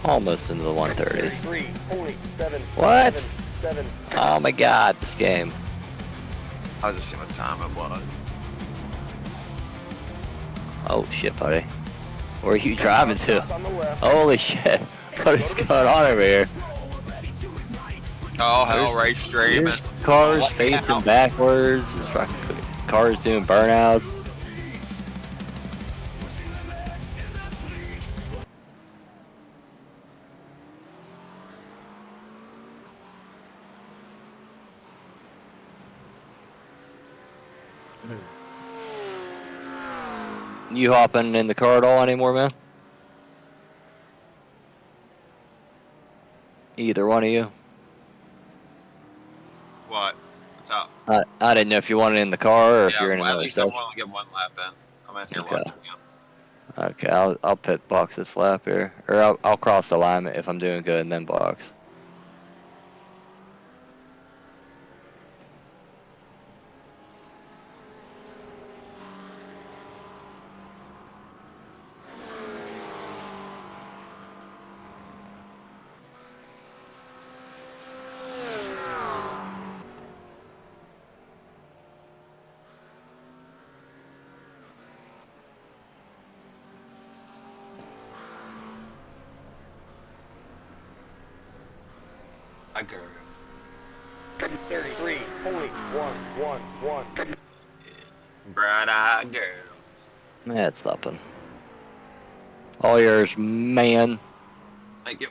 Almost into the 130. 33.7. What? Oh my god, this game. I'll just see what time it was. Oh shit, buddy. Where are you driving to? Holy shit. What is going on over here? Oh, hell, race streaming. There's cars facing backwards. There's fucking cars doing burnouts. You hopping in the car at all anymore, man? Either one of you? What? What's up? I didn't know if you wanted in the car or if you're in well, another at least I section. want to get one lap in. I'm in here Okay. watching you. Okay, I'll pit box this lap here, or I'll cross the line if I'm doing good and then box. I go. 33.111. Bright eyed girl. That's nothing. All yours, man. Thank you.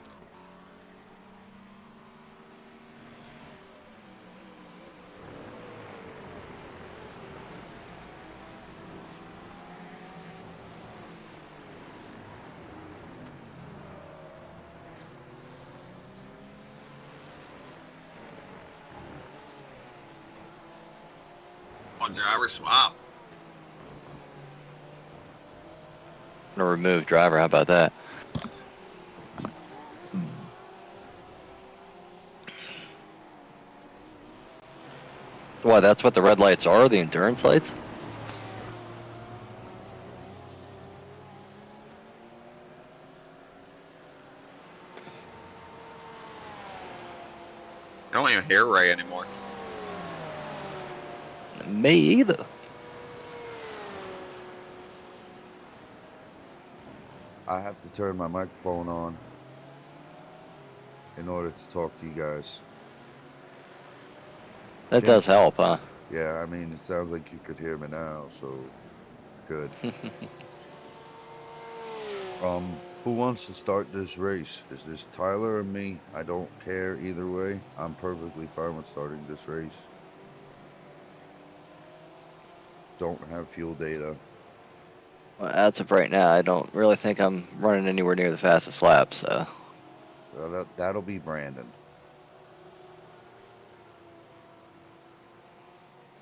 One driver swap. I'm gonna remove driver. How about that? What? That's what the red lights are? The endurance lights? I don't even hear Ray anymore. Me either. I have to turn my microphone on in order to talk to you guys. That does help, huh? Yeah, I mean, it sounds like you could hear me now, so good. Who wants to start this race? Is this Tyler or me? I don't care either way. I'm perfectly fine with starting this race. Don't have fuel data. Well, as of right now, I don't really think I'm running anywhere near the fastest lap, so. Well, that'll be Brandon.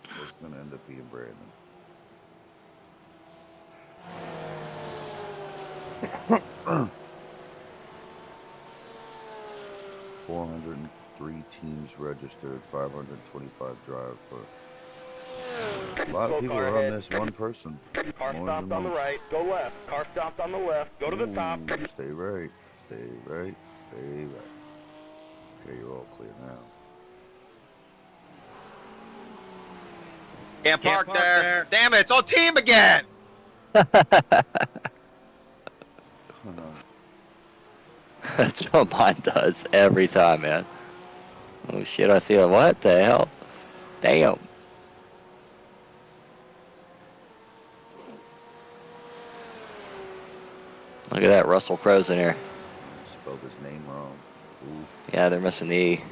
It's going to end up being Brandon. $403 teams registered, 525 drive, but a lot of people are on this one person. Car stopped on the right, go left. Car stopped on the left, go to the top. Stay right, stay right, stay right. Okay, you're all clear now. Can't park there. Damn it, it's on team again. That's what mine does every time, man. Oh shit, I see it. What the hell? Damn. Look at that, Russell Crowe's in here. Spelled his name wrong. Ooh. Yeah, they're missing the E.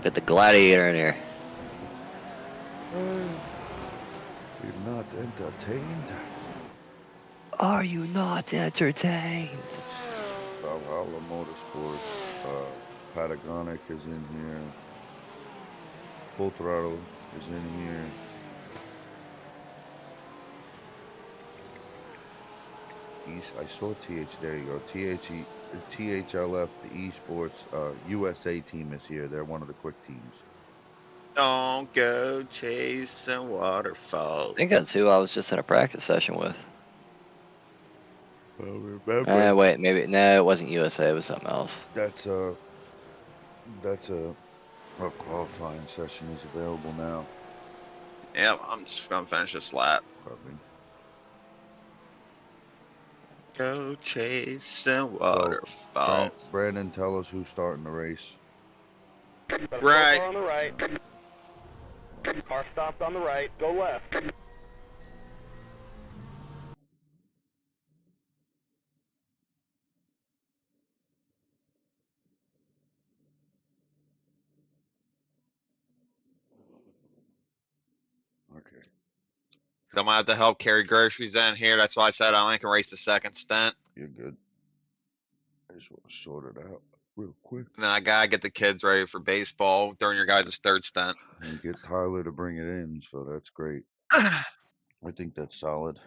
Get the gladiator in here. You're not entertained. Are you not entertained? Valhalla Motorsports, Patagonic is in here. Full Throttle is in here. I saw there you go. THLF, the esports USA team is here. They're one of the quick teams. Don't go chasing waterfalls. I think that's who I was just in a practice session with. Remember, Wait, maybe no, it wasn't USA. It was something else. that's a qualifying session is available now. Yeah, I'm just gonna finish this lap. Copy. Go chasing waterfall. Brandon, tell us who's starting the race. Right. Car on the right. Car stopped on the right. Go left. Okay, I'm gonna have to help carry groceries in here. That's why I said I only can race the second stint. you're good. I just want to sort it out real quick. And then I gotta get the kids ready for baseball during your guys' third stint. And get Tyler to bring it in, so that's great. I think that's solid.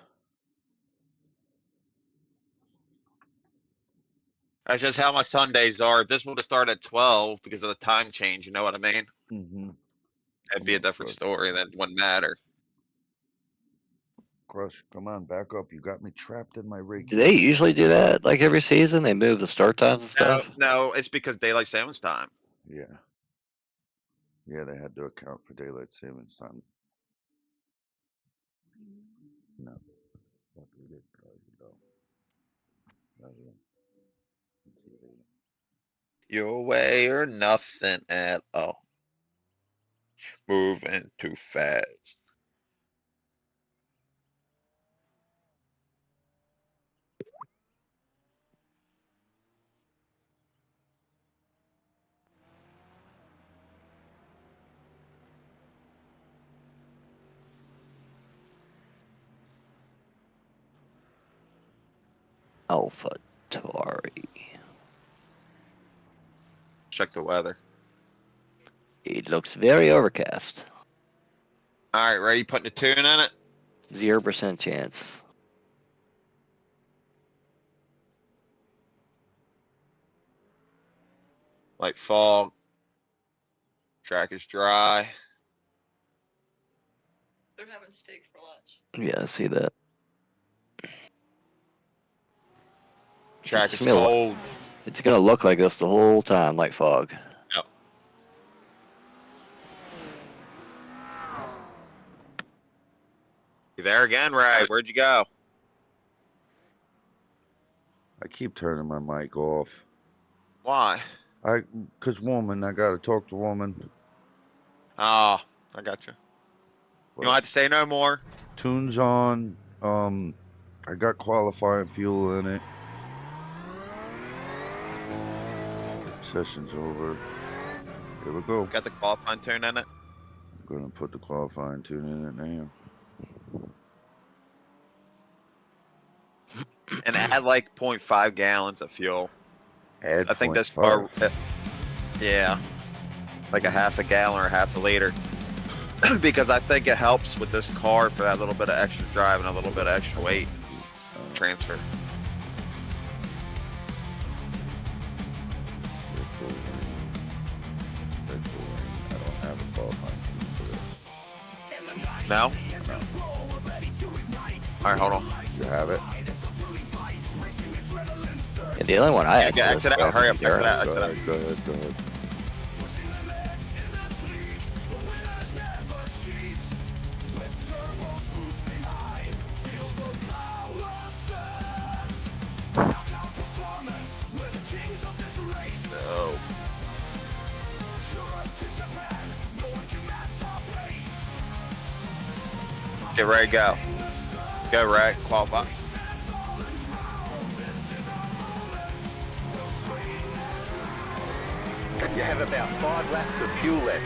That's just how my Sundays are. This would have started at 12 because of the time change. You know what I mean? Mm-hmm. It'd be a different story. Then it wouldn't matter. Crush, come on, back up. You got me trapped in my rig. Do they usually do that? Like every season, they move the start times and No, stuff. no, it's because daylight savings time. Yeah. Yeah, they had to account for daylight savings time. No. Fuck it, it does, though. Does it? Let's see if they- Your way or nothing at all. Moving too fast. AlphaTauri. Check the weather. It looks very overcast. All right, ready? Putting a tune in it. 0% chance. Light fog. Track is dry. They're having steak for lunch. Yeah, I see that. Track is It's gonna- cold. It's gonna look like this the whole time, like fog. Yep. You there again, right? Where'd you go? I keep turning my mic off. Why? Cause woman, I gotta talk to woman. Oh, I got you. You don't have to say no more. Tunes on. I got qualifying fuel in it. Session's over. Here we go. Got the qualifying tune in it. I'm gonna put the qualifying tune in it now. And add like 0.5 gallons of fuel. Add I think this 0.5. car, yeah, like a half a gallon or half a liter. Because I think it helps with this car for that little bit of extra drive and a little bit of extra weight transfer. I don't have a qualifying tune for this. No? Alright, hold on. You have it? And the only one I actually exit out, hurry up, exit out. Go ahead, go ahead, go ahead. No. Get ready, go. Go, right, qualify. You have about 5 laps of fuel left.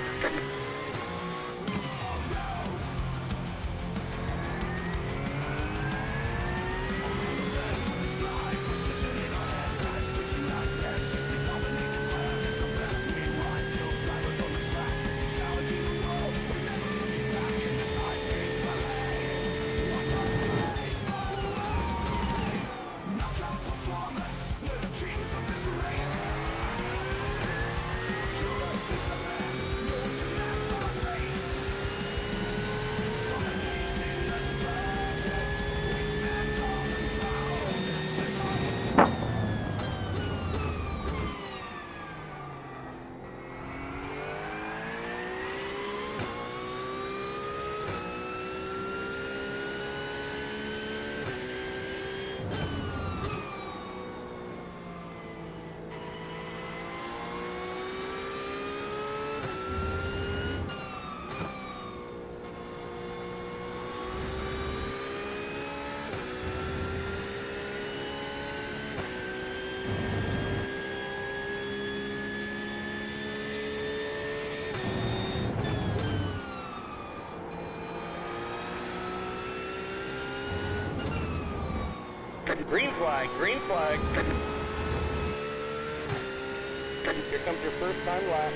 Green flag, green flag. Here comes your first time lap.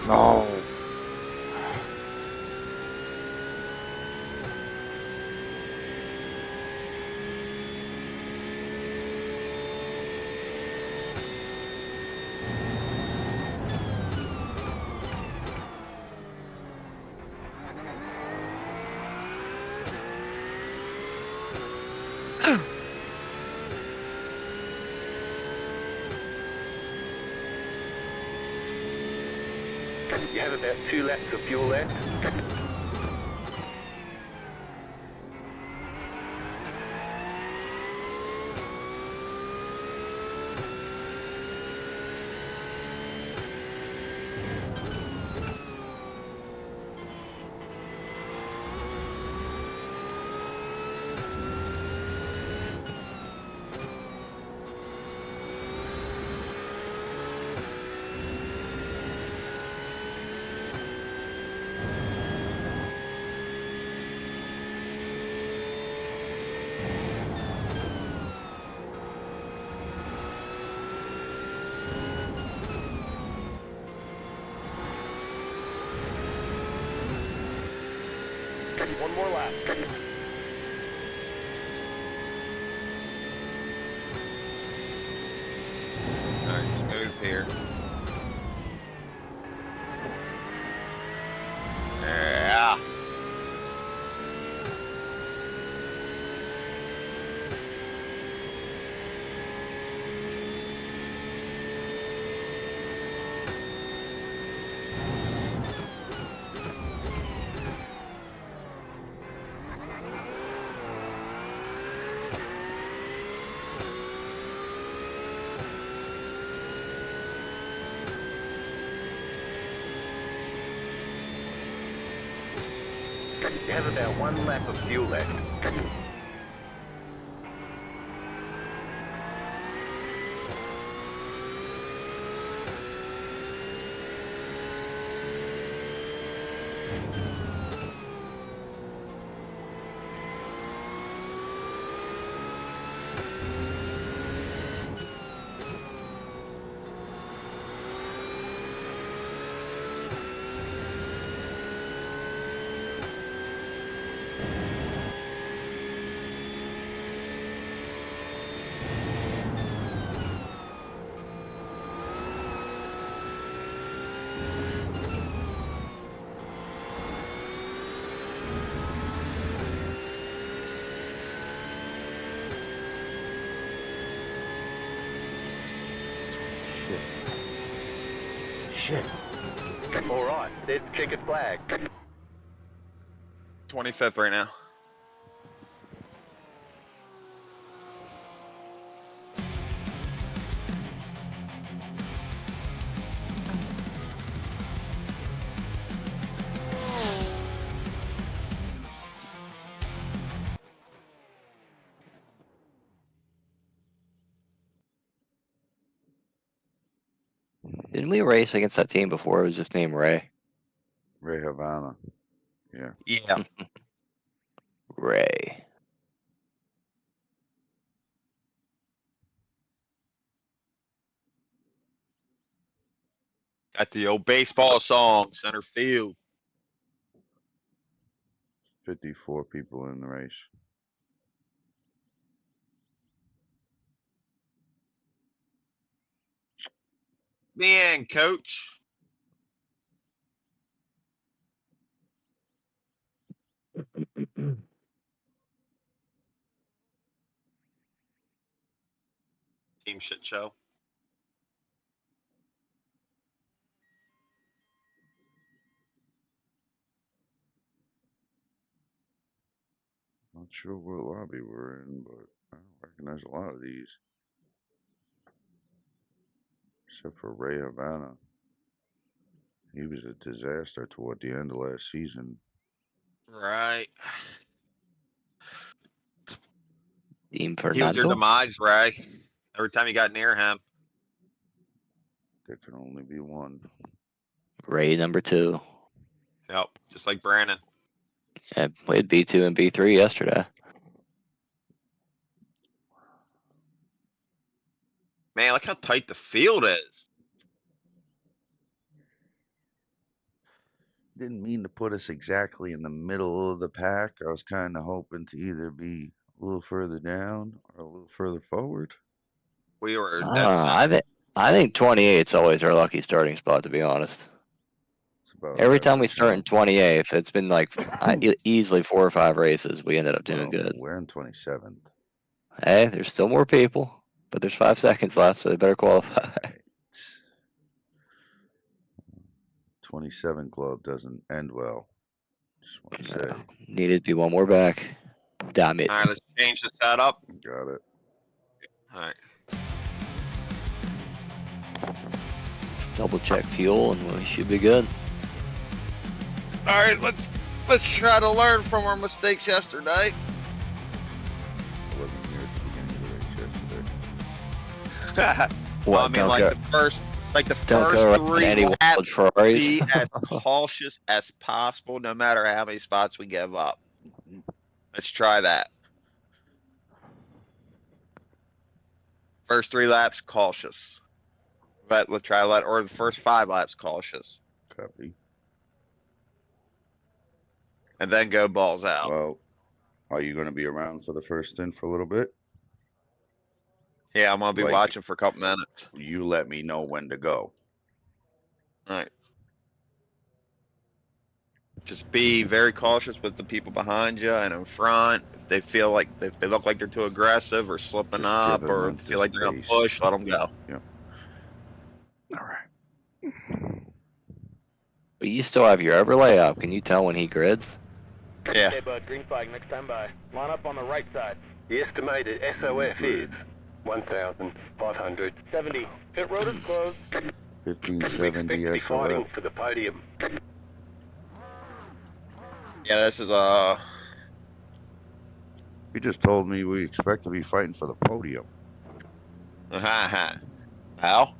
No. You have about 2 laps of fuel left. One more lap. Alright, smooth here. Yeah. You have about 1 lap of fuel left. Shit. All right, there's the checkered flag. 25th right now. Didn't we race against that team before? It was just named Ray. Ray Havana. Yeah. Yeah. Ray. Got the old baseball song, center field. 54 people in the race. Man, coach. Team shit show. Not sure what lobby we're in, but I don't recognize a lot of these. Except for Ray Havana. He was a disaster toward the end of last season. Right. Team He was your Fernando. demise, Ray. Every time you got near him. There can only be one. Ray number 2. Yep. Just like Brandon. Yeah, played B2 and B3 yesterday. Man, look how tight the field is. Didn't mean to put us exactly in the middle of the pack. I was kind of hoping to either be a little further down or a little further forward. We were dead center. I think 28 is always our lucky starting spot, to be honest. It's about Every time we average, start in 28th, it's been like easily 4 or 5 races. We ended up doing good. We're in 27th. Hey, there's still more people, but there's 5 seconds left, so they better qualify. 27 club doesn't end well. Just want to say. Needed to be one more back. Damn it. All right, let's change the setup. Got it. All right. Let's double check fuel, and we should be good. All right, let's try to learn from our mistakes yesterday. I wasn't here at the beginning of the race yesterday. Well, I mean, like the first Don't go around 3 any laps, wild Ferraris. be as cautious as possible, no matter how many spots we give up. Let's try that. First 3 laps, cautious. Let's try or the first 5 laps, cautious, Copy. and then go balls out. Well, are you going to be around for the first stint for a little bit? Yeah, I'm gonna be Like- watching for a couple minutes. You let me know when to go. All right. Just be very cautious with the people behind you and in front. If they feel like if they look like they're too aggressive or slipping Just up give 'em or into feel like they're gonna space. push, let them go. All right. But you still have your overlay up. Can you tell when he grids? Yeah. Okay, bud, green flag next time by. Line up on the right side. The estimated SOF is 1,500. 70. Pit road is closed. 1570 We expect to be fighting SOF. for the podium. Yeah, this is You just told me we expect to be fighting for the podium. Al?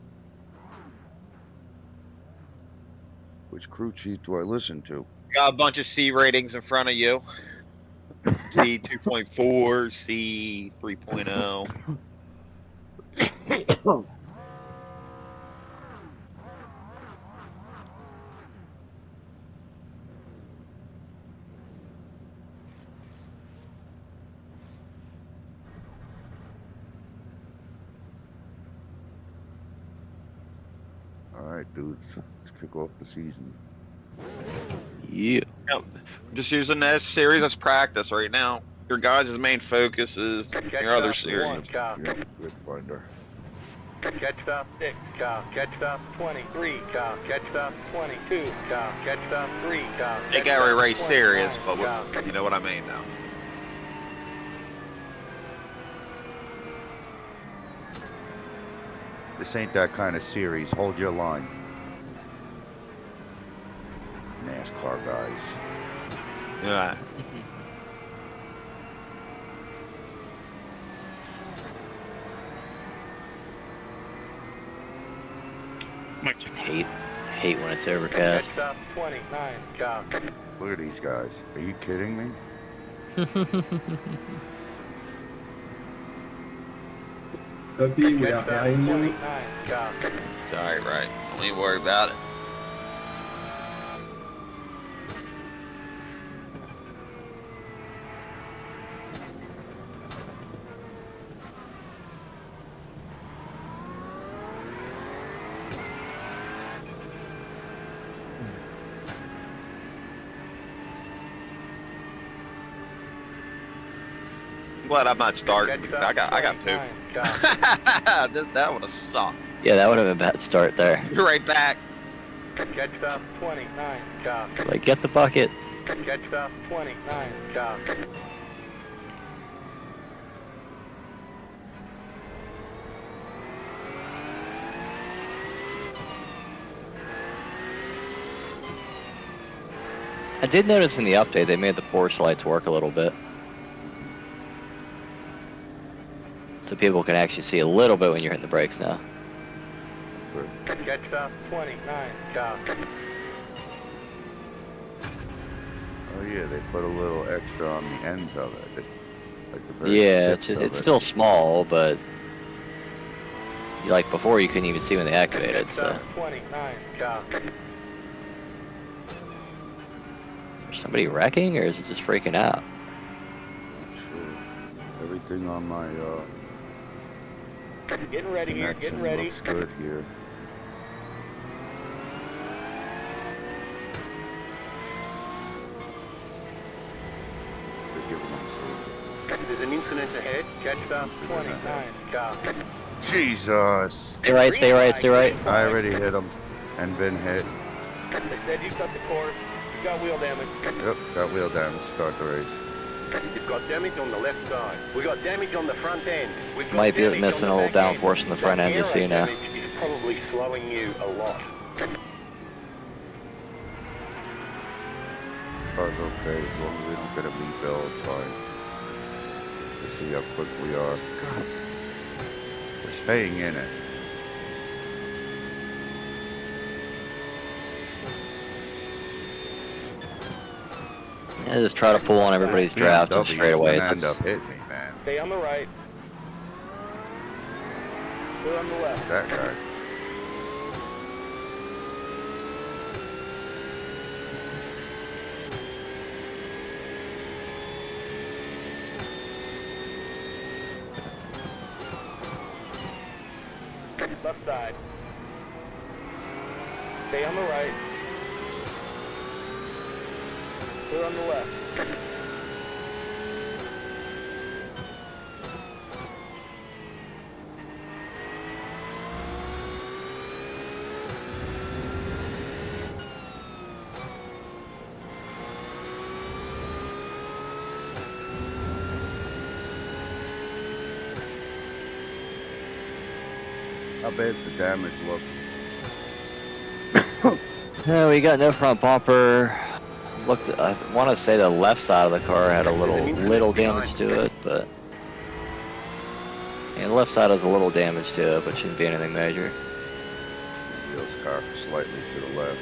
Which crew chief do I listen to? Got a bunch of C ratings in front of you. C 2.4, C 3.0. All right, dudes. Let's kick off the season. Yeah. I'm just using this series as practice right now. Your guys' main focus is your other series. One car. Yeah, grid finder. Catch stop 6 car. Catch stop 23. car. Catch stop 22. car. Catch stop 3 car. Take every race serious, but you know what I mean now. This ain't that kind of series. Hold your line. NASCAR guys. Yeah. Hate when it's Catch overcast. stop 29. car. Look at these guys. Are you kidding me? Copy, we Catch are airing you. 29. car. It's alright, right? Don't even worry about it. I'm glad I'm not starting because I got pooped. 29. Car. That would have sucked. Yeah, that would have been a bad start there. You're right back. Catch stop 29. car. Like, get the bucket. Catch stop 29. car. I did notice in the update they made the porch lights work a little bit. So people can actually see a little bit when you're hitting the brakes now. Catch up. 29. Car. Oh yeah, they put a little extra on the ends of it. Like the very Yeah, tips of it's it. still small, but like before you couldn't even see when they activated, Catch so. up. 29. Car. Is somebody wrecking or is it just freaking out? Sure. Everything on my Getting ready here. connection Getting ready. looks good here. They're giving us There's an incident ahead. Catch up. 29. Car. a... Jesus! Stay right, stay right, stay right. I already hit him and been hit. They said you cut the course. You got wheel damage. Yep, got wheel damage. Start the race. You've got damage on the left side. We got damage on the front end. We've got Might be damage missing on a the little back downforce in the front end, That just so you aero know. damage is probably slowing you a lot. Car's okay as long as we don't get a rebuild. It's fine. Let's see how quick we are. God. We're staying in it. Yeah, just try to pull on everybody's draft and BMW straight away. is gonna end up hitting me, man. Stay on the right. We're on the left. That guy. Left side. Stay on the right. We're on the left. How bad's the damage look? Yeah, we got no front bumper. Looked, I want to say the left side of the car had a little damage to it, but yeah, the left side has a little damage to it, but shouldn't be anything major. Wheels car slightly to the left.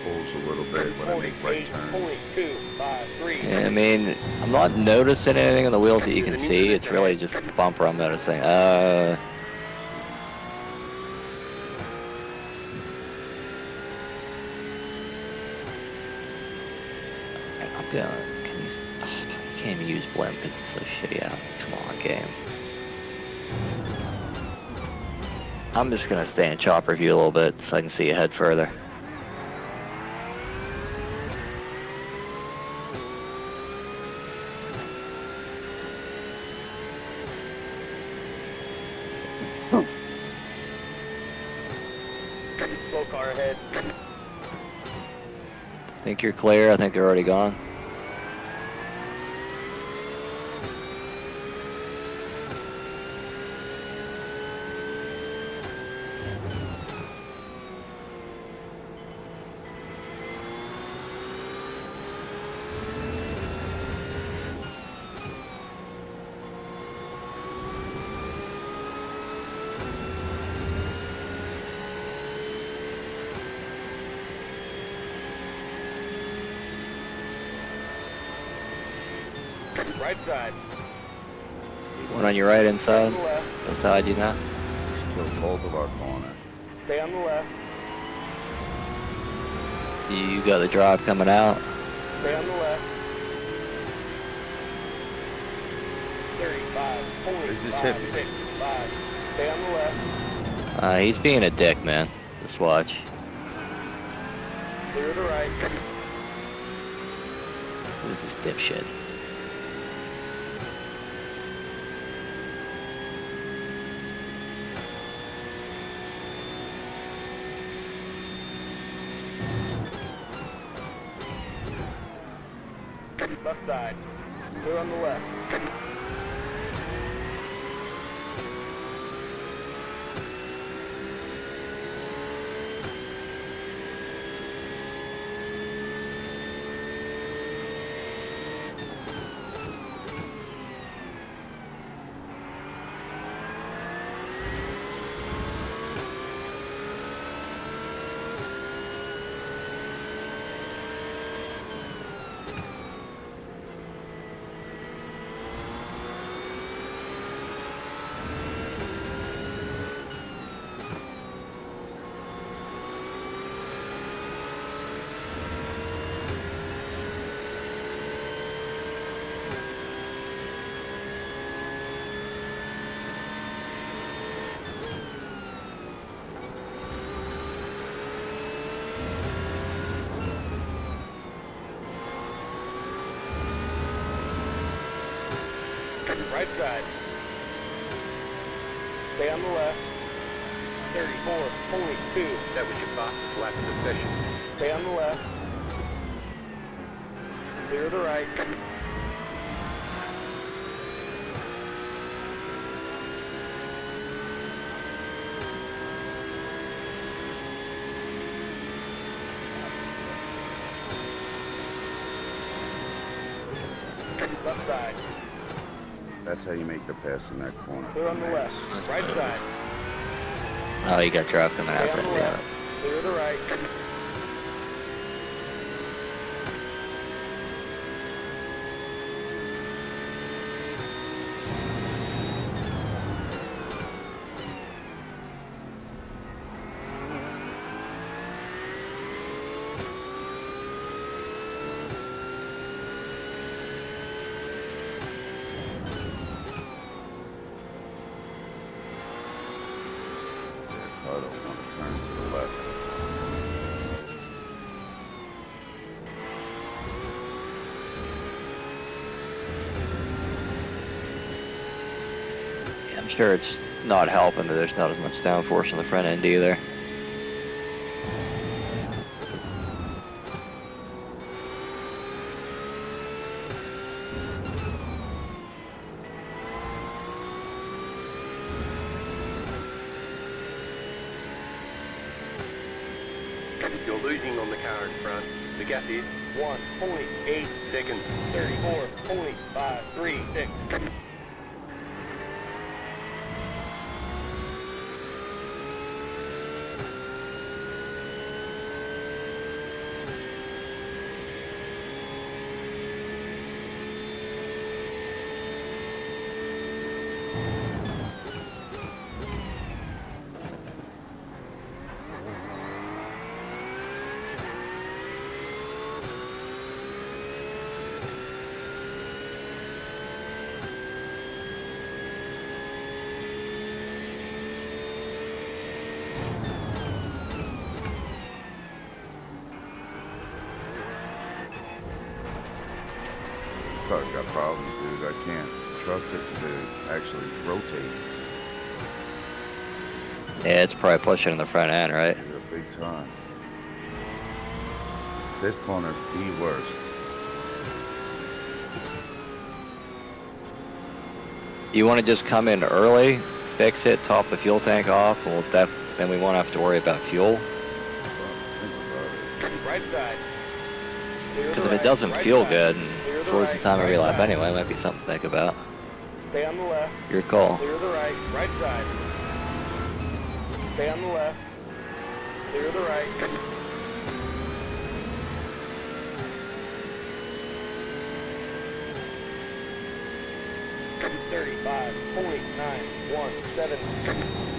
Pulls a little bit when I make right turn. 0.253. Yeah, I mean, I'm not noticing anything on the wheels that you can see. It's really just the bumper I'm noticing. I'm going. Can you? Oh, you can't even use blimp because it's so shitty out. Come on, game. I'm just gonna stay in chopper view a little bit so I can see ahead further. Slow car ahead. Think you're clear? I think they're already gone. Right side. One on your right On inside. the left. Beside you now. Just killed both of our corners. Stay on the left. You got the drive coming out. Stay on the left. 35. They just hit me. 5. Stay on the left. He's being a dick, man. Just watch. Clear to the right. What is this dipshit? Left side. Clear on the left. right side. Stay on the left. 34.2. That was your fastest lap of the session. Stay on the left. Clear the right. Left side. That's how you make the pass in that corner. Clear on the left. Right side. Oh, you got truck coming Stay out on the there. Yeah. left. Clear the right. I don't want to turn to the left. Yeah, I'm sure it's not helping that there's not as much downforce on the front end either. You're losing on the car in front. The gap is 1.8 seconds. 34.536. This car's got problems, dude. I can't trust it to actually rotate. Yeah, it's probably pushing in the front end, right? Yeah, big time. This corner's the worst. You want to just come in early, fix it, top the fuel tank off. Well, then we won't have to worry about fuel. Think about it. Right side. Clear the Because if right. it doesn't Right feel side. good and Clear it's the losing right. time every Right lap side. anyway, might be something to think about. Stay on the left. Your call. Clear the right. Right side. Stay on the left. Clear the right. $35.917.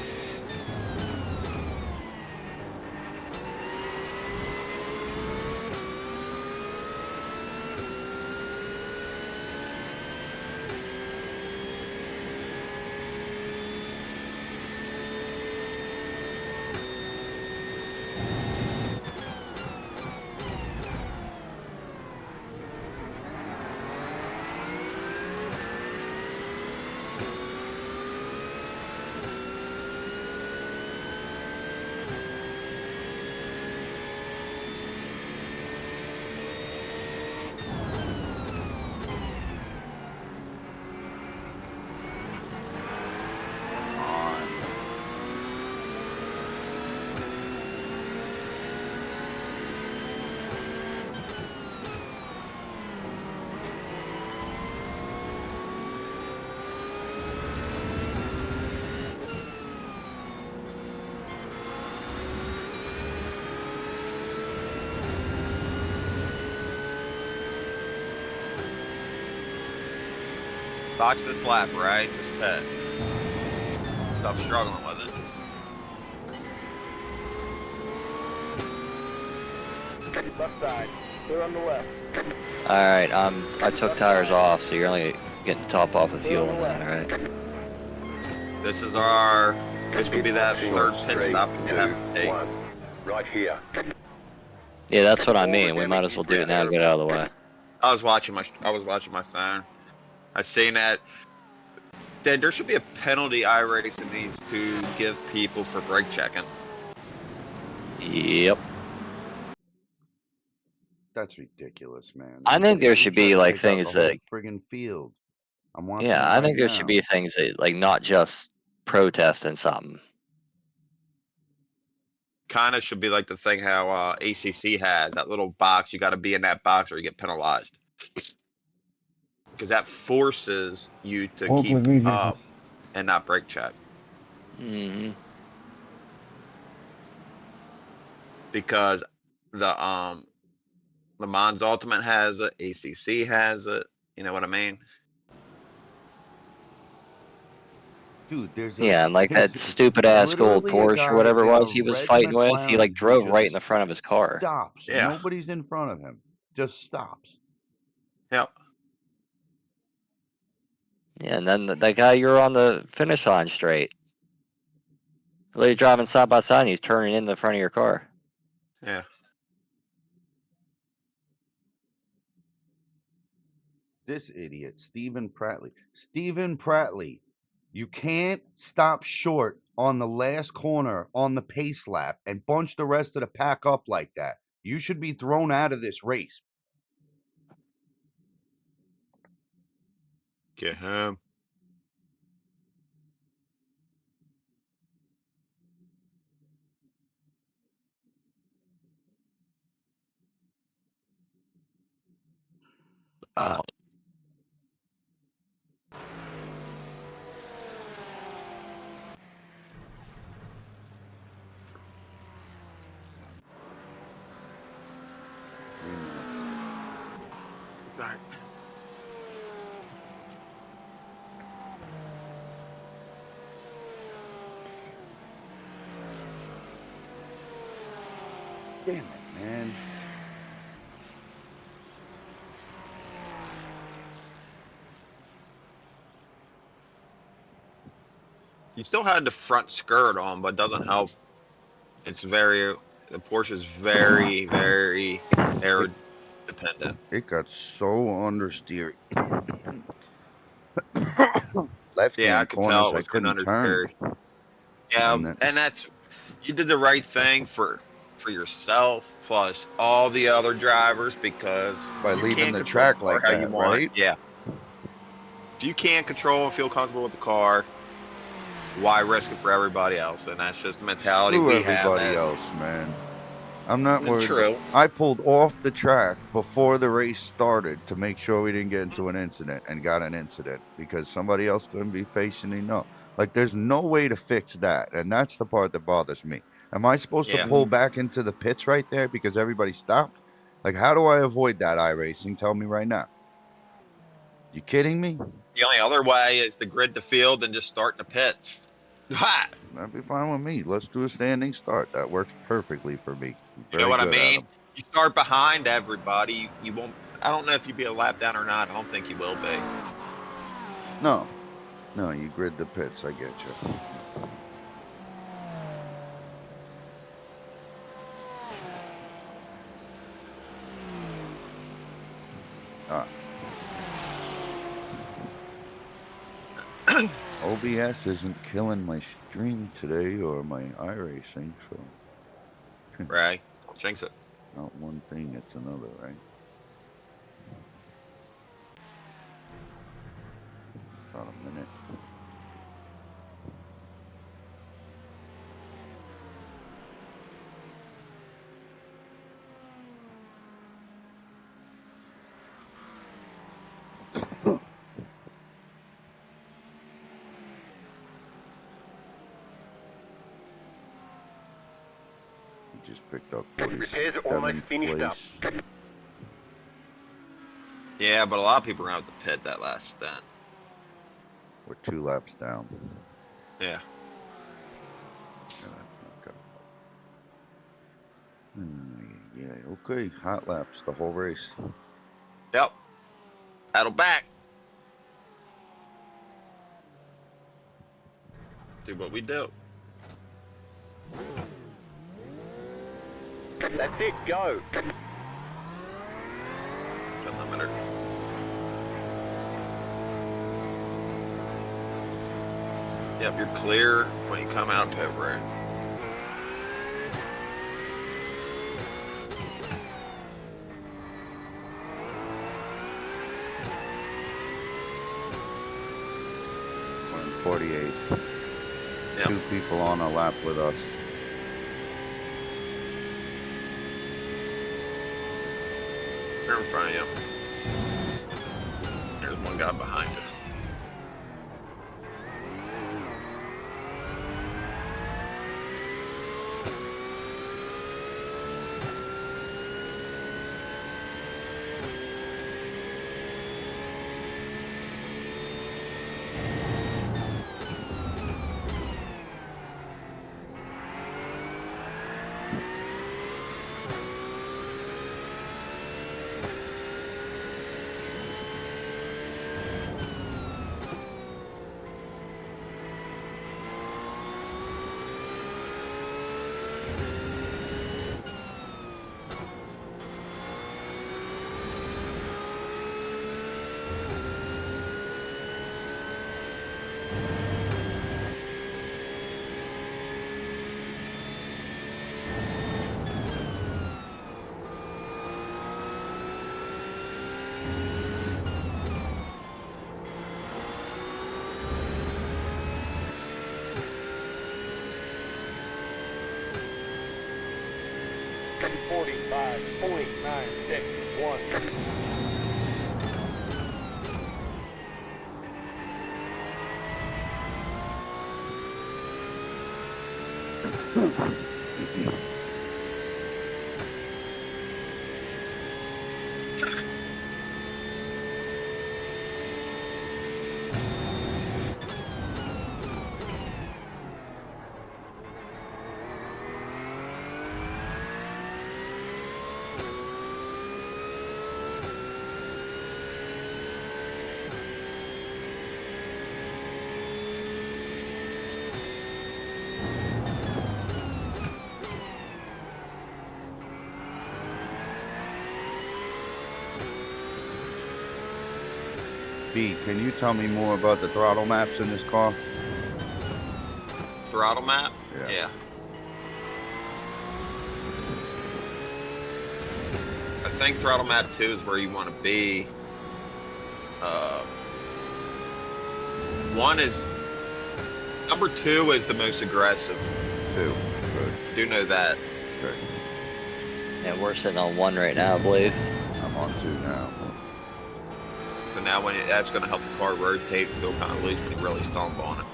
Box this lap, right? Just pet. Stop struggling with it. Left side. Clear on the left. Alright, I took tires off, so you're only getting the top off of fuel and that, alright? This would be that third pit stop you have to take. Right here. Yeah, that's what I mean. We might as well do it now and get out of the way. I was watching my phone. I seen that Then there should be a penalty iRacing needs to give people for brake checking. Yep. That's ridiculous, man. I think there They should try be to like take out things the whole that, friggin' field. I'm watching yeah, it I right think there now. should be things that, like, not just protesting something. Kind of should be like the thing how ACC has that little box. You got to be in that box or you get penalized. Because that forces you to keep up and not brake check. Mm-hmm. Because the Mons Ultimate has it, ACC has it. You know what I mean? Dude, Yeah, and like that stupid ass gold literally a Porsche or guy whatever it in a was he was red fighting with, he like McLaren who drove right in just the front of his car. stops. Yeah. Nobody's in front of him. Just stops. Yep. Yeah, and then that guy, you're on the finish line straight. Literally driving side by side and he's turning in the front of your car. Yeah. This idiot, Stephen Prattley. Stephen Prattley, you can't stop short on the last corner on the pace lap and bunch the rest of the pack up like that. You should be thrown out of this race. Get him. Right. Damn it, man. You still had the front skirt on, but it doesn't help. It's very, the Porsche is very, very air dependent. It got so understeered. Left Yeah, I hand could corners, tell it I was getting couldn't turn. understeered. Yeah, And and that's, you did the right thing for yourself, plus all the other drivers, because By you leaving can't the control track the car like how that, you want. right? Yeah. If you can't control and feel comfortable with the car, why risk it for everybody else? And that's just the mentality Screw we everybody have. else, man. I'm not worried. True. I pulled off the track before the race started to make sure we didn't get into an incident, and got an incident because somebody else couldn't be patient enough. Like, there's no way to fix that, and that's the part that bothers me. Am I supposed to Yeah. pull back into the pits right there because everybody stopped? Like, how do I avoid that, iRacing? Tell me right now. You kidding me? The only other way is to grid the field and just start in the pits. Ha! That'd be fine with me. Let's do a standing start. That works perfectly for me. You know what I Very good, mean? Adam. You start behind everybody. You won't. I don't know if you'd be a lap down or not. I don't think you will be. No, you grid the pits. I get you. OBS isn't killing my stream today or my iRacing, so Right. Jinx it. not one thing, it's another, right? About a minute. Just picked up Repairs almost 47th finished up. place. Yeah, but a lot of people are out the pit that last stint. We're 2 laps down. Yeah. Yeah, that's not good. Yeah, okay. Hot laps the whole race. Yep. Paddle back. Do what we do. That's it, go. The limiter. Yep, you're clear when you come out of pit road. We're in 48. Yep. 2 people on a lap with us. They're in front of you. There's one guy behind you. B, can you tell me more about the throttle maps in this car? Throttle map? Yeah. I think throttle map 2 is where you want to be. Number 2 is the most aggressive. 2. Good. I do know that. Good. Yeah, we're sitting on 1 right now, I believe. I'm on 2 now. So now that's going to help the car rotate and feel kind of loose when you really stomp on it.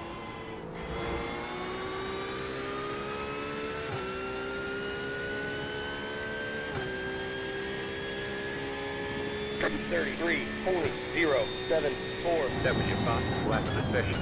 .074. That was your fastest lap of the session.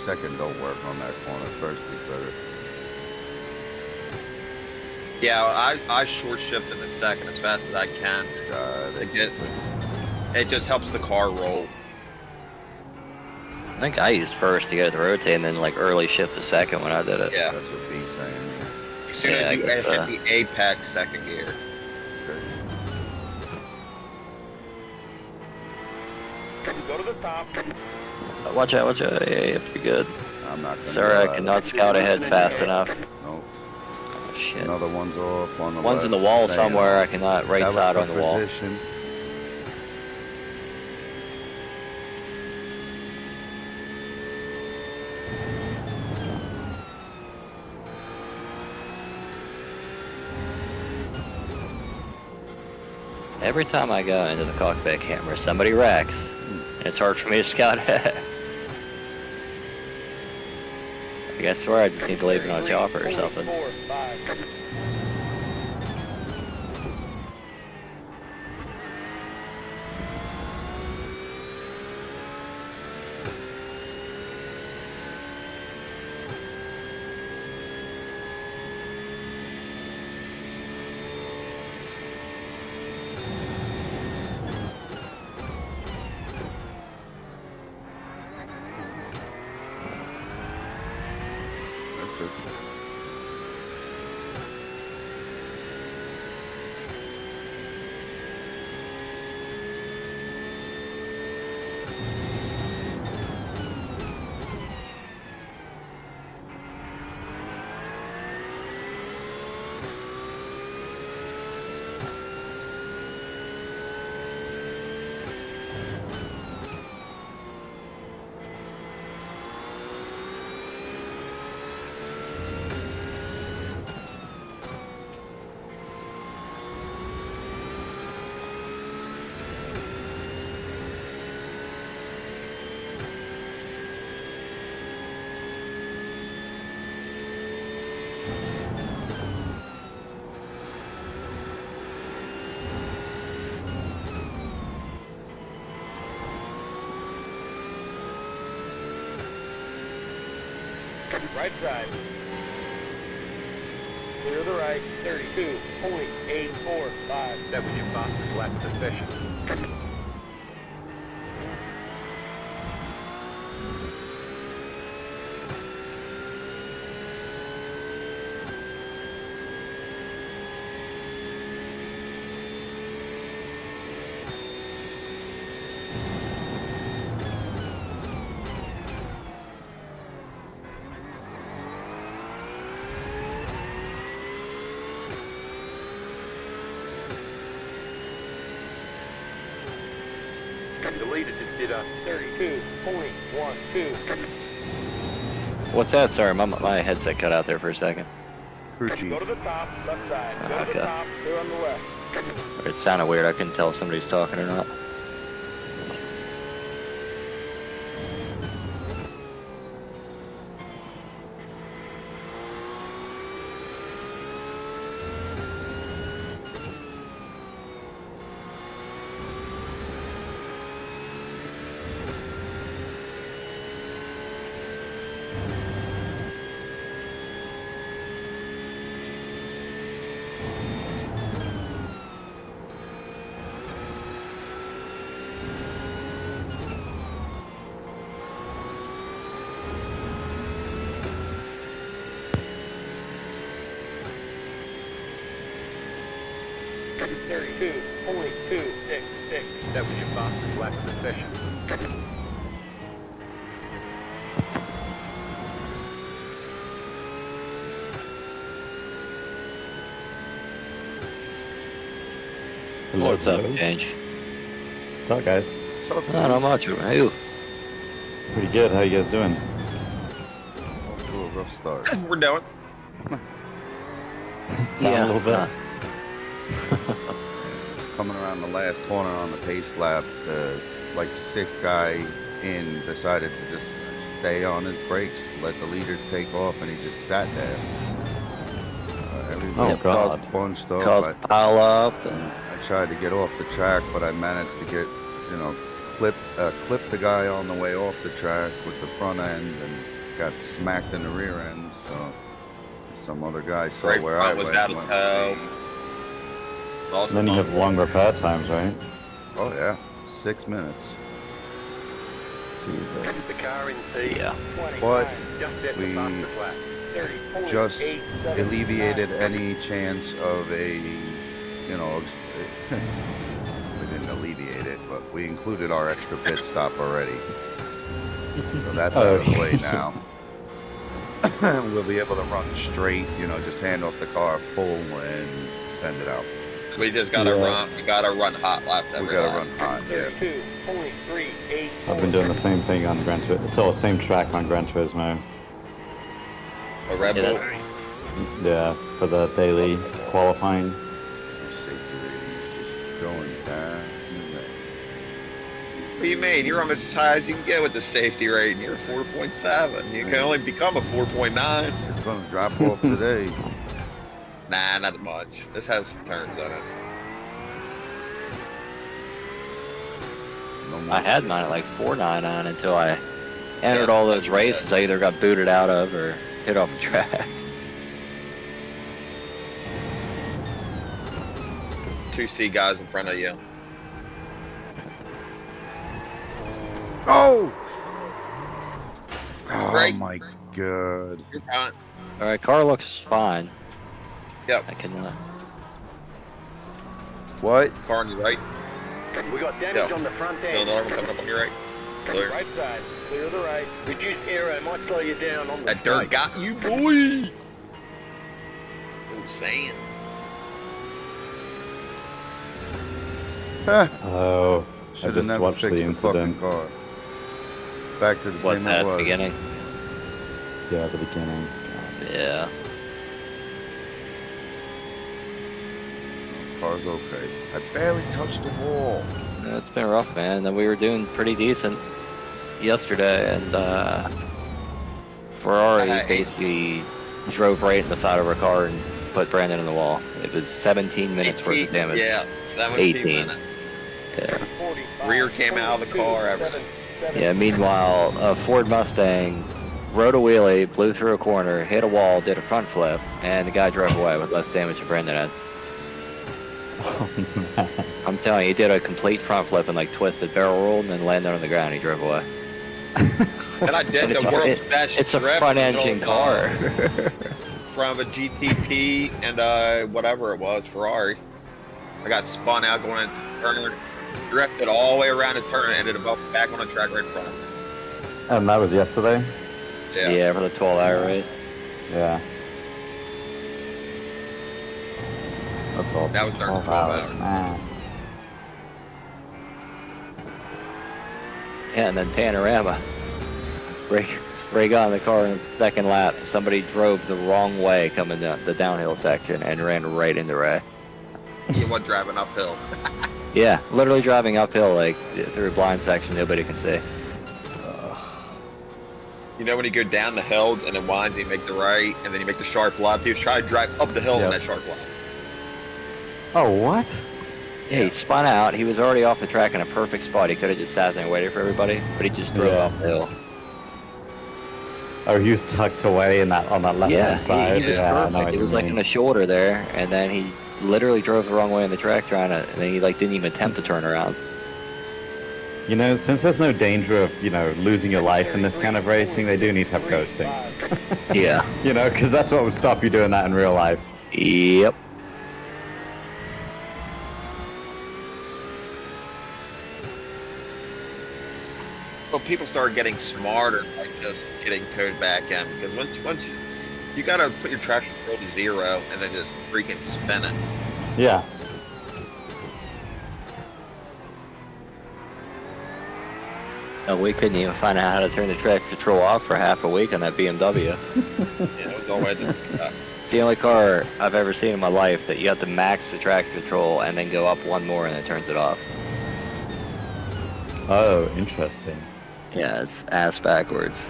Second don't work on that corner. First is better. Yeah, I short shift in the second as fast as I can to get. It just helps the car roll. I think I used first to get it to rotate and then like early shift the second when I did it. Yeah. That's what B's saying. As soon Yeah, as I you guess, hit the apex second gear. Go to the top. Watch out, yeah, you have to be good. I'm not gonna Sorry, I cannot scout ahead fast enough. Nope. Oh, shit. Another one's off on the One's left. in the wall Staying somewhere, off. I cannot right That was side for on the wall. position. Every time I go into the cockpit camera, somebody wrecks. And it's hard for me to scout ahead. I swear I just need to leave it on a chopper or something. Right side. Clear the right. 32.845. That was your fastest lap of the session. The leader just did a 32.12. What's that? Sorry, my headset cut out there for a second. Crew Go chief. to the top, left side. Go to Okay. the top, clear on the left. It sounded weird. I couldn't tell if somebody's talking or not. .266. That was your fastest lap of the session. What's up, Change? What's up, guys? Not much. Hey, Pretty good. How you guys doing? Off to a rough start. We're doing. Down a little bit. Coming around the last corner on the pace lap, the like sixth guy in decided to just stay on his brakes, let the leaders take off, and he just sat there. Everybody God. got bunched up. Cause pile up. And I tried to get off the track, but I managed to get, you know, clip the guy on the way off the track with the front end, and got smacked in the rear end. So some other guy saw Right where front I was went. out of went tow. to me. Also And then you have longer pad times, right? Oh yeah, 6 minutes. Jesus. The car in P. yeah. But Just at we the fastest lap. just alleviated any chance of a, you know, we didn't alleviate it, but we included our extra pit stop already. So that's out of the way now. We'll be able to run straight, you know, just hand off the car full and send it out. We just gotta run. We gotta run hot laps We every gotta lap. run hot, yeah. 32.384. I've been doing the same thing on Gran Turismo. So same track on Gran Turismo. A Red Yeah, Bull. Yeah, for the daily qualifying. Safety rating is just going down. What do you mean? You're almost as high as you can get with the safety rating. You're 4.7. You can only become a 4.9. It's gonna drop off today. Nah, not much. This has some turns on it. No more I had mine at like 4.9 on until I entered all those races. I either got booted out of or hit off the track. 2C guys in front of you. Oh! Oh Right. my god. You're fine. All right, car looks fine. Yep. I can. What? Car on your right. We got damage Yeah. on the front Still end. another one coming up on your right. Clear. Right side, clear the right. Reduced aero might slow you down on the That dirt straight. got you, boy. Oh, sand. Huh. Oh, I Should have just never watched fixed the the fucking incident. car. Back to the What, same it at was. the beginning? Yeah, the beginning. Yeah. Car's okay. I barely touched the wall. Yeah, it's been rough, man. And we were doing pretty decent yesterday, and Ferrari Hey. basically drove right in the side of our car and put Brandon in the wall. It was 17 minutes worth of damage. Yeah, 17 18. minutes. Yeah. Rear came out of the car, everything. Yeah, meanwhile, a Ford Mustang rode a wheelie, blew through a corner, hit a wall, did a front flip, and the guy drove away with less damage than Brandon had. Oh, man. I'm telling you, he did a complete front flip and like twisted, barrel rolled, and then landed on the ground. And he drove away. And I did the world's best It's a drift front engine car. from a GT3 and whatever it was, Ferrari. I got spun out going in turn, drifted all the way around the turn, and ended up back on the track right in front of me. And that was yesterday? Yeah, for the 12-hour race. Yeah. That's awesome. That was during 12 12 hours, hours. man. Yeah, and then Panorama. Ray got in the car in the second lap. Somebody drove the wrong way coming down the downhill section and ran right into Ray. He was driving uphill. Yeah, literally driving uphill like through a blind section nobody can see. You know when you go down the hill and then winds, you make the right, and then you make the sharp left. He was trying to drive up the hill in that sharp left. Oh, what? Yeah, he spun out. He was already off the track in a perfect spot. He could have just sat there and waited for everybody, but he just drove up the hill. Oh, he was tucked away in that on that left-hand side. He was I know perfect. what It was you like mean. in the shoulder there, and then he literally drove the wrong way on the track trying to, and then he like didn't even attempt to turn around. You know, since there's no danger of, you know, losing your life in this kind of racing, they do need to have ghosting. Yeah. You know, because that's what would stop you doing that in real life. Yep. Well, people started getting smarter by just getting code back in, because once you gotta put your traction control to 0 and then just freaking spin it. Yeah. No, we couldn't even find out how to turn the traction control off for half a week on that BMW. Yeah, it was all the way to It's the only car I've ever seen in my life that you have to max the traction control and then go up one more and it turns it off. Oh, interesting. Yeah, it's ass backwards.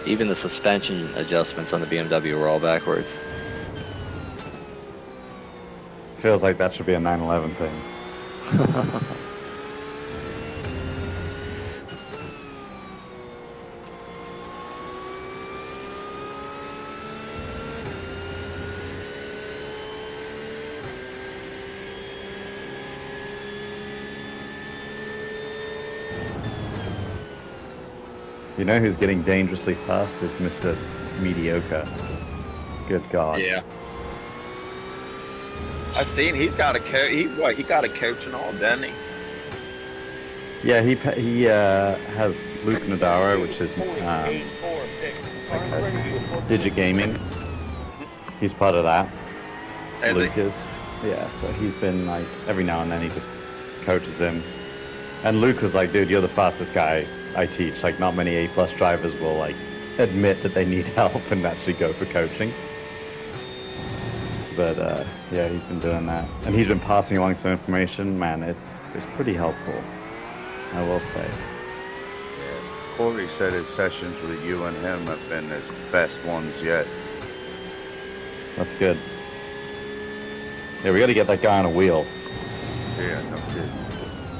Even the suspension adjustments on the BMW were all backwards. Feels like that should be a 911 thing. You know who's getting dangerously fast is Mr. Mediocre. Good God. Yeah. I've seen he's got a coach. He got a coach and all, didn't he? Yeah, he has Luke Nadaro, which is Digit Gaming. He's part of that. Is Luke he? is. Yeah, so he's been like every now and then he just coaches him. And Luke was like, dude, you're the fastest guy I teach. Like, not many A+ drivers will like admit that they need help and actually go for coaching. But yeah, he's been doing that, and he's been passing along some information. Man, it's pretty helpful, I will say. Yeah. Corey said his sessions with you and him have been his best ones yet. That's good. Yeah, we got to get that guy on a wheel Yeah, no kidding.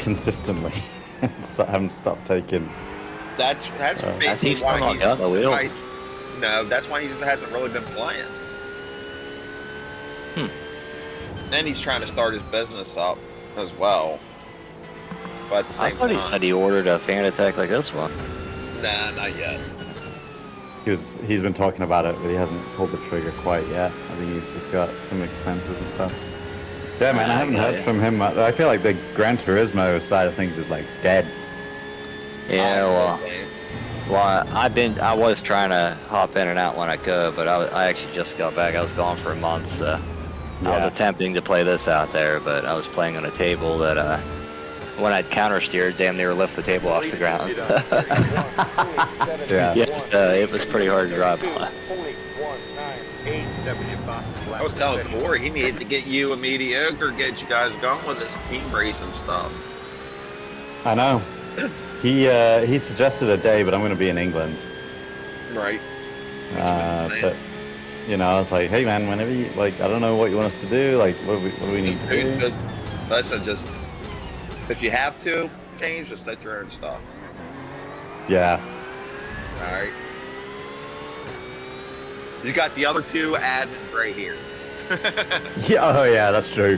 consistently. So I haven't stopped taking. That's Has he basically still why not he's got the wheel? no, that's why he hasn't really been playing. And he's trying to start his business up as well. But at the I same thought time, he said he ordered a fan attack like this one. nah, not yet. He's been talking about it, but he hasn't pulled the trigger quite yet. I think he's just got some expenses and stuff. Yeah, man, I haven't heard from him. I feel like the Gran Turismo side of things is like dead. Yeah, I was trying to hop in and out when I could, but I actually just got back. I was gone for a month, so I was attempting to play this out there, but I was playing on a table that when I'd counter steered, damn near lift the table off the ground. Yeah. Yes, it was pretty hard to drive on. I was telling Corey he needed to get you a Mediocre, get you guys going with this team racing stuff. I know. He suggested a day, but I'm going to be in England. Right. But you know, I was like, hey man, whenever you like, I don't know what you want us to do. Like, what do we need to do? Listen, just if you have to, change, just set your own stuff. Yeah. All right. You got the other two admins right here. Yeah. Oh yeah, that's true.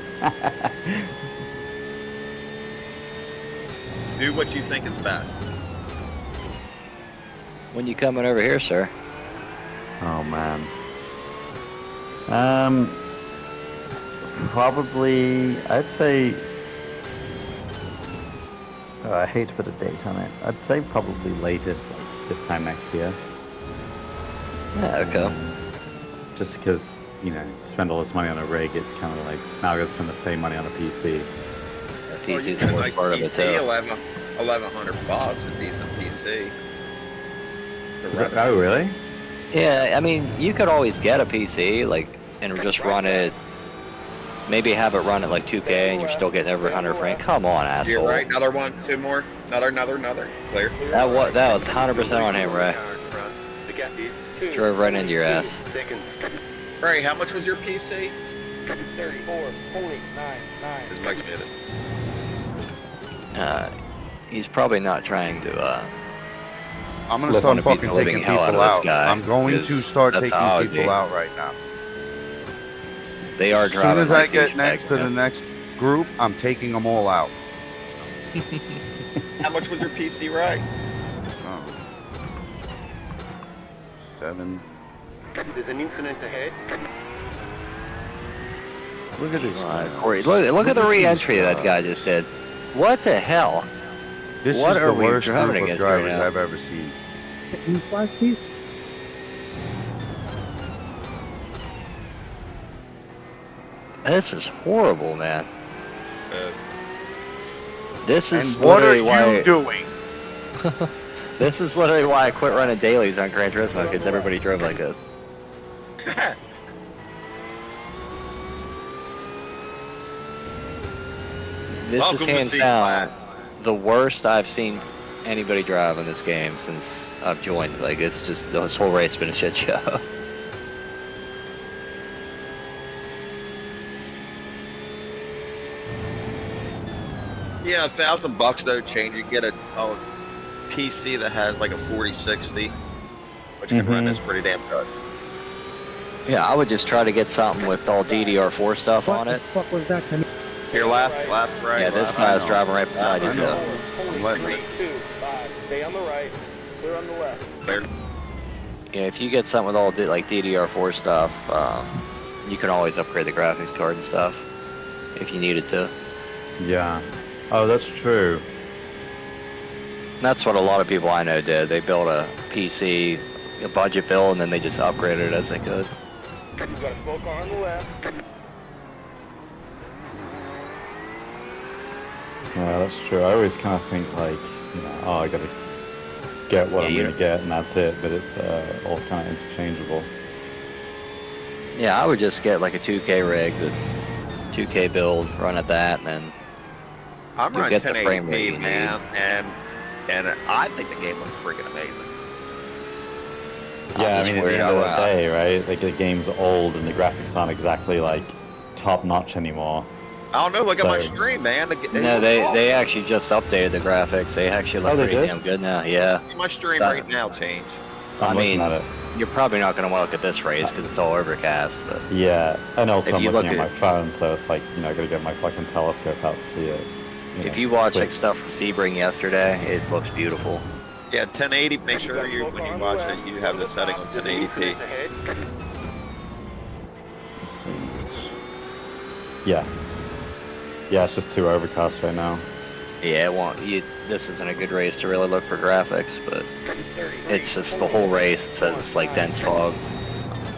Do what you think is best. When you coming over here, sir? Oh man. Probably I'd say. Oh, I hate to put a date on it. I'd say probably latest, like this time next year. Yeah, okay. Just because, you know, spend all this money on a rig, it's kind of like now I'm gonna spend the same money on a PC. PC's the worst part of it too. 1100 bucks, a decent PC. Oh really? Yeah, I mean, you could always get a PC, like, and just run it. Maybe have it run at like 2K, and you're still getting over 100 frames. Come on, asshole. You're right. Another one, two more. Another. Clear. That was 100% on him, Ray. The gap is Drove right into your ass. seconds. Ray, how much was your PC? 34.99. His mic's muted. He's probably not trying to, I'm gonna Listen start to fucking the living taking hell people out of this out. guy, I'm going to because start that's taking how it'd people be. out right now. they are As soon driving as I like get next to douchebags, the man. next group, I'm taking them all out. How much was your PC, Ray? Oh. 7. There's an incident ahead. Look at this. guy. Corey, look at the these re-entry that guys. guy just did. What the hell? This What is are the we worst driving group of against right drivers now? I've ever seen. This is horrible, man. This is And what are literally why. you doing? This is literally why I quit running dailies on Gran Turismo, because everybody drove like this. This Welcome is to hands Sea down Flat. the worst I've seen anybody drive in this game since I've joined. Like, it's just, this whole race has been a shit show. Yeah, $1,000 though change. You get a PC that has like a 4060, which can run this pretty damn good. Yeah, I would just try to get something with all DDR4 stuff on it. Here, left, right. Yeah, this left. guy's know. driving right beside you, I too. know. I'm letting it. 5. Stay on the right. Clear on the left. Clear. Yeah, if you get something with all like DDR4 stuff, you can always upgrade the graphics card and stuff if you needed to. Yeah. Oh, that's true. And that's what a lot of people I know did. They built a PC, a budget build, and then they just upgraded it as they could. You've got a smoke car on the left. Yeah, that's true. I always kind of think like, you know, oh, I gotta get what Yeah, I'm you gonna get, and that's it. But it's all kind of interchangeable. Yeah, I would just get like a 2K rig, the 2K build, run at that, and then I'm you running get the frame rate you 1080p, man, and I think the game looks freaking amazing. Yeah, I just mean, at worried the end of the about- day, right? Like the game's old, and the graphics aren't exactly like top notch anymore. I don't know. Look at my So- stream, man. No, they actually just updated the graphics. They actually look Oh, they pretty did? damn good now. Yeah. My stream That- right now change. I I'm looking mean, at it. you're probably not going to want to look at this race because it's all overcast. But Yeah, and also If I'm you looking look at my at- phone, so it's like, you know, I gotta get my fucking telescope out to see it. if you watch quick. like stuff from Sebring yesterday, it looks beautiful. Yeah, 1080. Make sure you when you watch it, you have the setting on 1080p. Let's see. Yeah. Yeah, it's just too overcast right now. Yeah, it won't. This isn't a good race to really look for graphics, but it's just the whole race. It says it's like dense fog.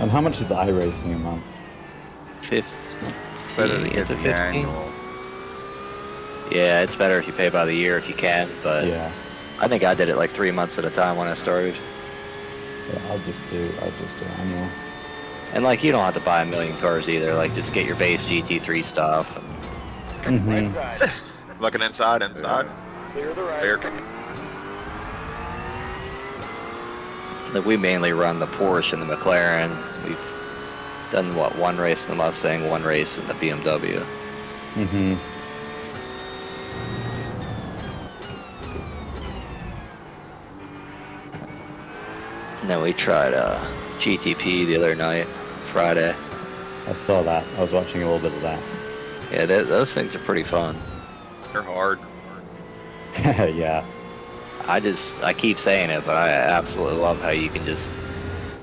And how much is iRacing a month? 15. Better to Is get it the 15? annual. Yeah, it's better if you pay by the year if you can, but Yeah. I think I did it like 3 months at a time when I started. Yeah, I'll just do annual. And like, you don't have to buy a million cars either. Like, just get your base GT3 stuff. Mm-hmm. Right side. Looking inside. Clear the right. Clear. Like, we mainly run the Porsche and the McLaren. We've done what, one race in the Mustang, one race in the BMW. Mm-hmm. And then we tried GTP the other night, Friday. I saw that. I was watching a little bit of that. Yeah, those things are pretty fun. They're hard. Yeah. I keep saying it, but I absolutely love how you can just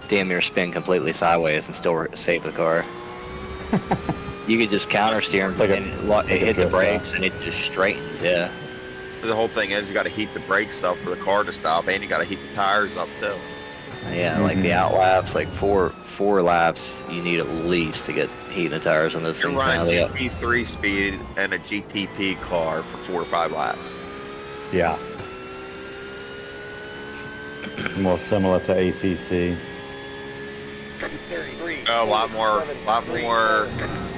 damn near spin completely sideways and still save the car. You could just counter steer and, Like it hit the brakes and it just straightens, yeah. The whole thing is you got to heat the brakes up for the car to stop, and you got to heat the tires up too. Yeah, like the out laps, like four laps, you need at least to get heat in the tires on those You're things. running Now, GT3 speed and a GTP car for 4 or 5 laps. Yeah. More similar to ACC. A lot more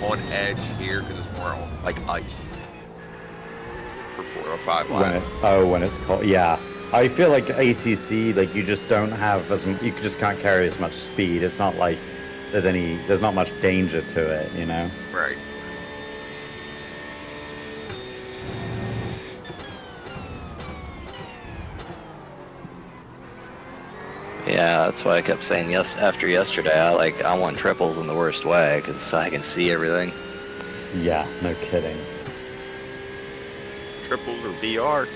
on edge here because it's more like ice for 4 or 5 laps. When it's cold. Yeah. I feel like ACC, like you just don't have you just can't carry as much speed. It's not like there's not much danger to it, you know? Right. yeah, that's why I kept saying yes after yesterday. I want triples in the worst way because I can see everything. Yeah, no kidding. Triples or VR.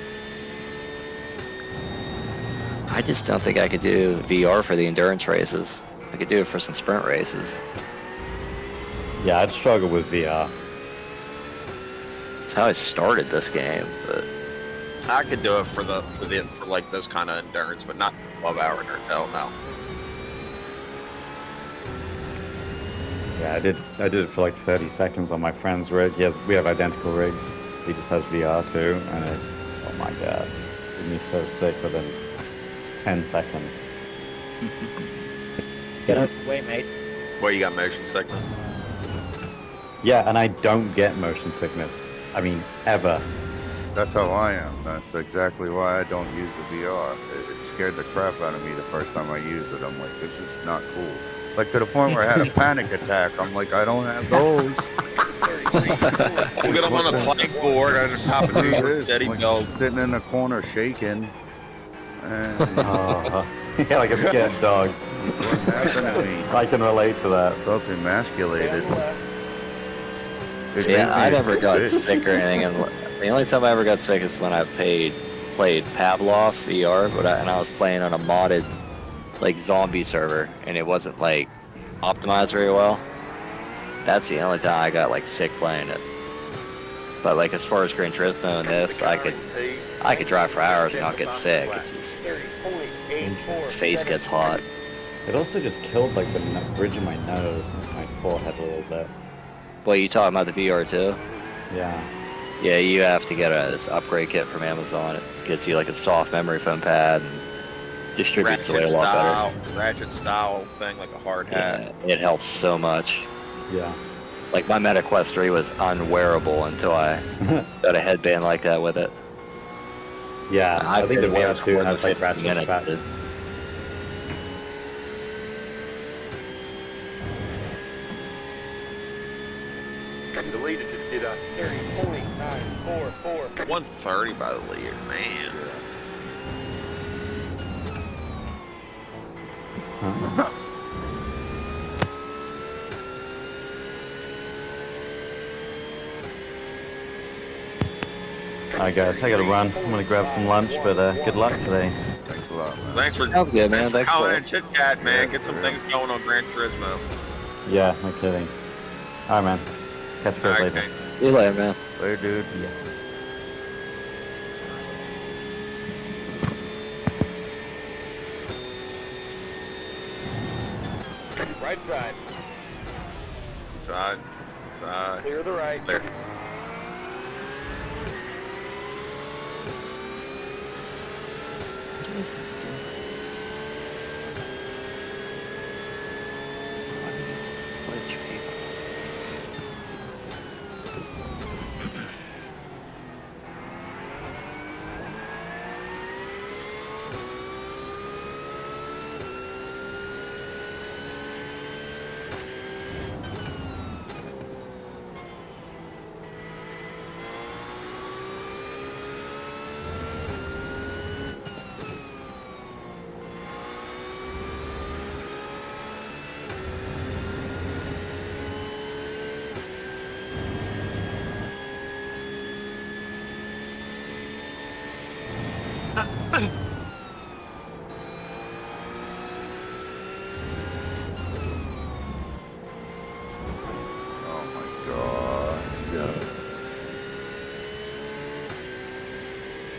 I just don't think I could do VR for the endurance races. I could do it for some sprint races. Yeah, I'd struggle with VR. That's how I started this game, but I could do it for like this kind of endurance, but not 12-hour endurance. Hell no. Yeah, I did it for like 30 seconds on my friend's rig. We have identical rigs. He just has VR too, and it's, oh my god, it made me so sick within 10 seconds. Get out of the way, mate. Well, you got motion sickness. Yeah, and I don't get motion sickness. I mean, ever. That's how I am. That's exactly why I don't use the VR. It scared the crap out of me the first time I used it. I'm like, this is not cool. Like to the point where I had a panic attack. I'm like, I don't have those. We'll get them on a plank board on the top of the steady like belt. sitting in the corner shaking. And Yeah, like a scared dog. what happened to me? I can relate to that. Felt emasculated. It yeah, made me I a never got bitch. sick or anything. And the only time I ever got sick is when I played Pavlov VR, and I was playing on a modded like zombie server, and it wasn't like optimized very well. That's the only time I got like sick playing it. But like as far as Gran Turismo and this, I could drive for hours and not get sick. It's just the face gets hot. It also just killed like the bridge of my nose and my forehead a little bit. Well, you talking about the VR too? Yeah. Yeah, you have to get this upgrade kit from Amazon. It gives you like a soft memory foam pad and distributes away a lot better. Ratchet style thing, like a hard hat. Yeah, it helps so much. Yeah. Like my MetaQuest 3 was unwearable until I got a headband like that with it. Yeah, I think the played VR2 more has than like 50 ratchet minutes. straps. The leader just did a 30.944. 130 by the leader, man. Alright guys, I gotta run. I'm gonna grab some lunch, but good luck today. Thanks a lot, man. Thanks for Sounds good, man. Thanks calling for and chit chat, man. Get some things going on Gran Turismo. Yeah, no kidding. Alright man. Catch you guys Alright, later. okay. See you later, man. Later, dude. Yeah. Right side. Side. Clear the right. There.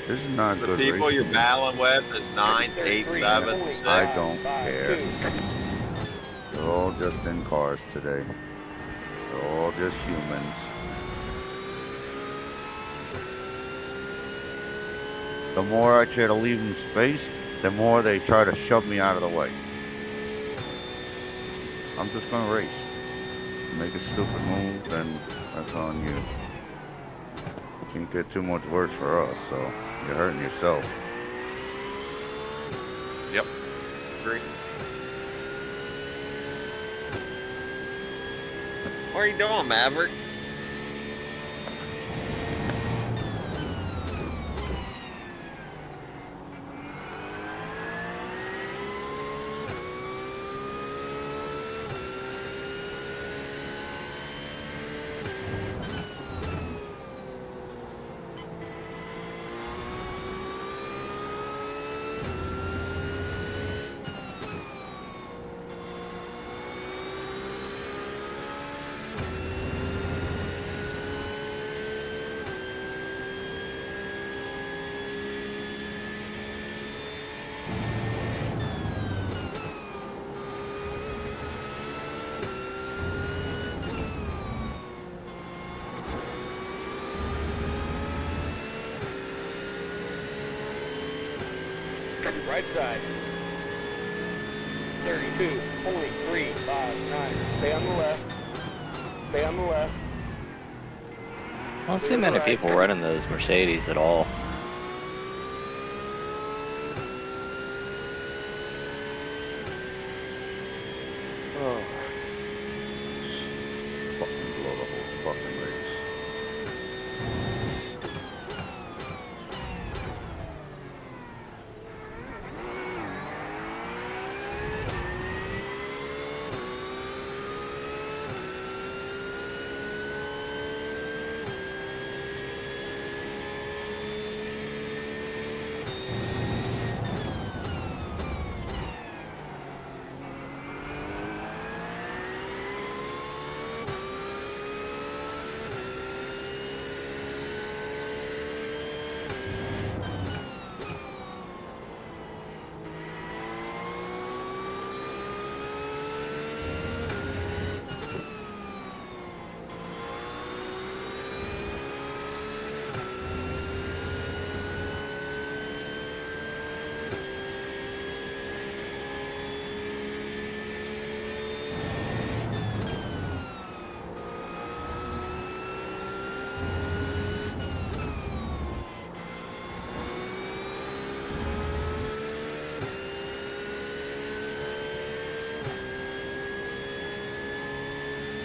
This is not The good people racing. you're battling with is 9, 8, 7, 6. I don't care. They're all just in cars today. They're all just humans. The more I try to leave them space, the more they try to shove me out of the way. I'm just gonna race. Make a stupid move, then that's on you. Can't get too much worse for us, so you're hurting yourself. Yep. Agree. What are you doing, Maverick? Right side. 32, only 359. Stay on the left. Stay on the left. I don't see many people running those Mercedes at all. Oh. Fucking blow the whole fucking race.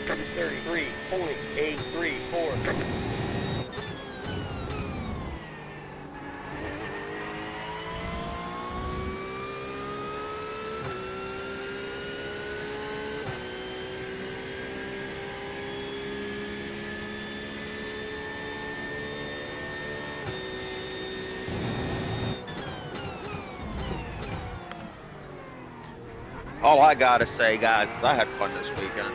.33, only 834. All I gotta say, guys, is I had fun this weekend.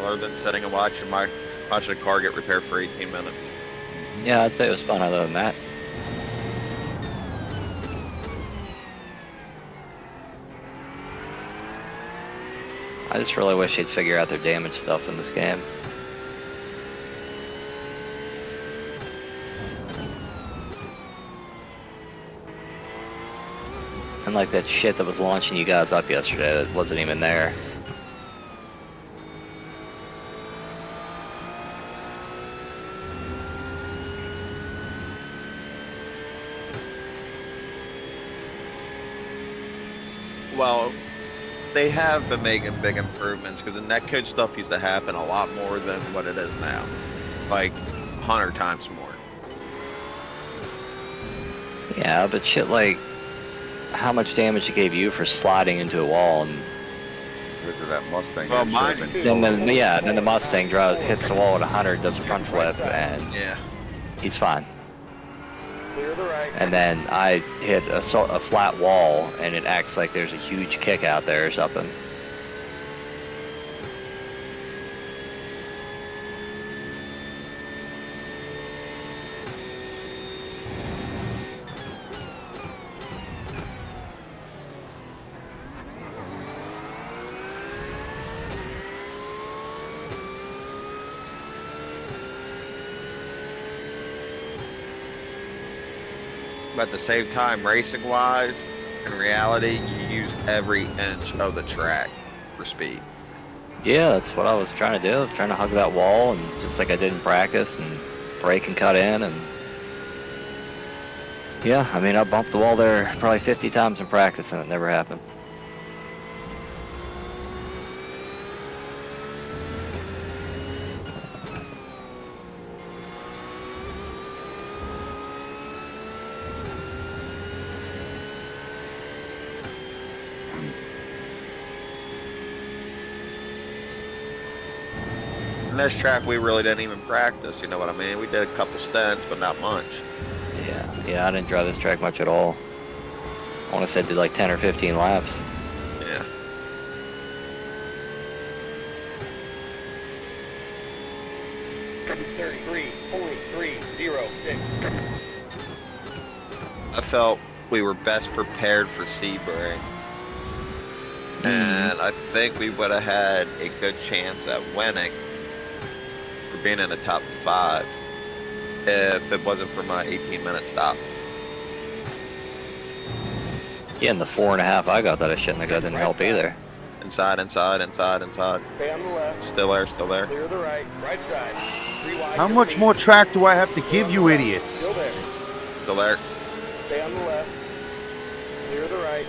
Other than sitting and watching a car get repaired for 18 minutes. Yeah, I'd say it was fun other than that. I just really wish they'd figure out their damage stuff in this game. And like that shit that was launching you guys up yesterday that wasn't even there. Well, they have been making big improvements because the netcode stuff used to happen a lot more than what it is now. Like 100 times more. Yeah, but shit like how much damage it gave you for sliding into a wall and Look at that Mustang. Well, mine- then the Mustang hits the wall at 100, does a front flip, and Yeah. he's fine. Clear the right. And then I hit a flat wall, and it acts like there's a huge kick out there or something. but at the same time, racing-wise, in reality, you use every inch of the track for speed. Yeah, that's what I was trying to do. I was trying to hug that wall, and just like I did in practice, and brake and cut in, and yeah, I mean, I bumped the wall there probably 50 times in practice, and it never happened. This track we really didn't even practice, you know what I mean? We did a couple stints, but not much. Yeah, I didn't drive this track much at all. I want to say I did like 10 or 15 laps. Yeah. I felt we were best prepared for Sebring. And I think we would have had a good chance at winning for being in the top 5 if it wasn't for my 18-minute stop. Yeah, and the 4.5 I got that I shouldn't have got didn't help either. Inside. Stay on the left. Still there. Clear the right. Right side. 3 wide. How much more track do I have to give you idiots? Still there. Still there. Stay on the left. Clear the right.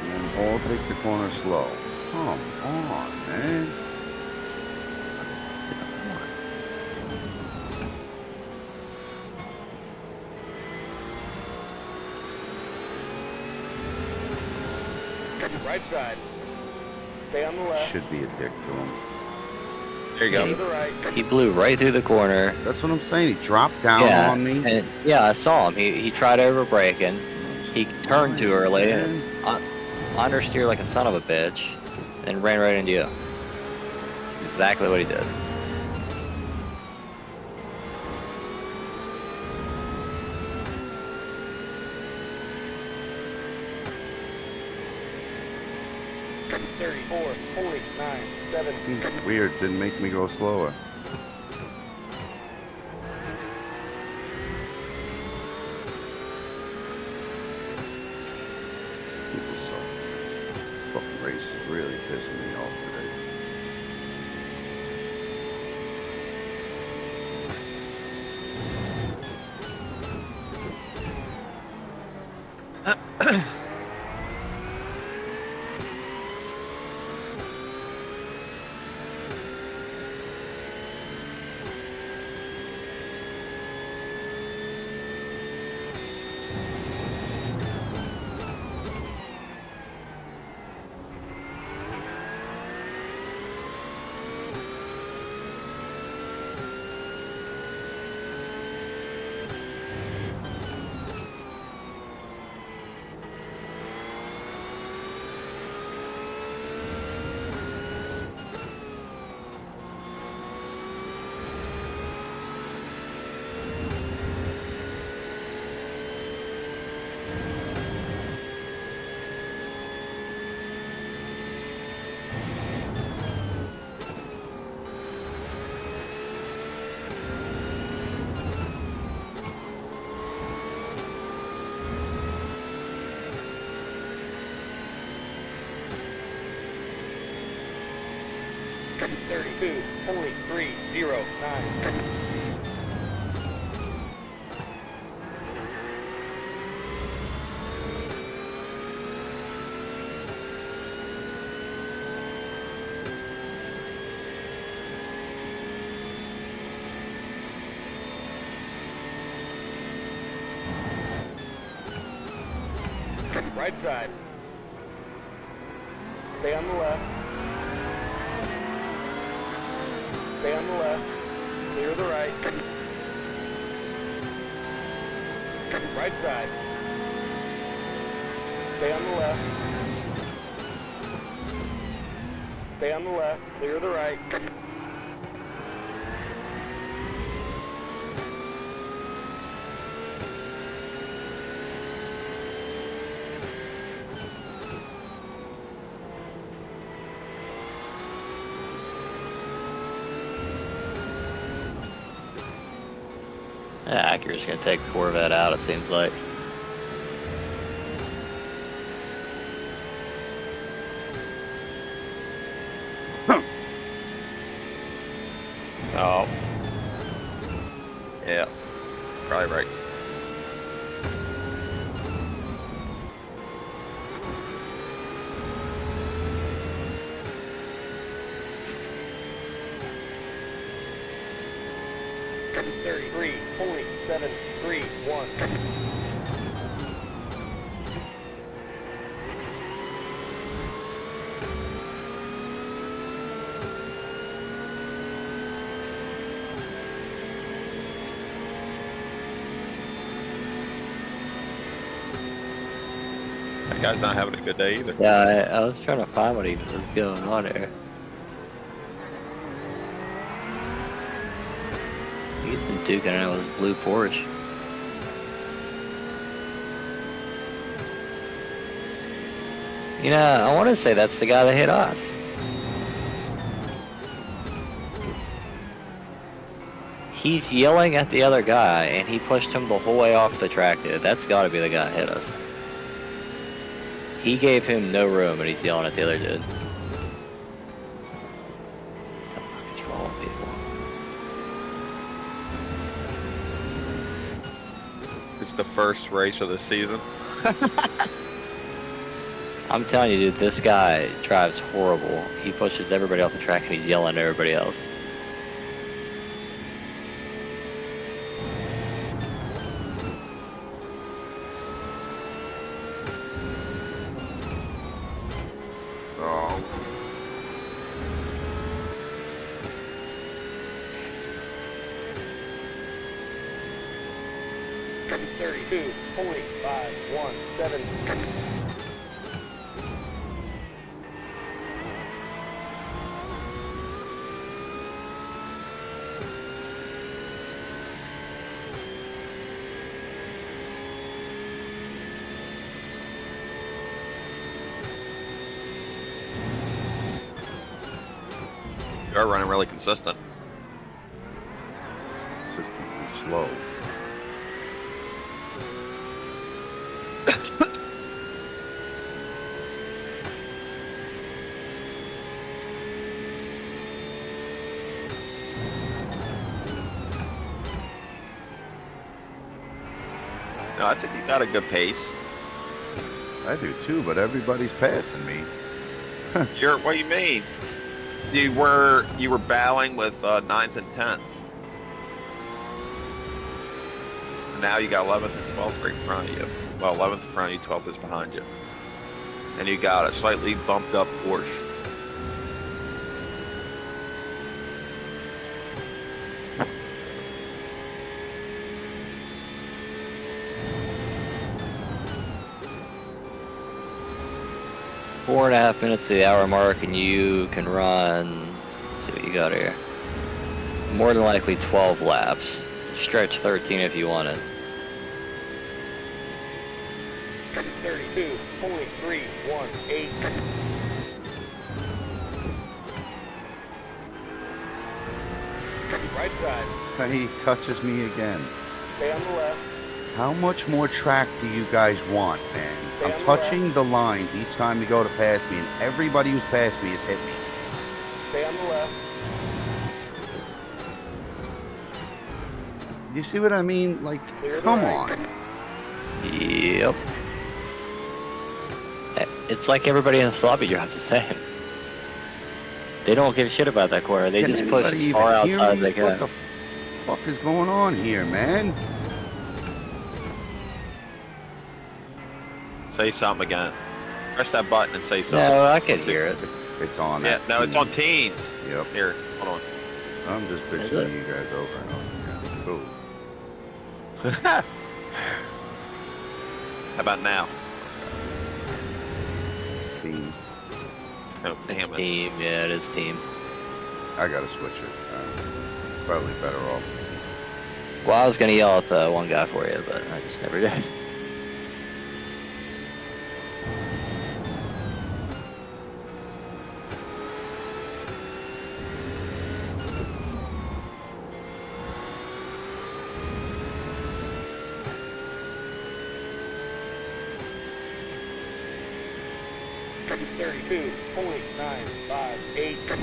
And then all take the corner slow. Come on, man. Right side. Stay on the left. Should be a dick to him. There you go. To the right. He blew right through the corner. That's what I'm saying. He dropped down Yeah, on me. and yeah, I saw him. He tried over braking. He turned too early and understeered like a son of a bitch, and ran right into you. That's exactly what he did. Weird, didn't make me go slower. People suck. This fucking race is really pissing me off today. Right side. Stay on the left. Stay on the left. Clear the right. Right side. Stay on the left. Stay on the left. Clear the right. Yeah, Acura's gonna take the Corvette out, it seems like. Oh. Yeah. Probably right. Thirty-three point 731. That guy's not having a good day either. Yeah, I was trying to find what even was going on there. He's been duking it out with his blue Porsche. You know, I want to say that's the guy that hit us. He's yelling at the other guy, and he pushed him the whole way off the track, dude. That's got to be the guy that hit us. He gave him no room, and he's yelling at the other dude. What the fuck is wrong with people? It's the first race of the season. I'm telling you, dude, this guy drives horrible. He pushes everybody off the track, and he's yelling at everybody else. Oh. Thirty-two point 517. You're running really consistent. Consistently slow. No, I think you got a good pace. I do too, but everybody's passing me. You're, what do you mean? You were battling with 9th and 10th. And now you got 11th and 12th right in front of you. Well, 11th in front of you, 12th is behind you. And you got a slightly bumped up Porsche. Four and a half minutes to the hour mark, and you can run. Let's see what you got here. More than likely 12 laps. Stretch 13 if you want it. 32.318. Right side. He touches me again. Stay on the left. How much more track do you guys want, man? Stay on I'm the touching the line each time you go to pass me, and everybody who's passed me has hit me. Stay on the left. You see what I mean? Like, Clear the come right. on. Yep. It's like everybody in the sloppy drives the same. They don't give a shit about that corner. They Can just push anybody as far even hear outside me? they can. What the fuck is going on here, man? Say something again. Press that button and say something. No, I can hear it. It's on. Yeah, that no, it's team. on teens. Yep. Here, hold I'm just Is bitching it? you guys over and over again. Cool. on. How about now? Team. Oh, It's damn it. team. Yeah, it is team. I gotta switch it. Probably better off. Well, I was gonna yell at the one guy for you, but I just never did. 32.958.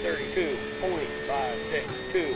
Thirty-two point 562.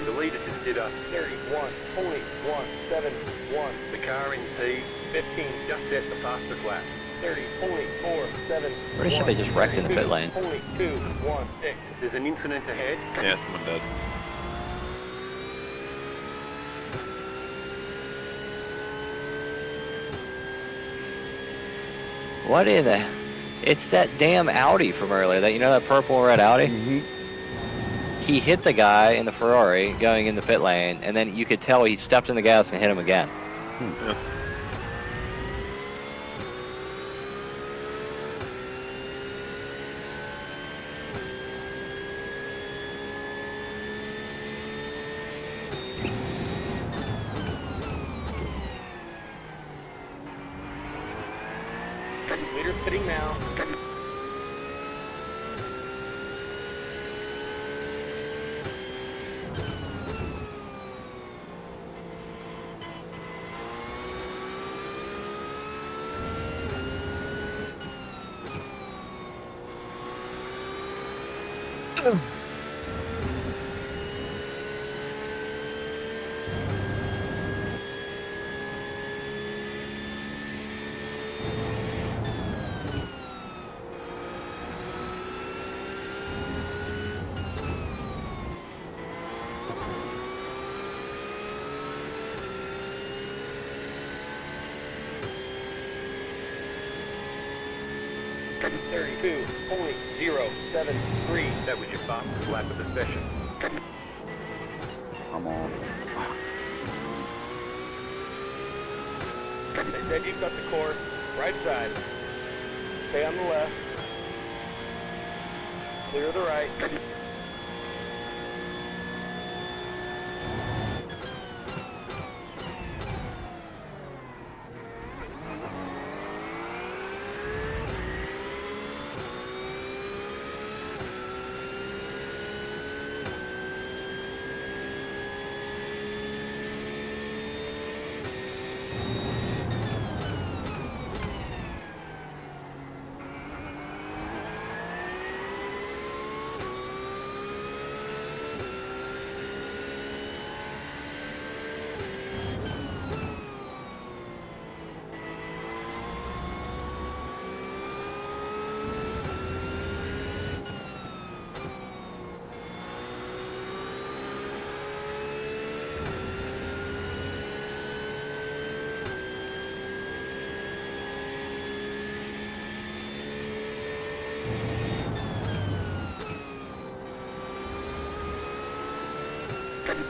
The leader just did a 31.171. The car in P15 just set the fastest lap. 30.471. Pretty sure they just wrecked in the pit lane. 32.216. There's an incident ahead. Yeah, someone dead. What in the? It's that damn Audi from earlier. That, you know, that purple and red Audi. He hit the guy in the Ferrari going in the pit lane, and then you could tell he stepped in the gas and hit him again. Yeah. Leader's pitting now. .073. That was your fastest lap of the session. Come on. They said you've got the course, right side. Stay on the left. Clear the right.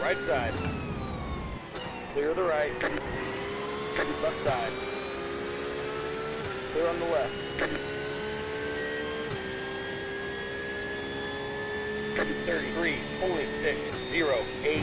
Right side. Clear the right. Left side. Clear on the left. 33, only 6, 0, 8.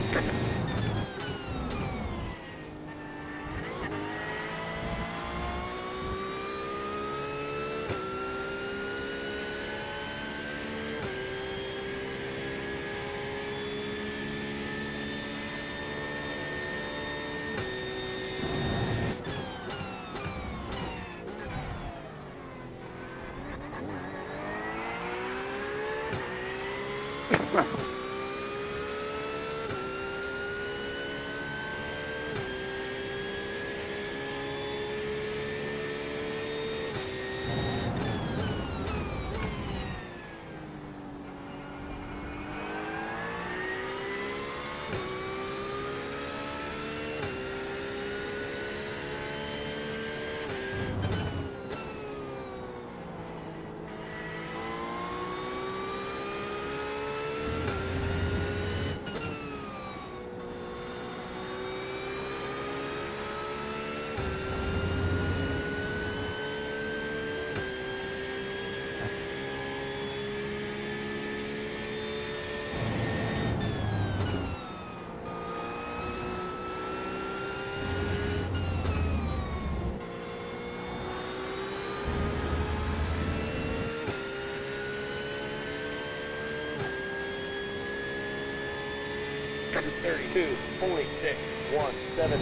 Thirty-two, only 6, 1, 7.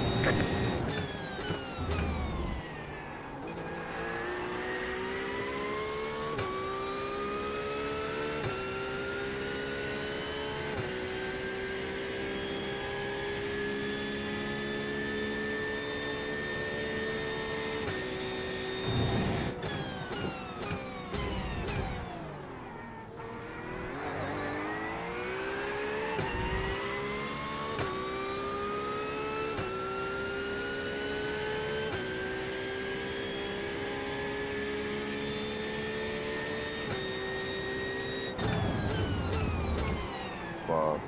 Bob.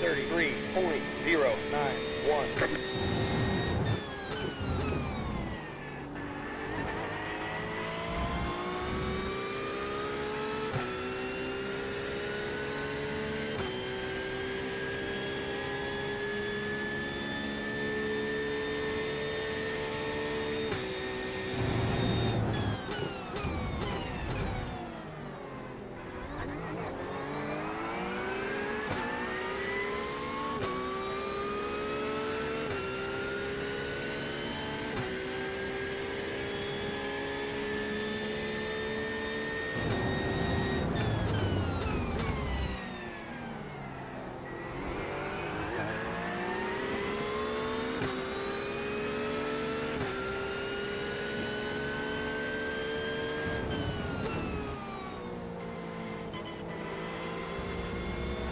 Thirty-three, only 0, 9, 1.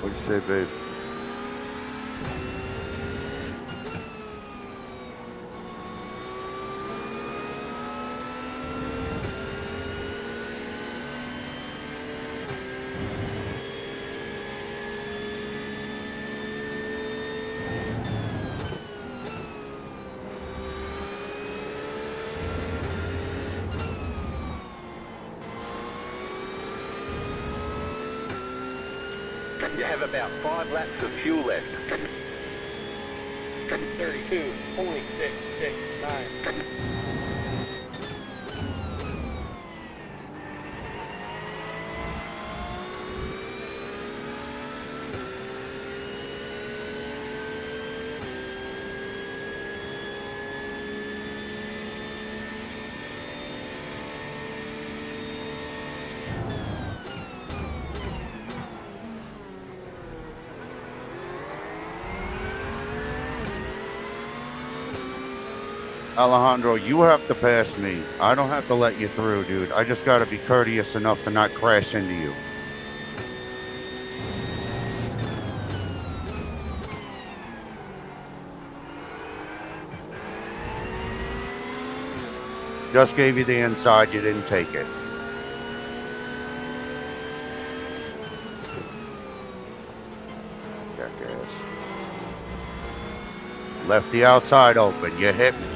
What'd you say, babe? You have about 5 laps of fuel left. 32, only 6, 6, 9. Alejandro, you have to pass me. I don't have to let you through, dude. I just gotta be courteous enough to not crash into you. Just gave you the inside, you didn't take it. Jackass. Left the outside open, you hit me.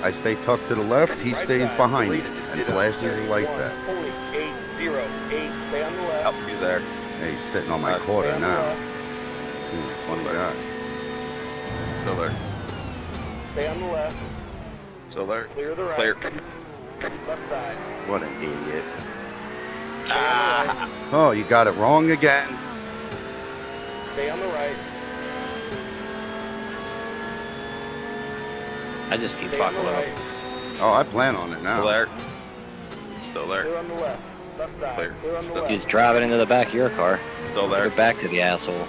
I stay tucked to the left, he stays behind me and flashes the lights at. 808, stay on the left. Oh, he's there. Hey, he's sitting on my quarter now. Funny guy. Still there. Stay on the left. Still there. Clear the right. Clear. Left side. What an idiot. Ah. Oh, you got it wrong again. Stay on the right. I just keep Stay on fucking the with right. him. Oh, I plan on it now. Still there. Still Clear there. on the left. Left side. Clear. Clear on the Still- left. He's driving into the back of your car. Still there. Get back to the asshole.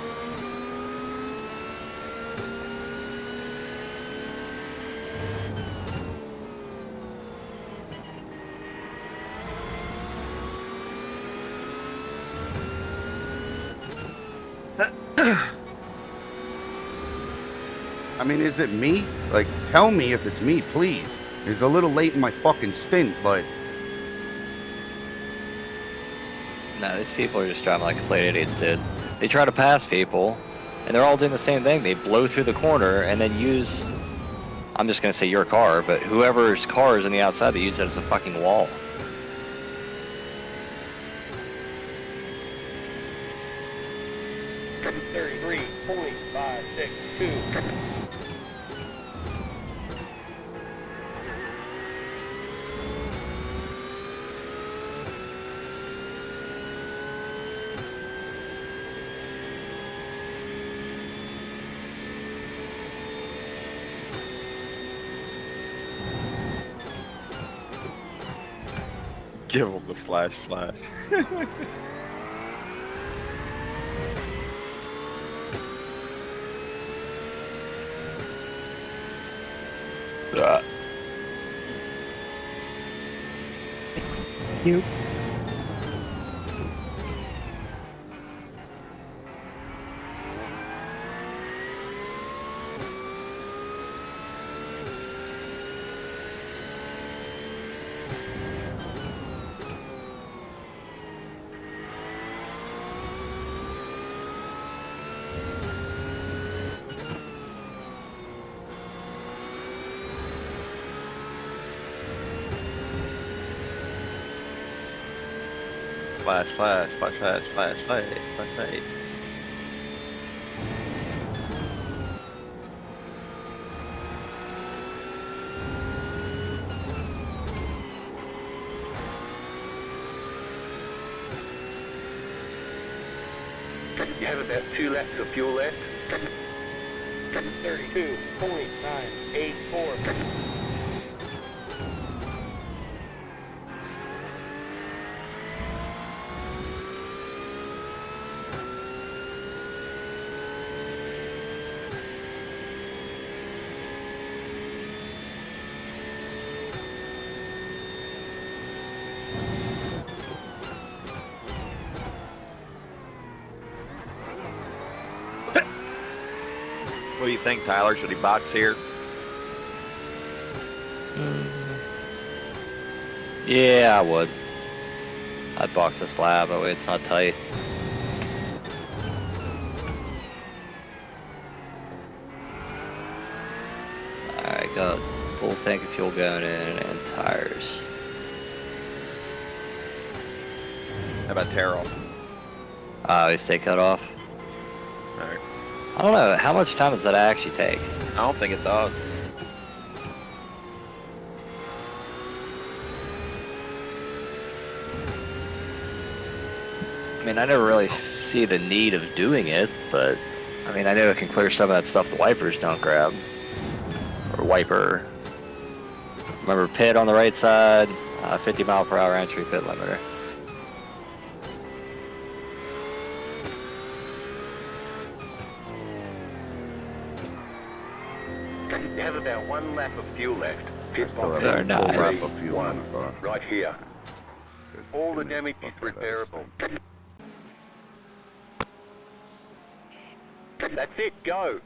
I mean, is it me? Like, tell me if it's me, please. It's a little late in my fucking stint, but... No, these people are just driving like complete idiots, dude. They try to pass people, and they're all doing the same thing. They blow through the corner and then use... I'm just gonna say your car, but whoever's car is on the outside, they use it as a fucking wall. Give him the flash. You. Flash. You have about 2 laps of fuel left. 32.984. What do you think, Tyler? Should he box here? Yeah, I would. I'd box a slab, that way it's not tight. Alright, got full tank of fuel going in and tires. How about tear off? They stay cut off. Alright. I don't know, how much time does that actually take? I don't think it does. I mean, I never really see the need of doing it, but I mean, I know it can clear some of that stuff the wipers don't grab. Or wiper. Remember pit on the right side, 50 mile per hour entry pit limiter. You have about 1 lap of fuel left. Pit Still box have They're a not. full wrap of fuel on the car. right here. Good. All the damage is repairable. That's it, go.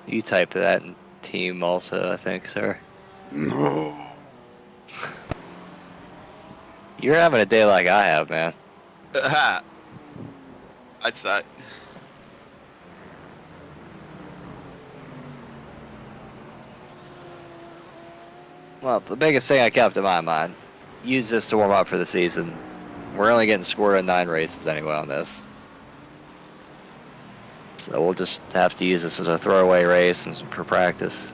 You typed that in team also, I think, sir. No. You're having a day like I have, man. I'd say. Well, the biggest thing I kept in my mind, use this to warm up for the season. We're only getting scored on 9 races anyway on this. So we'll just have to use this as a throwaway race and for practice.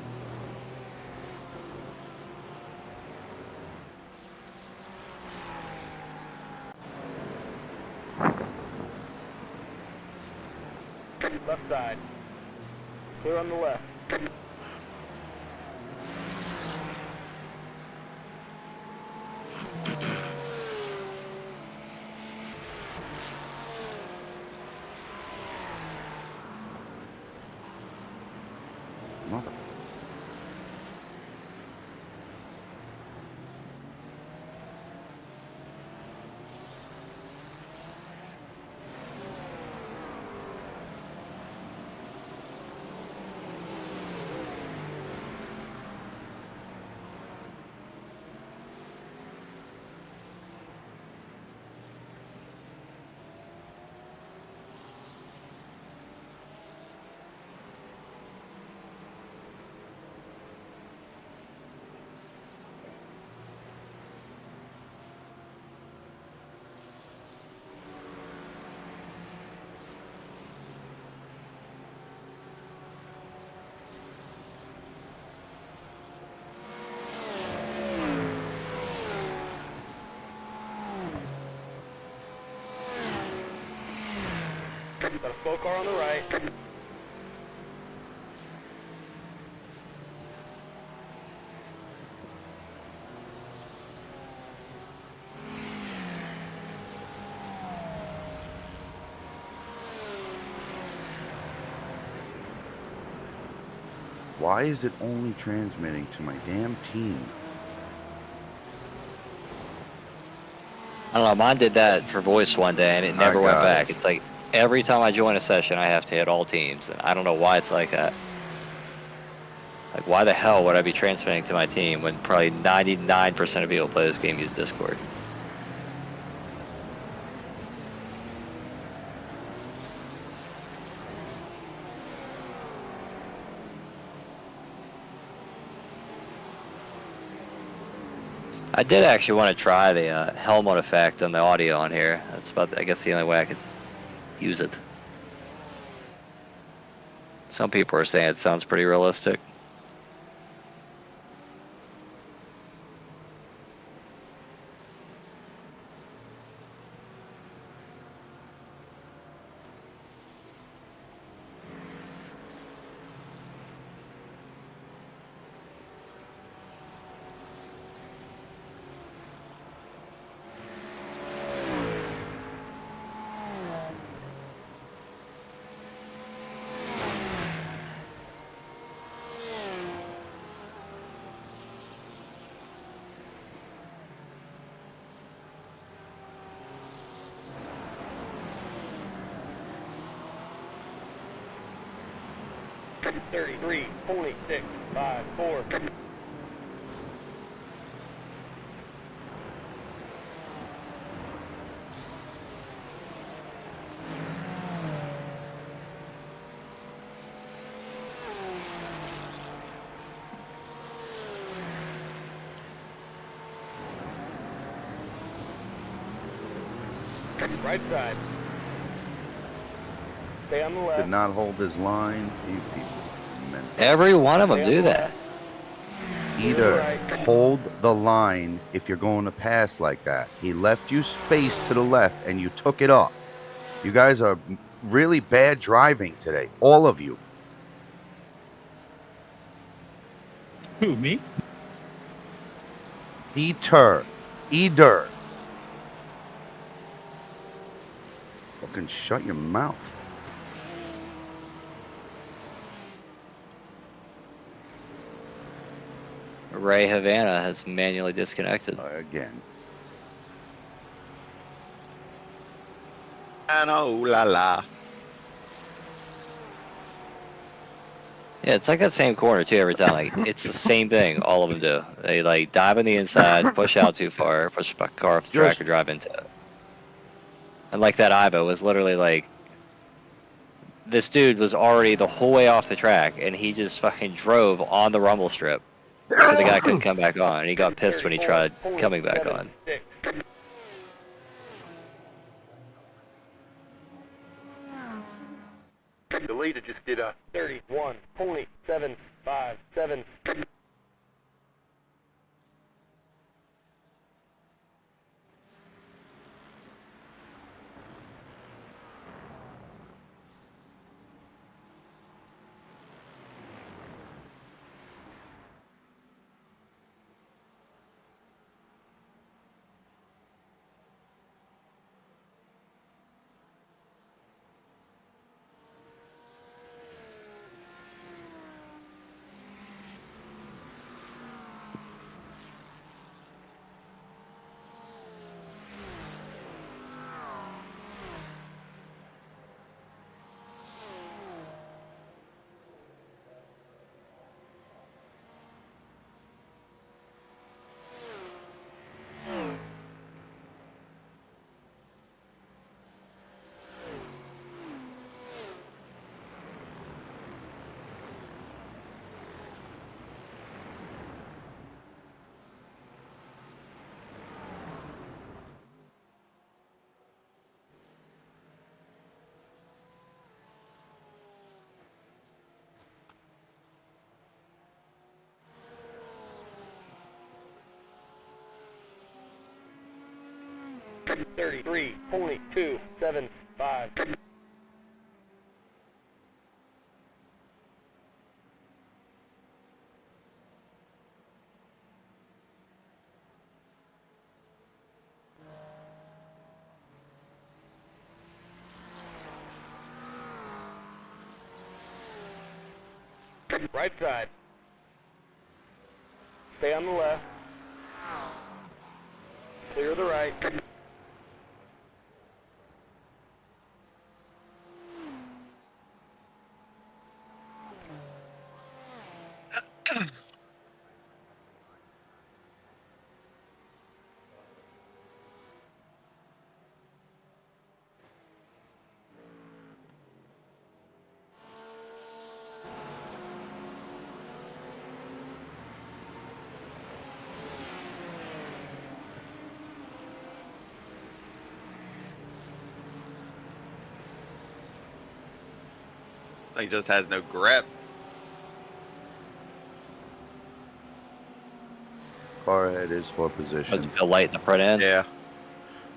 Left side. Clear on the left. Mother. Got a slow car on the right. Why is it only transmitting to my damn team? I don't know, mine did that for voice one day and it never went got back. It's like every time I join a session, I have to hit all teams. And I don't know why it's like that. Like, why the hell would I be transmitting to my team when probably 99% of people who play this game use Discord? I did actually want to try the helmet effect on the audio on here. That's about, I guess, the only way I could use it. Some people are saying it sounds pretty realistic. 33.654. Right side. Stay on the left. Did not hold his line. You people. Mental. Every one of them do that. Either hold the line if you're going to pass like that. He left you space to the left and you took it up. You guys are really bad driving today. All of you. Who, me? Either. Fucking shut your mouth. Ray Havana has manually disconnected. Again. And oh la la. Yeah, it's like that same corner too every time. Like it's the same thing. All of them do. They like dive on the inside, push out too far, push the car off the track, or drive into it. And like that Ivo was literally like, this dude was already the whole way off the track, and he just fucking drove on the rumble strip, so the guy couldn't come back on. And he got pissed when he tried coming back on. The leader just did a 31.757. .275. Right side. Stay on the left. Clear the right. He just has no grip. Car head is for Was position. it light in the front end? Yeah.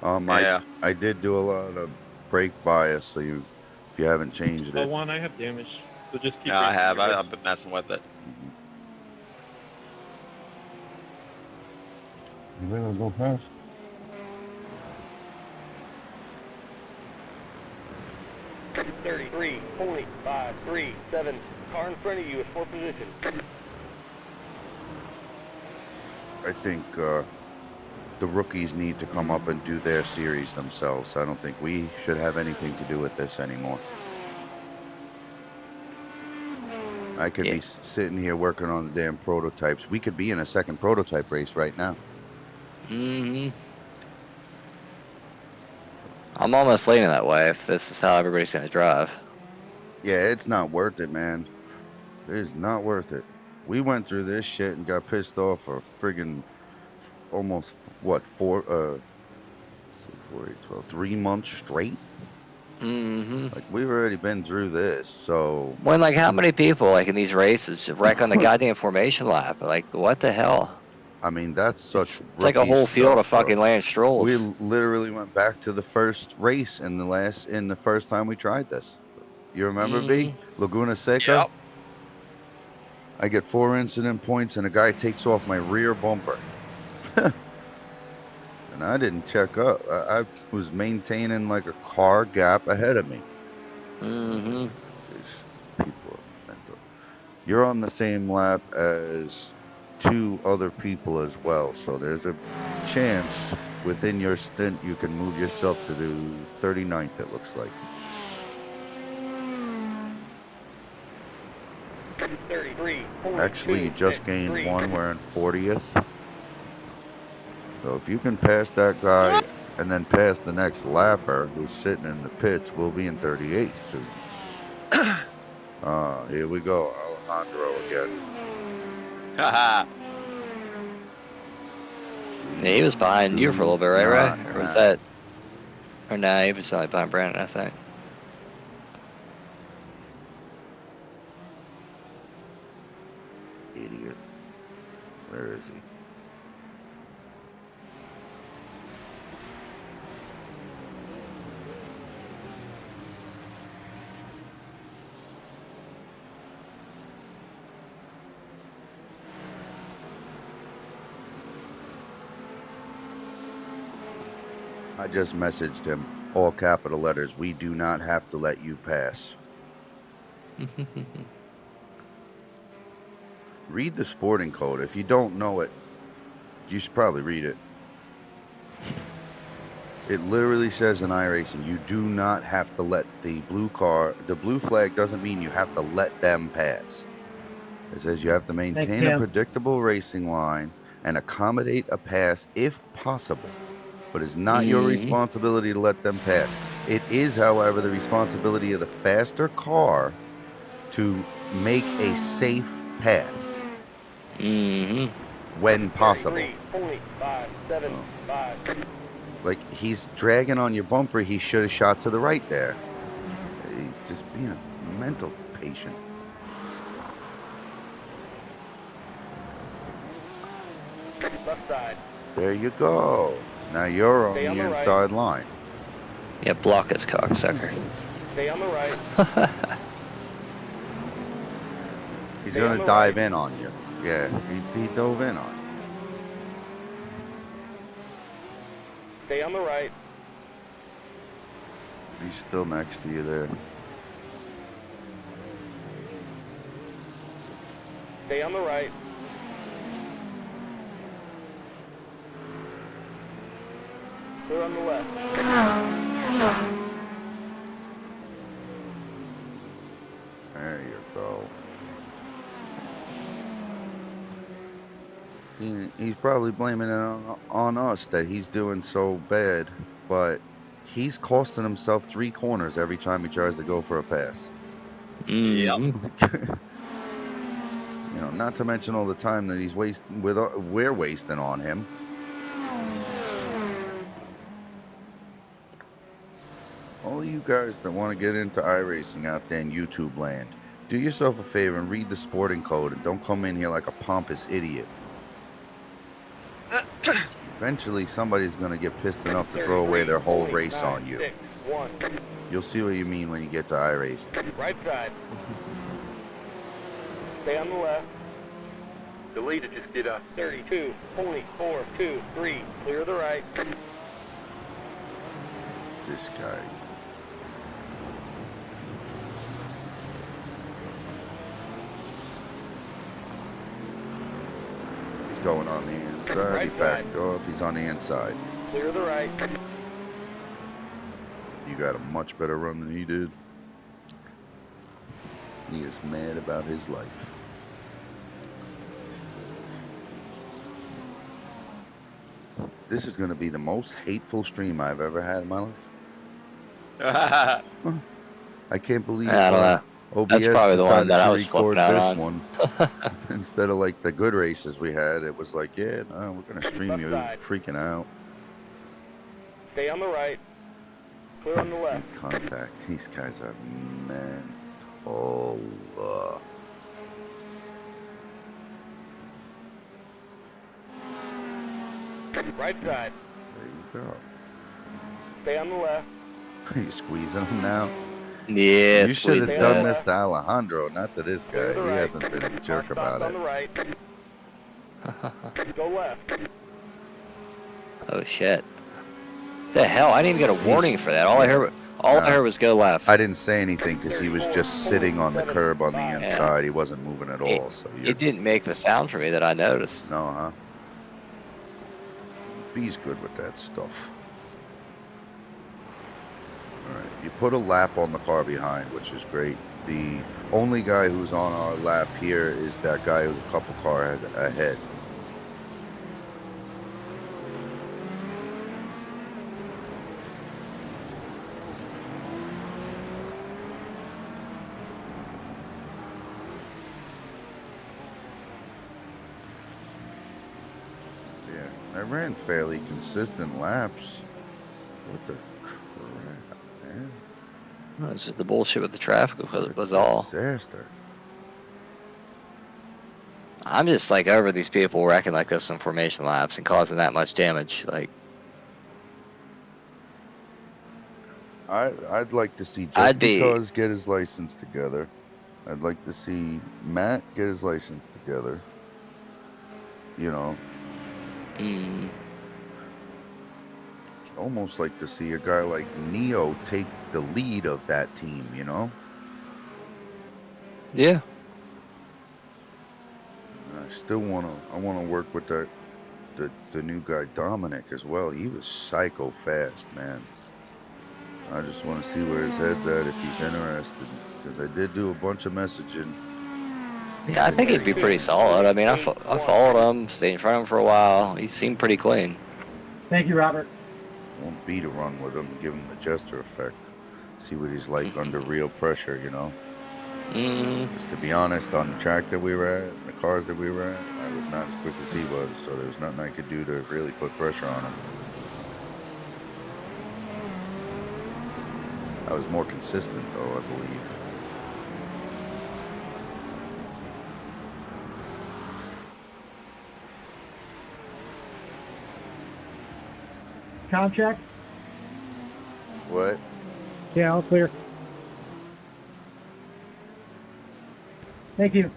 Yeah. I did do a lot of brake bias, so if you haven't changed it. One, I have damage, so just keep. Yeah, I have. your I've been messing with it. You better go fast. .537. Car in front of you is for position. I think the rookies need to come up and do their series themselves. I don't think we should have anything to do with this anymore. I could be sitting here working on the damn prototypes. We could be in a second prototype race right now. Mm-hmm. I'm almost leaning that way if this is how everybody's going to drive. Yeah, it's not worth it, man. It's not worth it. We went through this shit and got pissed off for friggin' almost, what, 3 months straight? Mm-hmm. Like, we've already been through this, so... When, like, how many people, like, in these races wreck on the goddamn formation lap? Like, what the hell? I mean, that's such It's like a whole field of fucking bro. Lance Strolls. We literally went back to the first race in the first time we tried this. You remember, B? Laguna Seca? Yep. I get 4 incident points and a guy takes off my rear bumper. And I didn't check up. I was maintaining like a car gap ahead of me. Mm-hmm. These people are mental. You're on the same lap as 2 other people as well, so there's a chance within your stint you can move yourself to the 39th, it looks like. 33. Actually, you just gained 1, we're in 40th. So if you can pass that guy and then pass the next lapper who's sitting in the pits, we'll be in 38th soon. Here we go, Alejandro again. Haha. Yeah, he was behind you for a little bit, right? Or was that... Or nah, he was behind Brandon, I think. Idiot. Where is he? I just messaged him, all capital letters, we do not have to let you pass. Read the sporting code. If you don't know it, you should probably read it. It literally says in iRacing, you do not have to let the blue flag doesn't mean you have to let them pass. It says you have to maintain a predictable racing line and accommodate a pass if possible. But it's not your responsibility to let them pass. It is, however, the responsibility of the faster car to make a safe pass when possible. Like, he's dragging on your bumper, he should have shot to the right there. He's just being a mental patient. Left side. There you go. Now you're on the inside line. Yeah, block this cocksucker. Stay on the right. He's going to dive in on you. Yeah, he dove in on you. Stay on the right. He's still next to you there. Stay on the right. Clear on the left. There you go. He's probably blaming it on us that he's doing so bad, but he's costing himself 3 corners every time he tries to go for a pass. Yep. You know, not to mention all the time that he's we're wasting on him. All you guys that want to get into iRacing out there in YouTube land, do yourself a favor and read the sporting code and don't come in here like a pompous idiot. Eventually somebody's going to get pissed enough to throw away their whole race on you. You'll see what you mean when you get to iRacing. Right side. Stay on the left. The leader just did a 32. Only 4, 2, 3. Clear the right. This guy. He's going on the inside. Right He backed off. He's on the inside. Clear the right. You got a much better run than he did. He is mad about his life. This is going to be the most hateful stream I've ever had in my life. I can't believe I don't know. OBS That's probably the one decided that I to was record flipping out this on. one. Instead of like the good races we had, it was like, yeah, no, we're going to stream you freaking out. Stay on the right. Clear on the left. Contact. These guys are mental. Right side. There you go. Stay on the left. Are you squeezing them now? Yeah, You should have squeeze done that. this to Alejandro, not to this guy. He right. hasn't been a jerk about on the it. right. Go left. Oh shit! The hell! I didn't even get a warning for that. All I heard was go left. I didn't say anything because he was just sitting on the curb on the inside. He wasn't moving at all. So it didn't make the sound for me that I noticed. No, huh? B's good with that stuff. Alright, you put a lap on the car behind, which is great. The only guy who's on our lap here is that guy who's a couple cars ahead. Yeah, I ran fairly consistent laps. What the crap, man? Well, it's just the bullshit with the traffic was all. Disaster. I'm just like over these people wrecking like this in formation laps and causing that much damage. Like, I'd like to see just because get his license together. I'd like to see Matt get his license together. You know. Almost like to see a guy like Neo take the lead of that team, you know? Yeah. I still wanna work with the new guy Dominic as well. He was psycho fast, man. I just want to see where his head's at if he's interested, because I did do a bunch of messaging. Yeah, I think he'd be pretty solid. I mean, I followed him, stayed in front of him for a while. He seemed pretty clean. Thank you, Robert. Want B to run with him, give him the Jester effect. See what he's like under real pressure, you know? Because to be honest, on the track that we were at, the cars that we were at, I was not as quick as he was, so there was nothing I could do to really put pressure on him. I was more consistent, though, I believe. Com check? What? Yeah, all clear. Thank you.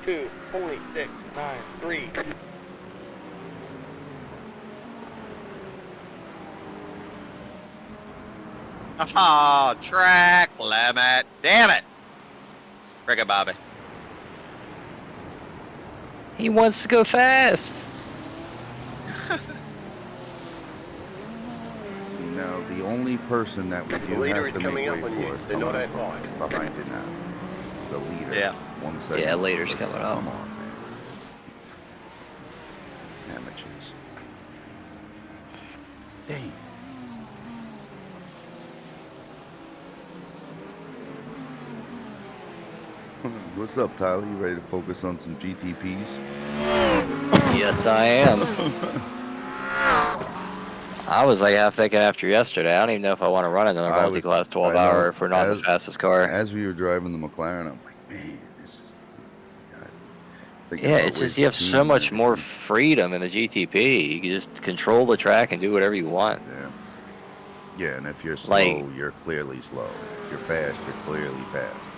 .693. Oh, track limit. Damn it. Frickin' Bobby. He wants to go fast. See, now the only person that we do have to make way for is coming up behind it now. The leader. Yeah. 1 second. Yeah, leader's coming up. Come on, man. Amateurs. Dang. What's up, Tyler? You ready to focus on some GTPs? Yes, I am. I was like half thinking after yesterday, I don't even know if I want to run another I multi-class I 12 know, hour if we're not the as- fastest car. As we were driving the McLaren, I'm like, man, this is. God, thinking Yeah, about it's just ways you to have so tune much more everything. freedom in the GTP. You can just control the track and do whatever you want. Yeah. Yeah, and if you're Like- slow, you're clearly slow. If you're fast, you're clearly fast.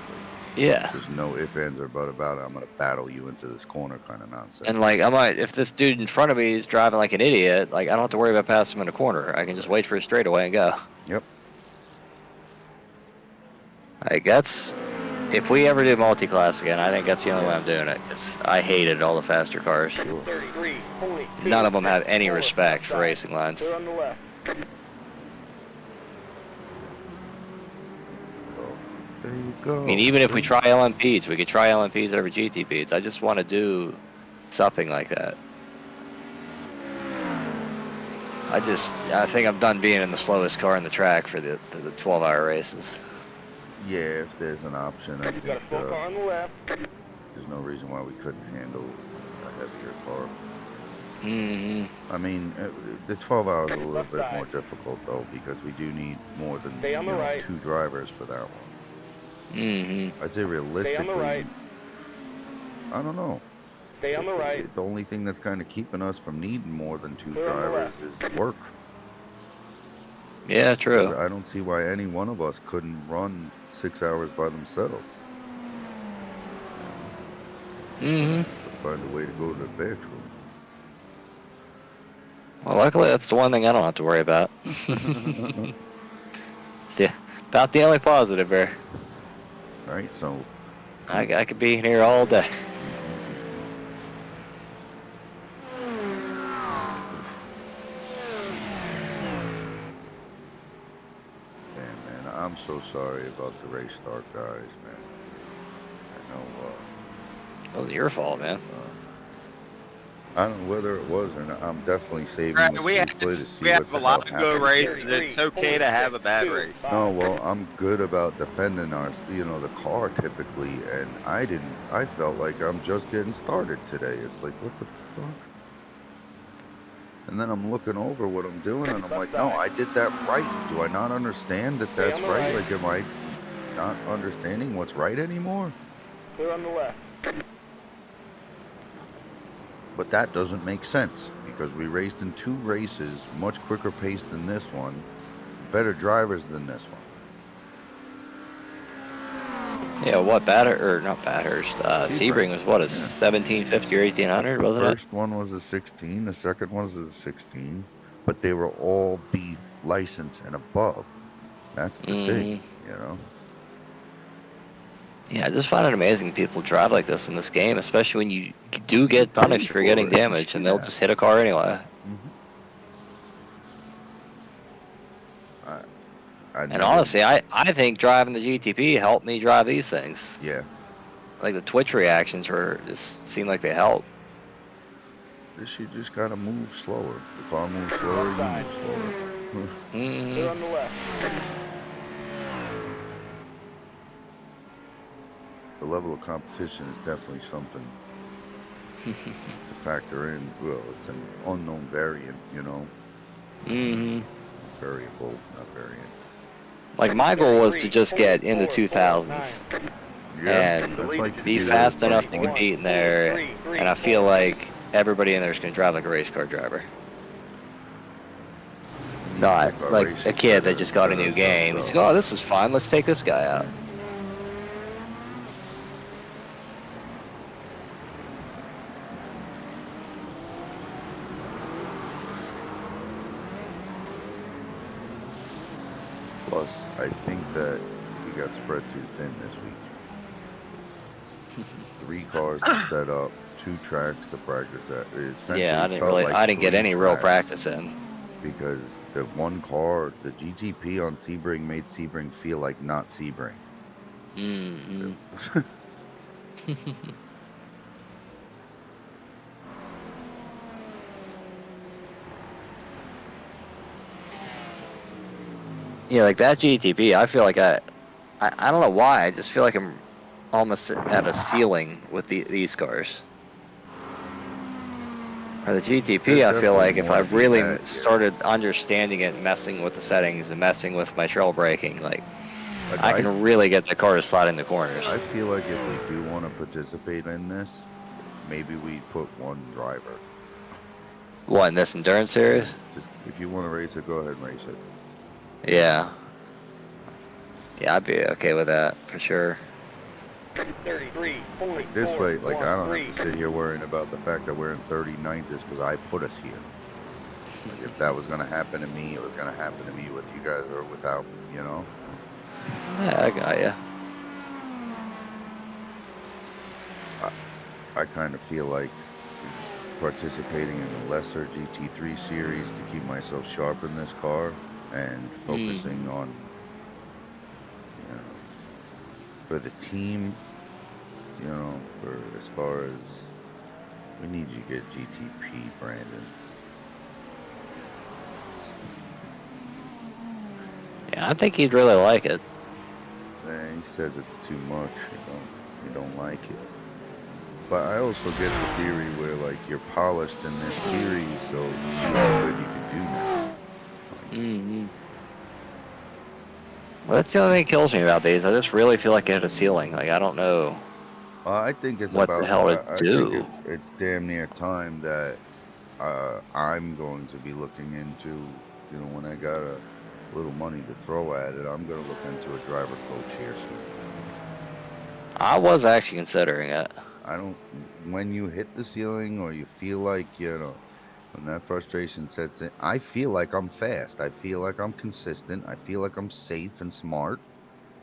Yeah. There's no ifs, ands, or buts about it. I'm gonna battle you into this corner kind of nonsense. And like I might, if this dude in front of me is driving like an idiot, like I don't have to worry about passing him in a corner. I can just wait for a straightaway and go. Yep. Like that's, if we ever do multi-class again, I think that's the only way I'm doing it. 'Cause I hated all the faster cars. 33, only two. None of them have any Forward, respect for side. racing lines. Clear on the left. There you go. I mean, even if we try LMPs, we could try LMPs over GTPs. I just want to do something like that. I think I'm done being in the slowest car in the track for the 12-hour races. Yeah, if there's an option, I You've got a think full car on the left. there's no reason why we couldn't handle a heavier car. Mm-hmm. I mean, the 12 hours is a little Left bit side. more difficult though, because we do need more than Stay on the right. 2 drivers for that one. Mm-hmm. I'd say realistically, right. I don't know. Stay on the right. The only thing that's kind of keeping us from needing more than 2 Clear on the drivers is work. Yeah, true. I don't see why any one of us couldn't run 6 hours by themselves. Mm-hmm. Let's find a way to go to the bathroom. Well, luckily that's the one thing I don't have to worry about. Yeah, about the only positive there. Right, so I could be here all day. man, I'm so sorry about the race start, guys, man. I know, It wasn't your fault, man. I don't know whether it was or not. I'm definitely saving Right, this we have, replay to see we what have the a lot hell of good happened. races. It's okay to have a bad race. No, well, I'm good about defending our, the car typically, and I felt like I'm just getting started today. It's like, what the fuck? And then I'm looking over what I'm doing, and I'm like, no, I did that right. Do I not understand that that's right? Like, am I not understanding what's right anymore? Clear on the left. But that doesn't make sense, because we raced in 2 races, much quicker pace than this one, better drivers than this one. Yeah, what not Bathurst. Sebring was what, a 1750 or 1800, wasn't The it? first one was a 16, the second one was a 16, but they were all B license and above. That's the thing, you know? Yeah, I just find it amazing people drive like this in this game, especially when you do get punished for getting damaged, and they'll just hit a car anyway. And honestly, I think driving the GTP helped me drive these things. Yeah. Like the Twitch reactions just seem like they help. You just gotta move slower. The car moves slower, you move slower. Clear on the left. The level of competition is definitely something to factor in. Well, it's an unknown variant, you know. Variable, not variant. Like my goal was to just get in the 2000s and be fast enough to compete in there, and I feel like everybody in there is going to drive like a race car driver. Not like a kid that just got a new game. He's like, oh, this is fun, let's take this guy out. Plus, I think that we got spread too thin this week. 3 cars to set up, 2 tracks to practice at. Yeah, I didn't get any real practice in. Because the one car, the GTP on Sebring made Sebring feel like not Sebring. Yeah, like that GTP, I feel like I don't know why, I just feel like I'm almost at a ceiling with these cars. For the GTP, There's I feel like definitely if more I to be really had, yeah. started understanding it, messing with the settings and messing with my trail braking, like Like, I can really get the car to slide into corners. I feel like if we do want to participate in this, maybe we put one driver. What, in this endurance series? Just if you want to race it, go ahead and race it. Yeah. Yeah, I'd be okay with that for sure. 33.413. This way, like, I don't have to sit here worrying about the fact that we're in 39th just because I put us here. Like, if that was going to happen to me, it was going to happen to me with you guys or without me, you know? Yeah, I got ya. I kind of feel like participating in the lesser GT3 series to keep myself sharp in this car and focusing on, you know, for the team, you know, for as far as we need you to get GTP, Brandon. Yeah, I think he'd really like it. He says it's too much. You don't like it. But I also get the theory where, like, you're polished in this series, so you see how good you can do now. Well, that's the only thing that kills me about these. I just really feel like it hit a ceiling. Like, I don't know. I think it's What about the hell to I do. think it's damn near time that I'm going to be looking into, you know, when I got a little money to throw at it, I'm going to look into a driver coach here soon. I was actually considering it. When you hit the ceiling or you feel like, you know, when that frustration sets in, I feel like I'm fast. I feel like I'm consistent. I feel like I'm safe and smart.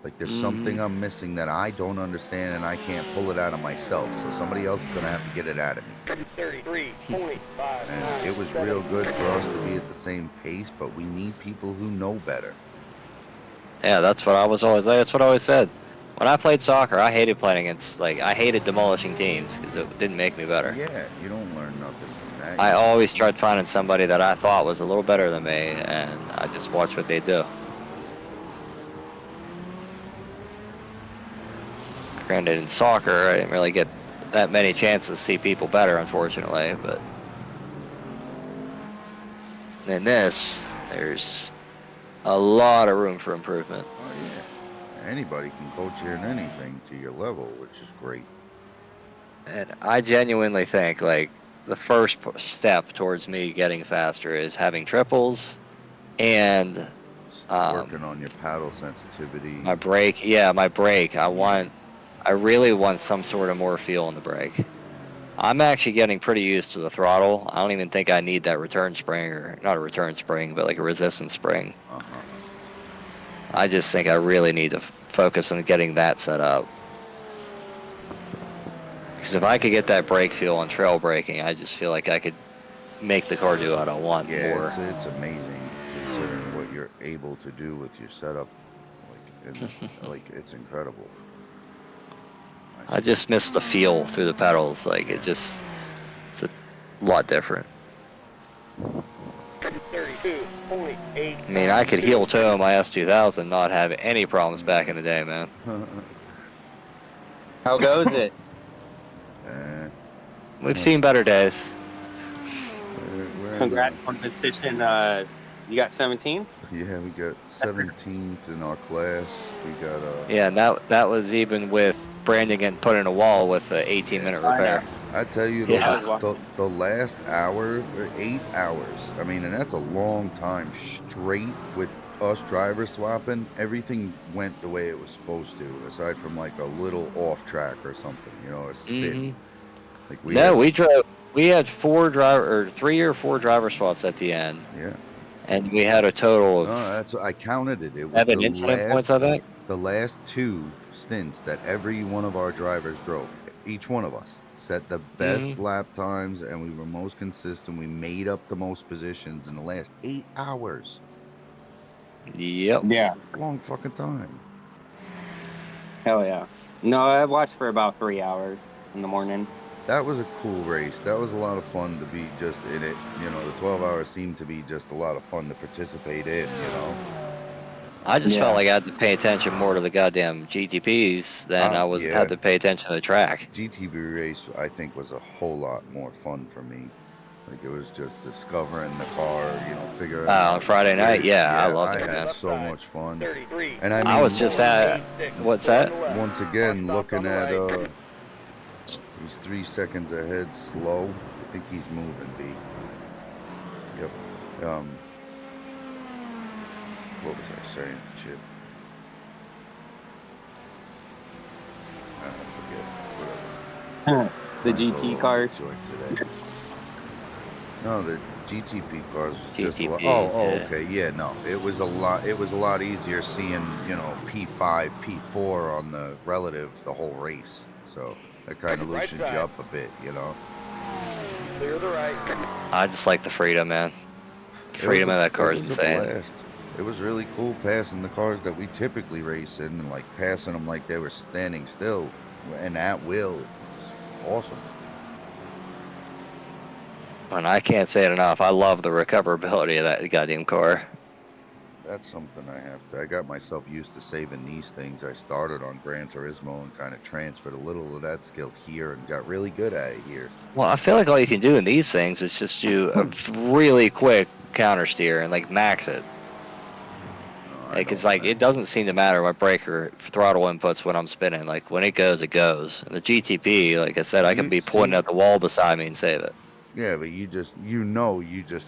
Like there's something I'm missing that I don't understand and I can't pull it out of myself. So somebody else is going to have to get it out of me. 33.5. And it was real good for us to be at the same pace, but we need people who know better. Yeah, that's what I was always. That's what I always said. When I played soccer, I hated playing against, like, I hated demolishing teams because it didn't make me better. Yeah, you don't learn nothing from that. I always tried finding somebody that I thought was a little better than me, and I just watched what they do. Granted, in soccer, I didn't really get that many chances to see people better, unfortunately, but in this, there's a lot of room for improvement. Oh, yeah. Anybody can coach you in anything to your level, which is great. And I genuinely think, like, the first step towards me getting faster is having triples and working on your paddle sensitivity. My brake, yeah, my brake. I really want some sort of more feel in the brake. I'm actually getting pretty used to the throttle. I don't even think I need that return spring, or not a return spring, but like a resistance spring. I just think I really need to focus on getting that set up. Because if I could get that brake feel on trail braking, I just feel like I could make the car do what I want more. It's amazing considering what you're able to do with your setup. Like it's incredible. I just miss the feel through the pedals. Like it's a lot different. 32.8. I mean, I could heel toe my S2000 and not have any problems back in the day, man. How goes it? We've seen better days. Congrats on this position. You got 17? Yeah, we got 17th in our class. We got yeah, and that was even with Brandon getting put in a wall with an 18-minute repair. I tell you, the last hour, 8 hours, I mean, and that's a long time straight with us driver swapping. Everything went the way it was supposed to, aside from like a little off track or something, you know, a spin. Like we had 3 or 4 driver swaps at the end. Yeah. And we had a total of... No, that's what I counted it. It was 7 incident points, I think. The last 2 stints that every one of our drivers drove, each one of us, set the best lap times, and we were most consistent. We made up the most positions in the last 8 hours. Yep. Yeah. Long fucking time. Hell yeah. No, I watched for about 3 hours in the morning. That was a cool race. That was a lot of fun to be just in it. You know, the 12 hours seemed to be just a lot of fun to participate in, you know? I just felt like I had to pay attention more to the goddamn GTPs than I had to pay attention to the track. GTP race, I think, was a whole lot more fun for me. Like it was just discovering the car, you know, figuring On out. Friday night, yeah, I loved I it, man. had so much fun. 33. And I mean, I was just at, what's that? once again, looking at, he's 3 seconds ahead slow. I think he's moving, B. Yep. What was I saying? Shit. I forget. Whatever. The GT cars. Today. No, the GTP cars was just a lot. GTPs, Oh, yeah. okay, yeah, no, it was a lot. It was a lot easier seeing, you know, P5, P4 on the relative the whole race. So that kind of loosens you up a bit, you know. Clear the right. I just like the freedom, man. Freedom of that car is insane. It was really cool passing the cars that we typically race in, and like passing them like they were standing still and at will. It was awesome. And I can't say it enough. I love the recoverability of that goddamn car. That's something I got myself used to saving these things. I started on Gran Turismo and kind of transferred a little of that skill here and got really good at it here. Well, I feel like all you can do in these things is just do a really quick counter steer and like max it. Like it's like it doesn't seem to matter what brake or throttle inputs when I'm spinning. Like when it goes, it goes. And the GTP, like I said, I can be pointing at the wall beside me and save it. Yeah, but you just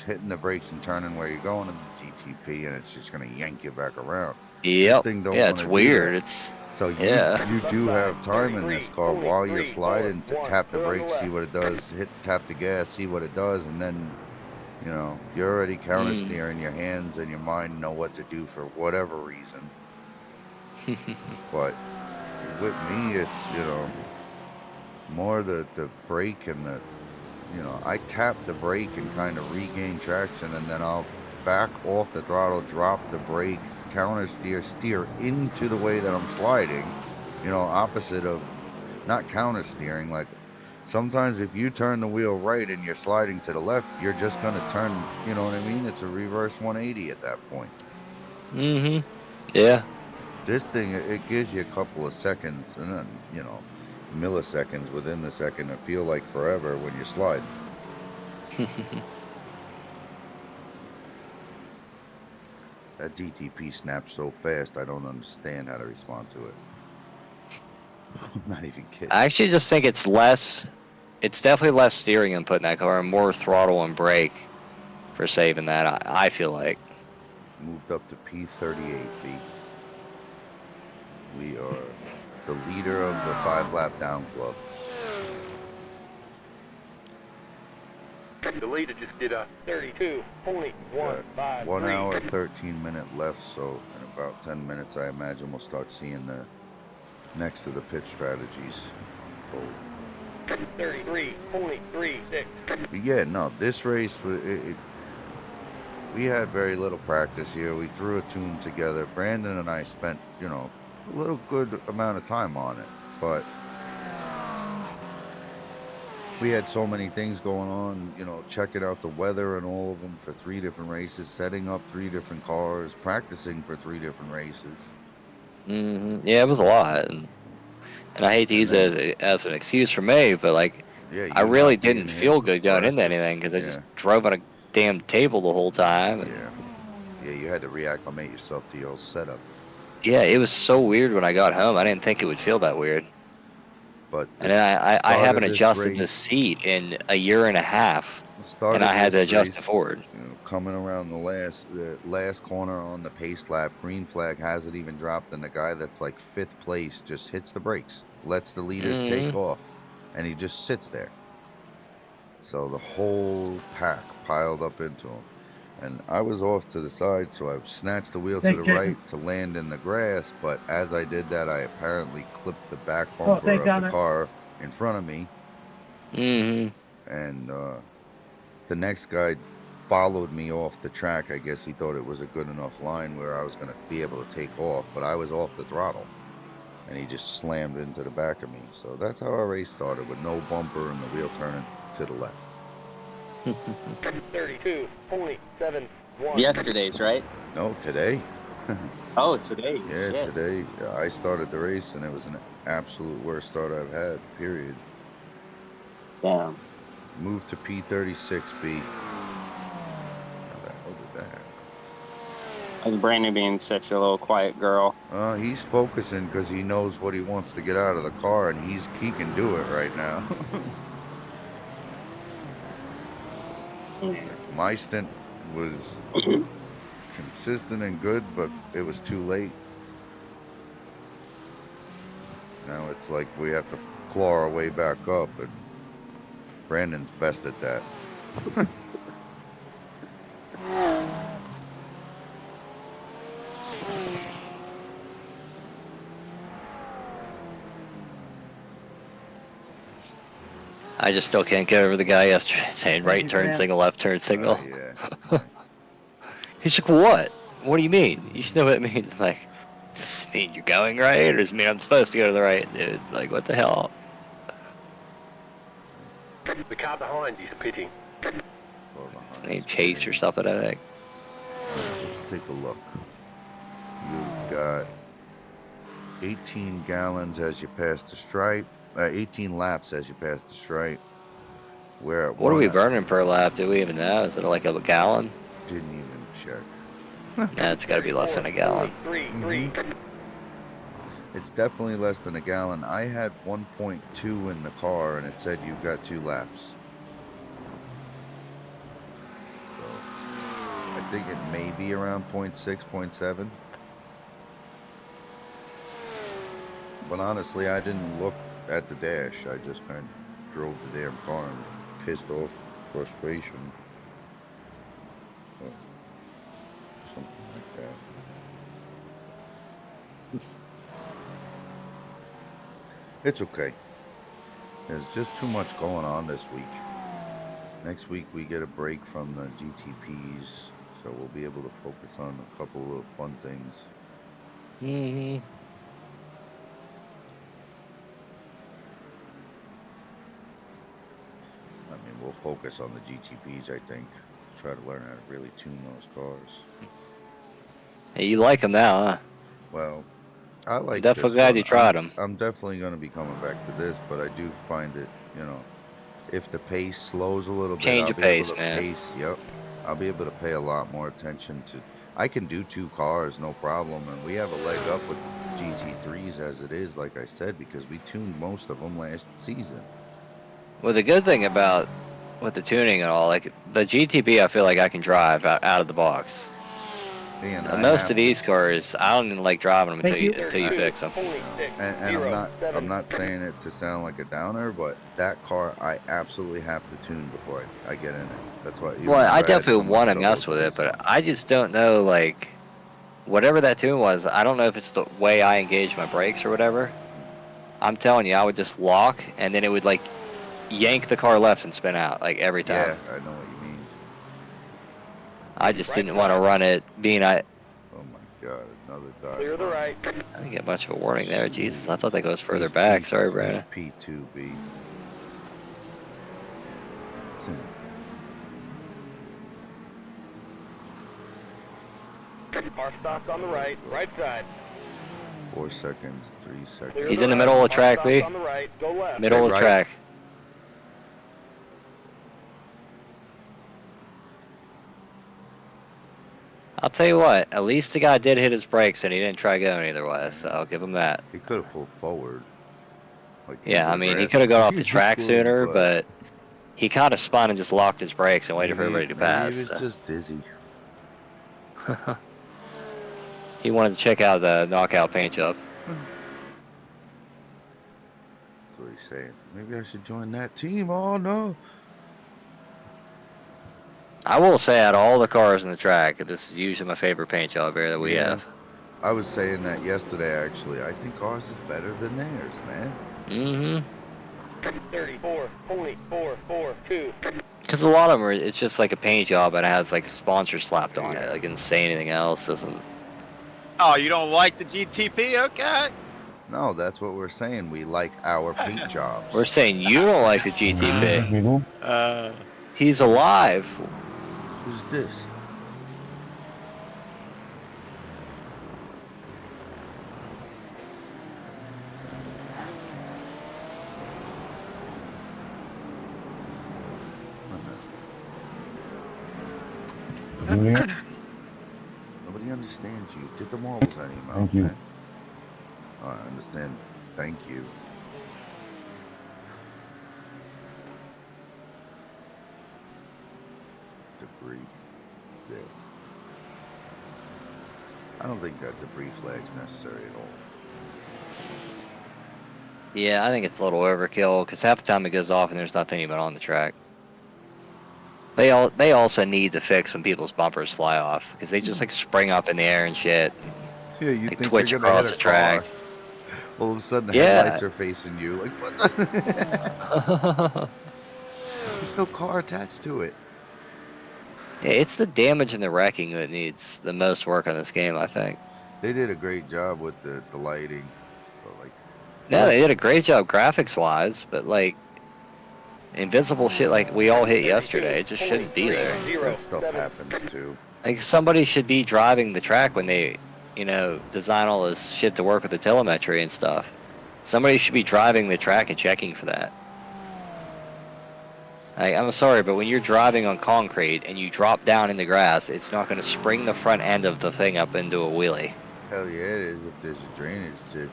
hitting the brakes and turning where you're going in the GTP, and it's just gonna yank you back around. Yep. Yeah, it's weird. It's so you do have time in this car while you're sliding to tap the brakes, see what it does, tap the gas, see what it does, and then you know you're already counter steering. Your hands and your mind know what to do for whatever reason. But with me, it's more the brake and the. I tap the brake and kind of regain traction, and then I'll back off the throttle, drop the brake, counter steer into the way that I'm sliding, opposite of not counter steering. Like sometimes if you turn the wheel right and you're sliding to the left, you're just going to turn, you know what I mean? It's a reverse 180 at that point. Yeah. This thing, it gives you a couple of seconds and then, milliseconds within the second to feel like forever when you slide. That GTP snaps so fast, I don't understand how to respond to it. I'm not even kidding. I actually just think it's definitely less steering input in that car and more throttle and brake for saving that, I feel like. Moved up to P38, B. We are the leader of the 5-lap down club. The leader just did a 32.153. 1 hour, 13 minute left, so in about 10 minutes, I imagine we'll start seeing the next to the pit strategies. 33.36. But yeah, no, this race, we had very little practice here. We threw a tune together. Brandon and I spent, a little good amount of time on it, but we had so many things going on, checking out the weather and all of them for 3 different races, setting up 3 different cars, practicing for 3 different races. Yeah, it was a lot, and I hate to use it as an excuse for me, but like, I really didn't feel good going into anything because I just drove on a damn table the whole time. And yeah, you had to reacclimate yourself to your old setup. Yeah, it was so weird when I got home. I didn't think it would feel that weird. And then I haven't adjusted the seat in a year and a half, and I had to adjust it forward. Coming around the last corner on the pace lap, green flag hasn't even dropped, and the guy that's like 5th place just hits the brakes, lets the leaders take off, and he just sits there. So the whole pack piled up into him. And I was off to the side, so I snatched the wheel to the right to land in the grass, but as I did that, I apparently clipped the back bumper of the car in front of me. And the next guy followed me off the track. I guess he thought it was a good enough line where I was going to be able to take off, but I was off the throttle. And he just slammed into the back of me. So that's how our race started, with no bumper and the wheel turning to the left. 32.71. Yesterday's, right? No, today. Oh, today. Yeah, Shit. today. I started the race, and it was an absolute worst start I've had, period. Damn. Move to P36B. How the hell did that? Like Brandon being such a little quiet girl. He's focusing because he knows what he wants to get out of the car, and he can do it right now. My stint was consistent and good, but it was too late. Now it's like we have to claw our way back up, and Brandon's best at that. I just still can't get over the guy yesterday saying right turn signal, left turn signal. Yeah. He's like, what? What do you mean? You just know what it means. I'm like, does it mean you're going right, or does it mean I'm supposed to go to the right, dude? Like, what the hell? The car behind is pitting. Name Chase or something, I think. Let's take a look. You've got 18 gallons as you pass the stripe. 18 laps as you pass the stripe. We're at What are we 1. burning per lap? Do we even know? Is it like a gallon? Didn't even check. Nah, it's got to be less than a gallon. It's definitely less than a gallon. I had 1.2 in the car, and it said you've got 2 laps. So I think it may be around 0.6, 0.7. But honestly, I didn't look at the dash. I just kind of drove the damn car and pissed off frustration. Or something like that. It's okay. There's just too much going on this week. Next week we get a break from the GTPs, so we'll be able to focus on a couple of fun things. Mm-hmm. I mean, we'll focus on the GTPs, I think. Try to learn how to really tune those cars. Hey, you like them now, huh? Well, I like definitely this glad one. you tried them. I'm definitely going to be coming back to this, but I do find it, you know, if the pace slows a little bit, Change I'll of be pace, able to man. Yep, I'll be able to pay a lot more attention to. I can do 2 cars, no problem, and we have a leg up with GT3s as it is, like I said, because we tuned most of them last season. Well, the good thing about with the tuning and all, like the GTP, I feel like I can drive out of the box. And most of these cars, I don't even like driving them until you fix them. And I'm not saying it to sound like a downer, but that car I absolutely have to tune before I get in it. That's why. Well, I definitely want to mess with it, but I just don't know, like, whatever that tune was. I don't know if it's the way I engage my brakes or whatever. I'm telling you, I would just lock, and then it would like yank the car left and spin out like every time. Yeah, I know what you mean. I just didn't want to run it, being Oh my God, another dog. Clear the right. I didn't get much of a warning there. Jesus, I thought that goes further back. Sorry, Brandon. P2B. Car stopped on the right side. 4 seconds, 3 seconds. He's in the middle of the track, B. On the right, go left. Middle of the track. I'll tell you what, at least the guy did hit his brakes and he didn't try going either way, so I'll give him that. He could have pulled forward. Like Yeah, I mean, he could have got off the track sooner, but he kind of spun and just locked his brakes and waited for everybody to pass. He was just dizzy. He wanted to check out the knockout paint job. That's what he's saying. Maybe I should join that team. Oh, no. I will say, out of all the cars in the track, this is usually my favorite paint job here that we have. I was saying that yesterday, actually. I think ours is better than theirs, man. Mm-hmm. 34.442. Because a lot of them, it's just like a paint job and it has like a sponsor slapped on it. Like, it doesn't say anything else. Doesn't. Oh, you don't like the GTP? Okay. No, that's what we're saying. We like our paint jobs. We're saying you don't like the GTP. He's alive. Who's this? Julian, Nobody understands you. Get the marbles out of your mouth, Thank you. man. Oh, I understand. Thank you. Debris. There. I don't think that debris flag's necessary at all. Yeah, I think it's a little overkill because half the time it goes off and there's nothing even on the track. They also need to fix when people's bumpers fly off because they just like spring up in the air and shit. Yeah, you Like think twitch you're gonna across hit the a car. track. All of a sudden, the Yeah. headlights are facing you. Like, what the? There's no car attached to it. Yeah, it's the damage and the wrecking that needs the most work on this game, I think. They did a great job with the lighting. But like, No, they did a great job graphics-wise, but like invisible shit like we all hit yesterday, it just shouldn't be there. that stuff happens too. Like somebody should be driving the track when they, you know, design all this shit to work with the telemetry and stuff. Somebody should be driving the track and checking for that. I'm sorry, but when you're driving on concrete and you drop down in the grass, it's not going to spring the front end of the thing up into a wheelie. Hell yeah, it is if there's a drainage ditch.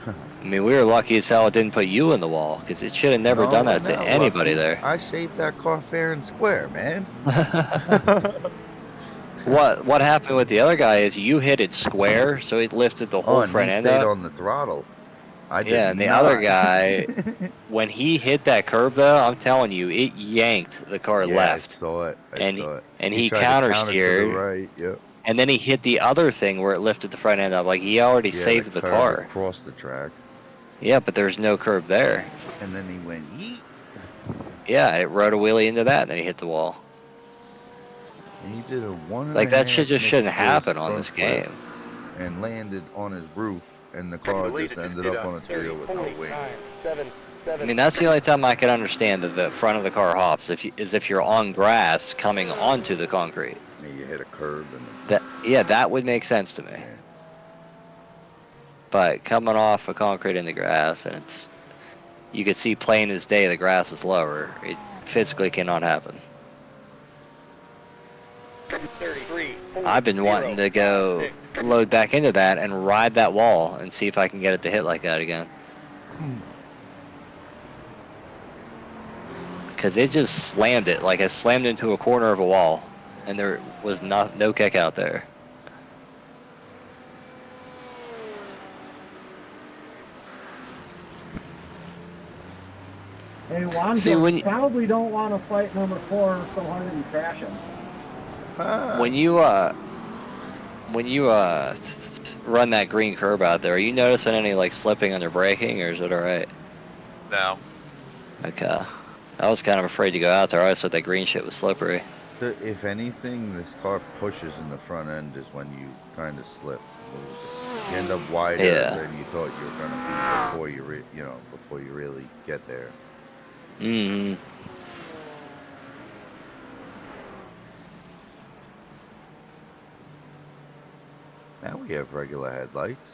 I mean, we were lucky as hell it didn't put you in the wall, because it should have never done that to anybody there. I saved that car fair and square, man. What happened with the other guy is you hit it square, so it lifted the whole and front he end stayed up. on the throttle. I did Yeah, and the not. other guy, when he hit that curb though, I'm telling you, it yanked the car Yeah, left. I saw it. And he tried to counter counter to the steered. right. Yep. And then he hit the other thing where it lifted the front end up. Like he already saved the curb car. across the track. Yeah, but there's no curb there. And then he went yeet. Yeah, it rode a wheelie into that, and then he hit the wall. And he did a 1.5. Like that shit just shouldn't Nick happen Foles on this front flip game. And landed on his roof, and the car just ended up on its wheel with no wing. I mean, that's the only time I can understand that the front of the car hops is if you're on grass coming onto the concrete. Yeah, you hit a curb and that would make sense to me. Yeah. But coming off of concrete in the grass, and you could see plain as day the grass is lower. It physically cannot happen. I've been wanting to go load back into that and ride that wall and see if I can get it to hit like that again. Because it just slammed it, like it slammed into a corner of a wall, and there was no kick out there. Hey, Juan, See, when you- probably don't want to fight number 4 so hard and crash him. When you run that green curb out there, are you noticing any like slipping on your braking, or is it all right? No. Okay. I was kind of afraid to go out there. I thought that green shit was slippery. If anything, this car pushes in the front end is when you kind of slip. You end up wider than you thought you were gonna be before before you really get there. Mm-hmm. Now we have regular headlights.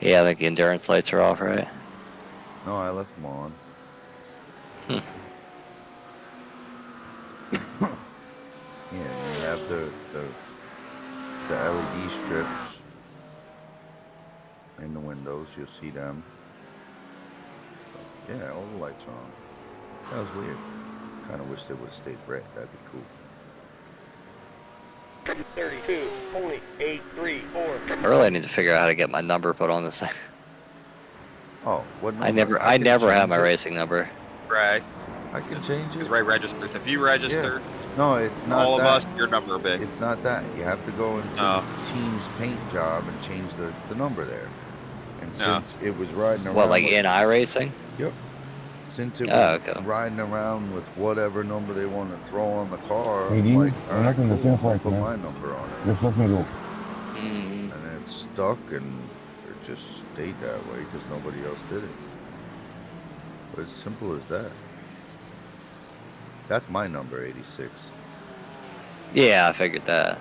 Yeah, I think the endurance lights are off, right? No, I left them on. Yeah, you have the LED strips in the windows. You'll see them. So, yeah, all the lights are on. That was weird. Kind of wish they would have stayed red. That'd be cool. 32, only 834. I really need to figure out how to get my number put on this thing. Oh, what number? I never have my change it. racing number. Ray. I can change Because it. Ray registers. If you register, No, it's not all that. of us, your number will be. It's not that. You have to go into the team's paint job and change the number there. And since it was riding around. What, like with, in iRacing? Yep. Since it Oh, was okay. riding around with whatever number they want to throw on the car, Hey, I'm you- like, I'm all right, not gonna cool, say I'll flight, put man. my number on it. Just let me go. Mm-hmm. And then it stuck and it just stayed that way because nobody else did it. But it's simple as that. That's my number, 86. Yeah, I figured that.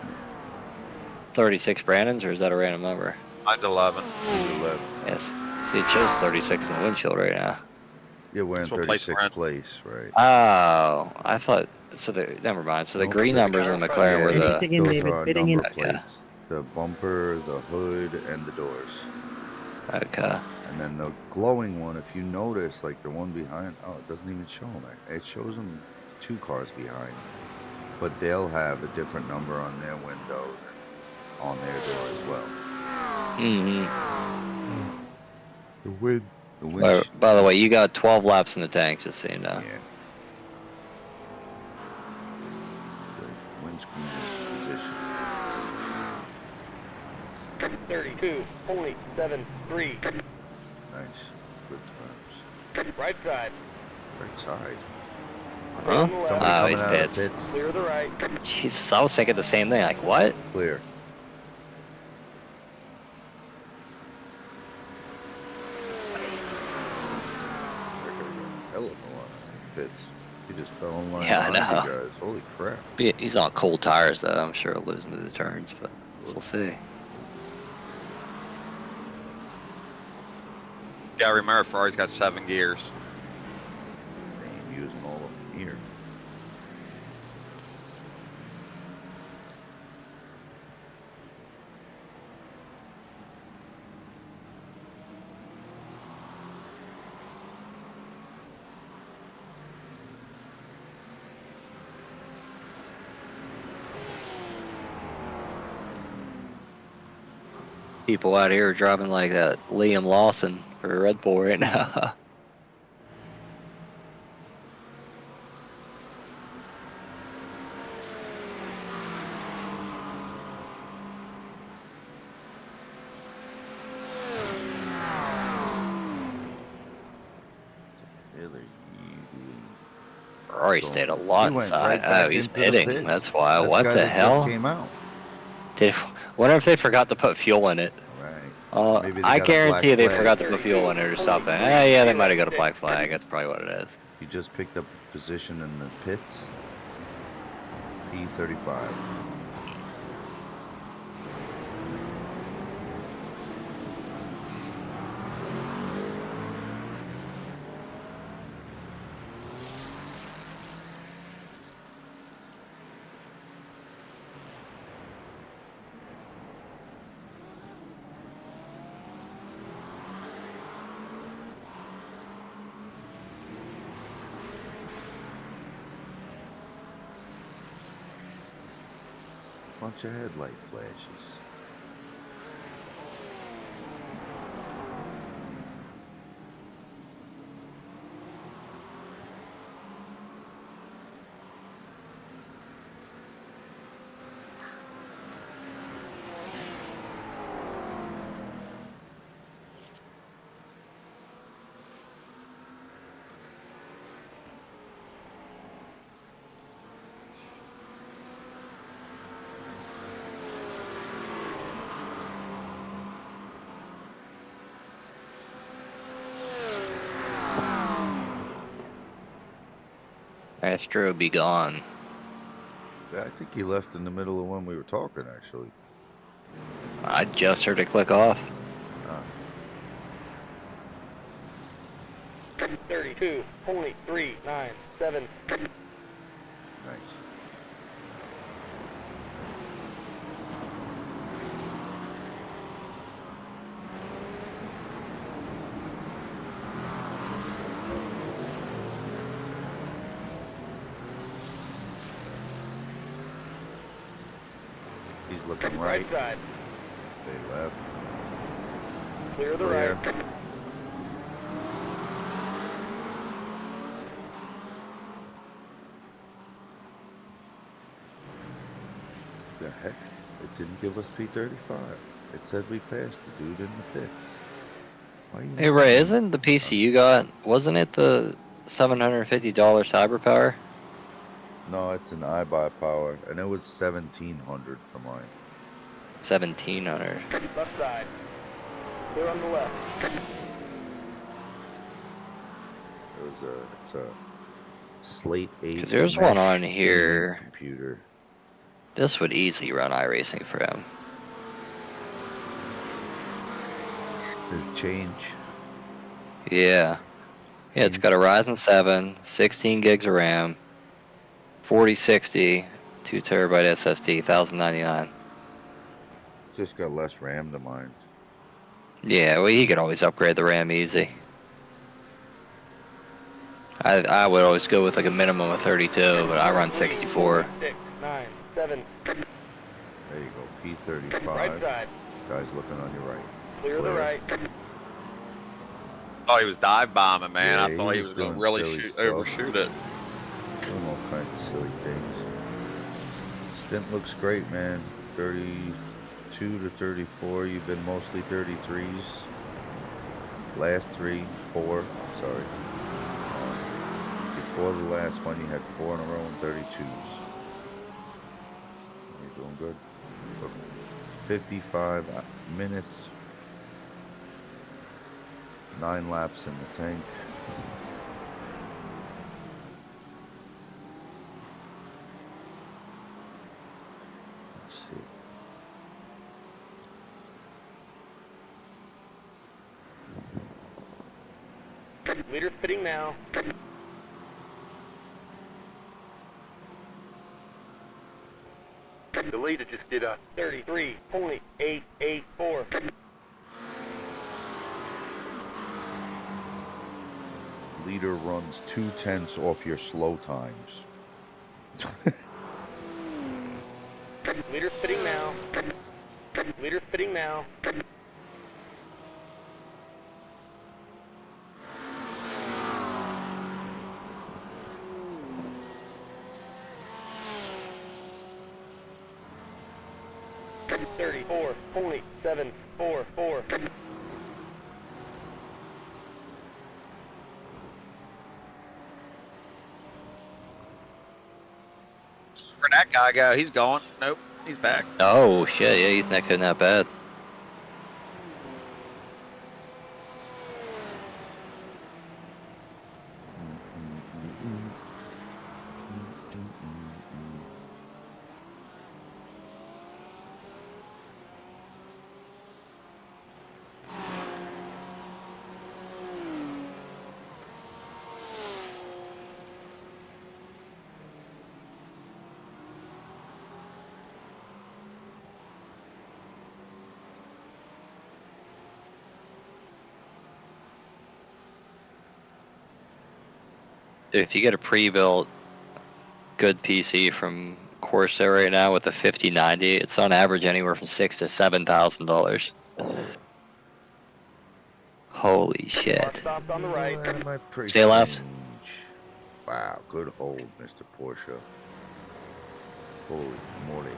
36 Brandon's, or is that a random number? Mine's 11. It's 11. Yes. See, it shows 36 in the windshield right now. Yeah, we're in That's what place we're 36th in. place, right? Oh, I thought so. Never mind. So the Nope. green numbers in the McLaren were the. Fitting in, those David, are our fitting number in. plates. The bumper, the hood, and the doors. Okay. And then the glowing one, if you notice, like the one behind, oh, it doesn't even show them. It shows them 2 cars behind. But they'll have a different number on their window than on their door as well. Mm-hmm. The wind. By the way, you got 12 laps in the tank, just so you know. Yeah. The windscreen is position. 32, only 7-3. Nice. Good times. Right side. Right side. Huh? Somebody Oh, coming he's out of pits. the pits. Clear the right. Jesus, I was thinking the same thing. Like, what? Clear. Hell of a lot of pits. He just fell in line. Yeah, I behind know. you guys. Holy crap. He's on cold tires, though. I'm sure he'll lose him to the turns, but we'll see. Yeah, remember Ferrari's got 7 gears. They ain't using all of them here. People out here are driving like that Liam Lawson for Red Bull right now. Really? Rory stayed a lot He went inside. right back Oh, he's into the pitting. pits. That's why. That's What guy the that just hell? came out. Wonder if they forgot to put fuel in it. Right. Maybe they I got a guarantee black they flag. forgot to put fuel in it or something. Yeah, they might have got a black flag. That's probably what it is. He just picked up position in the pits. P35. Bunch of headlight flashes. Astro be gone. Yeah, I think he left in the middle of when we were talking, actually. I just heard it click off. 32, only 397. Nice. He's looking right. Side. Stay left. Clear the Clear. right. The heck? It didn't give us P35. It said we passed the dude in the pits. Why you Hey Ray, isn't the PC you got, wasn't it the $750 cyber power? No, it's an iBuy power, and it was 1,700 for mine. 1700. Left side. Clear on the left. It's a Slate 8. 'Cause there's one mesh on here. Computer. This would easily run iRacing for him. The change. Yeah. Yeah, it's got a Ryzen 7, 16 gigs of RAM, 4060, 2 terabyte SSD, 1099. Just got less RAM than mine. Yeah, well, you could always upgrade the RAM easy. I would always go with like a minimum of 32, but I run 64. 6, 9, 7. There you go. P35. Right side. Guys looking on your right. Clear the right. Oh, he was dive bombing, man. Yeah, I thought he was going to really overshoot it. Doing all kinds of silly things. Stint looks great, man. 32 to 34. You've been mostly 33s. Last 4. Sorry. Before the last one, you had 4 in a row and 32s. You're doing good. 55 minutes. 9 laps in the tank. Let's see. Leader spitting now. The leader just did a 33.884. Leader runs 2/10 off your slow times. Leader spitting now. Leader spitting now. $34.744. Where'd that guy go? He's gone. Nope, he's back. Oh shit, yeah, he's not getting that bad. If you get a pre-built good PC from Corsair right now with a 5090, it's on average anywhere from $6,000 to $7,000. Holy shit! Stops on the right. Stay left. Wow, good hold, Mr. Porsche. Holy moly.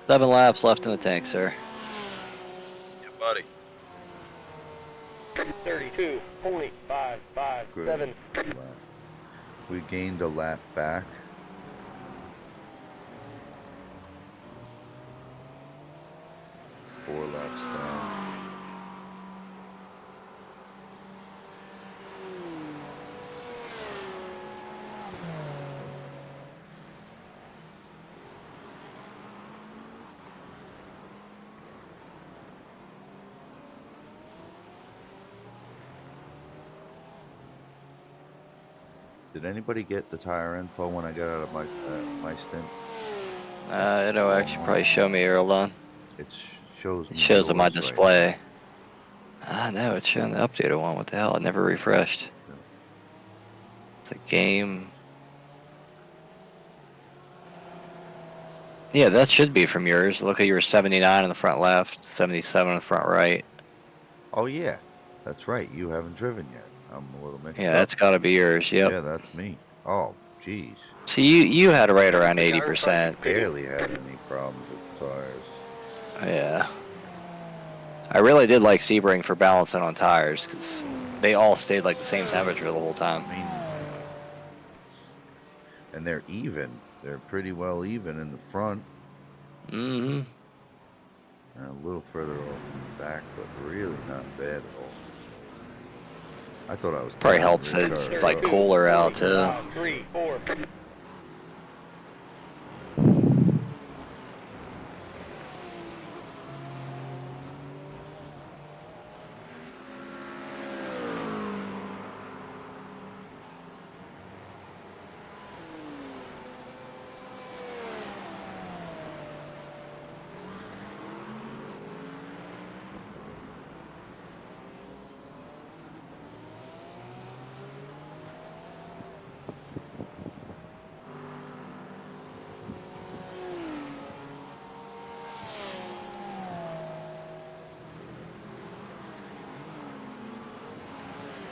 Seven laps left in the tank, sir. Yeah, buddy. 32.557. We gained a lap back. Four laps down. Did anybody get the tire info when I got out of my stint? It'll actually probably show me early on. It shows me. It shows on my yours display. right No, it's showing the updated one. What the hell? It never refreshed. It's a game. Yeah, that should be from yours. Look at your 79 in the front left, 77 in the front right. Oh yeah, that's right. You haven't driven yet. I'm a little mixed Yeah, up. that's got to be yours. Yep. Yeah, that's me. Oh, jeez. See, you had it right around 80%. Barely had any problems with the tires. Yeah. I really did like Sebring for balancing on tires because they all stayed like the same temperature the whole time. I mean, and they're even. They're pretty well even in the front. Mm-hmm. And a little further off in the back, but really not bad at all. I thought I was Probably taking helps your it's car, like so- cooler out too. 3, 4.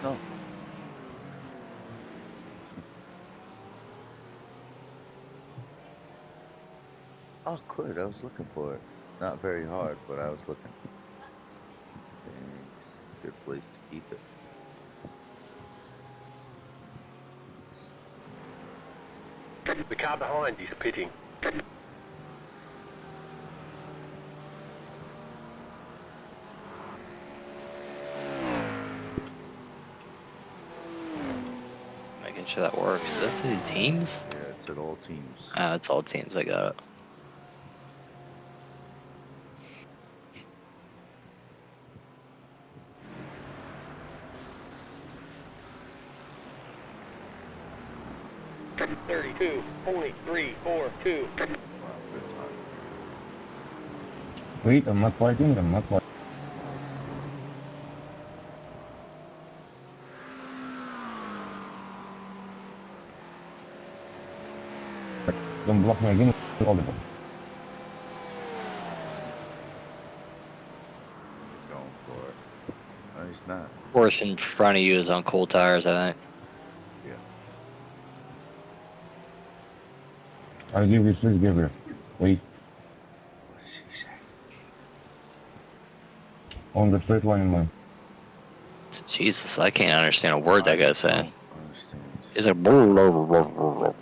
No. Oh, good. I was looking for it. Not very hard, but I was looking. Thanks. Good place to keep it. The car behind is pitting. Making sure that works. Is that the teams? Yeah, it's at all teams. Ah, it's all teams. I got it. $32.342. Wow, good time. Wait, I'm not fighting, I'm not fighting. Don't block me again, all of them. He's going for it. No, he's not. Horse in front of you is on cool tires, I think. Yeah. I'll give you 6, give her. Wait, What does he say? on the straight line, man. Jesus, I can't understand a word that guy's saying. I understand. He's like, brr, brr, brr, brr, brr.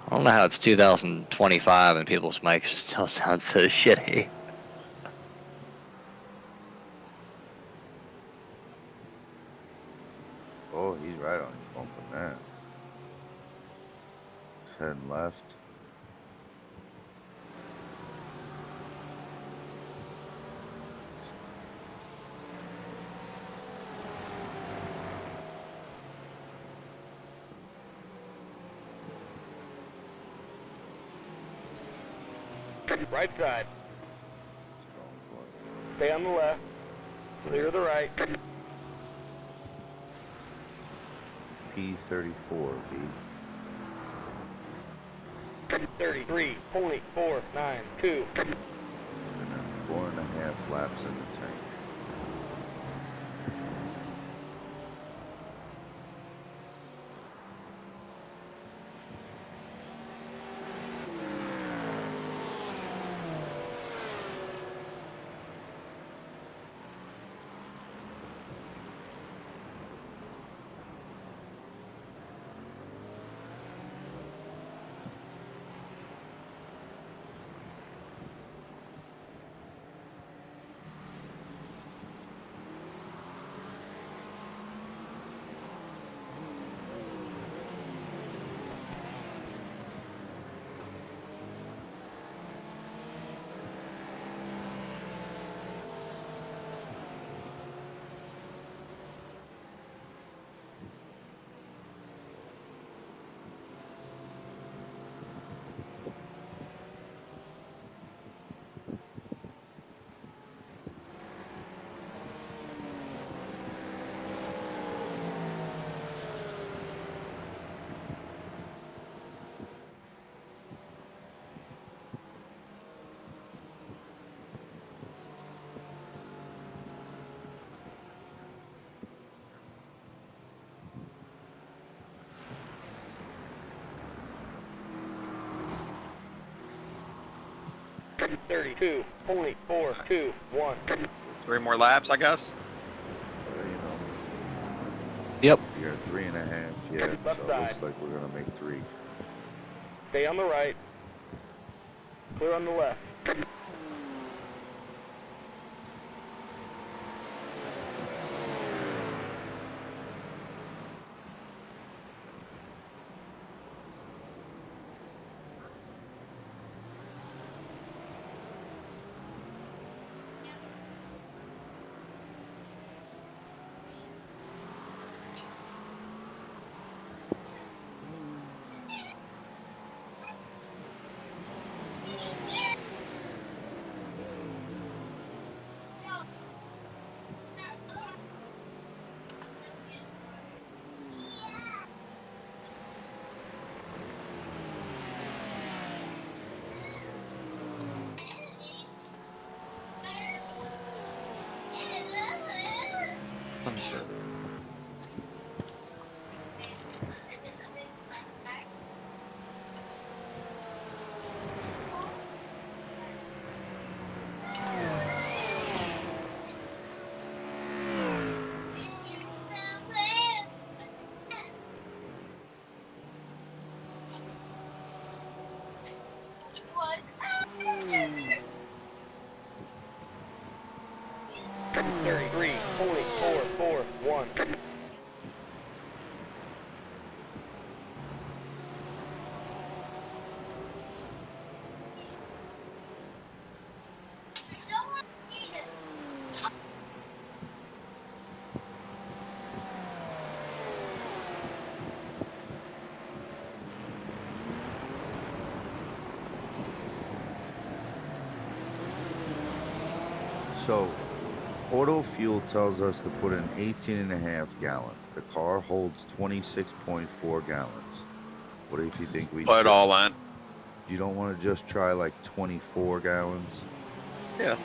I don't know how it's 2025 and people's mics still sound so shitty. Oh, he's right on. He's bumping that. He's heading left. Right side. He's going for it. Stay on the left. Clear the right. P34, B. 33.492. 4.5 laps in the tank. $32.421. 3 more laps, I guess. Well, you know, Yep. you're at 3.5, yeah. Left So it side. looks like we're gonna make 3. Stay on the right. Clear on the left. 33.441. So, auto fuel tells us to put in 18.5 gallons. The car holds 26.4 gallons. What if you think we Put it all in. You don't want to just try like 24 gallons? Yeah.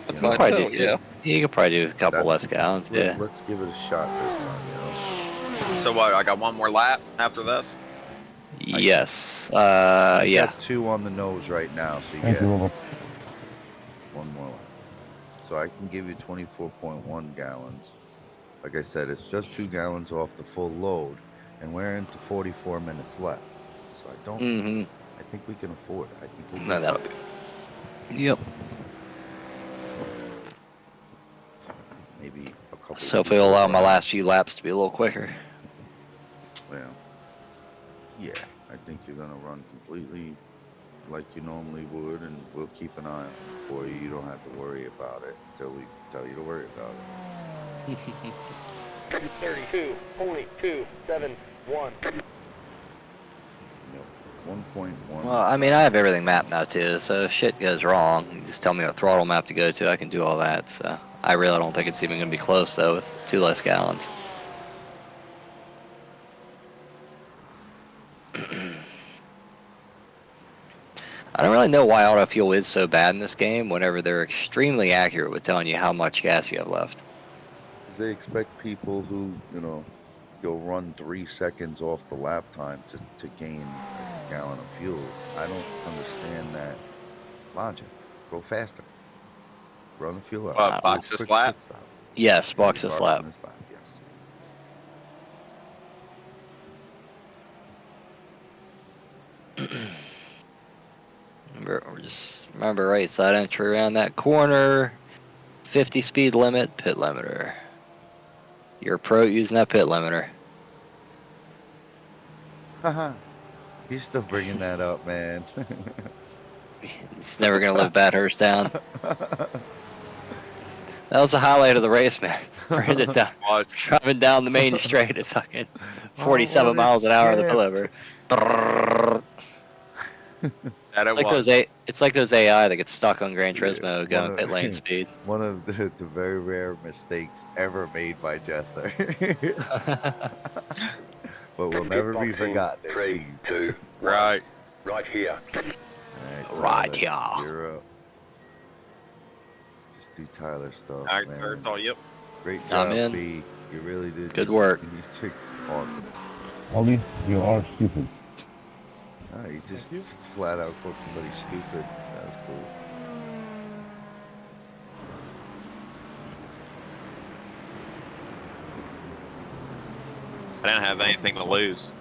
You can probably do, you could probably do a couple less gallons, yeah. Let's give it a shot this time, you know? So what, I got one more lap after this? Yes. You yeah. got 2 on the nose right now, so you Thank get you, Robert. 1 more lap. So I can give you 24.1 gallons. Like I said, it's just 2 gallons off the full load, and we're into 44 minutes left. So I don't. I think we can afford it. I think we can. No, that'll be. Yep. Maybe a couple. So if we'll allow my last few laps to be a little quicker. Well, yeah, I think you're gonna run completely like you normally would, and we'll keep an eye on it for you. You don't have to worry about it until we tell you to worry about it. 32.271. 1.1. Well, I mean, I have everything mapped now too, so if shit goes wrong, you just tell me what throttle map to go to, I can do all that, so I really don't think it's even going to be close though with 2 less gallons. I don't really know why auto fuel is so bad in this game whenever they're extremely accurate with telling you how much gas you have left. Because they expect people who, you know, you'll run 3 seconds off the lap time to gain a gallon of fuel. I don't understand that logic. Go faster. Run the fuel up. Box this lap? Yes, box this lap. Remember right side entry around that corner, 50 speed limit, pit limiter. You're a pro using that pit limiter. Haha. He's still bringing that up, man. He's never gonna live Bathurst down. That was the highlight of the race, man. Driving down the main straight at fucking 47 miles an hour. The pullover. It's like those AI that get stuck on Gran Turismo going pit lane speed. One of the very rare mistakes ever made by Jester. But will never be forgotten. 3, 2, right here. Right here. You're up. Just do Tyler stuff. All right, man. sir, it's all you. Great job, I'm in. B. You really did. Good work. You took awesome. Ollie, you are stupid. Oh, you just flat out called somebody stupid. That was cool. I didn't have anything to lose.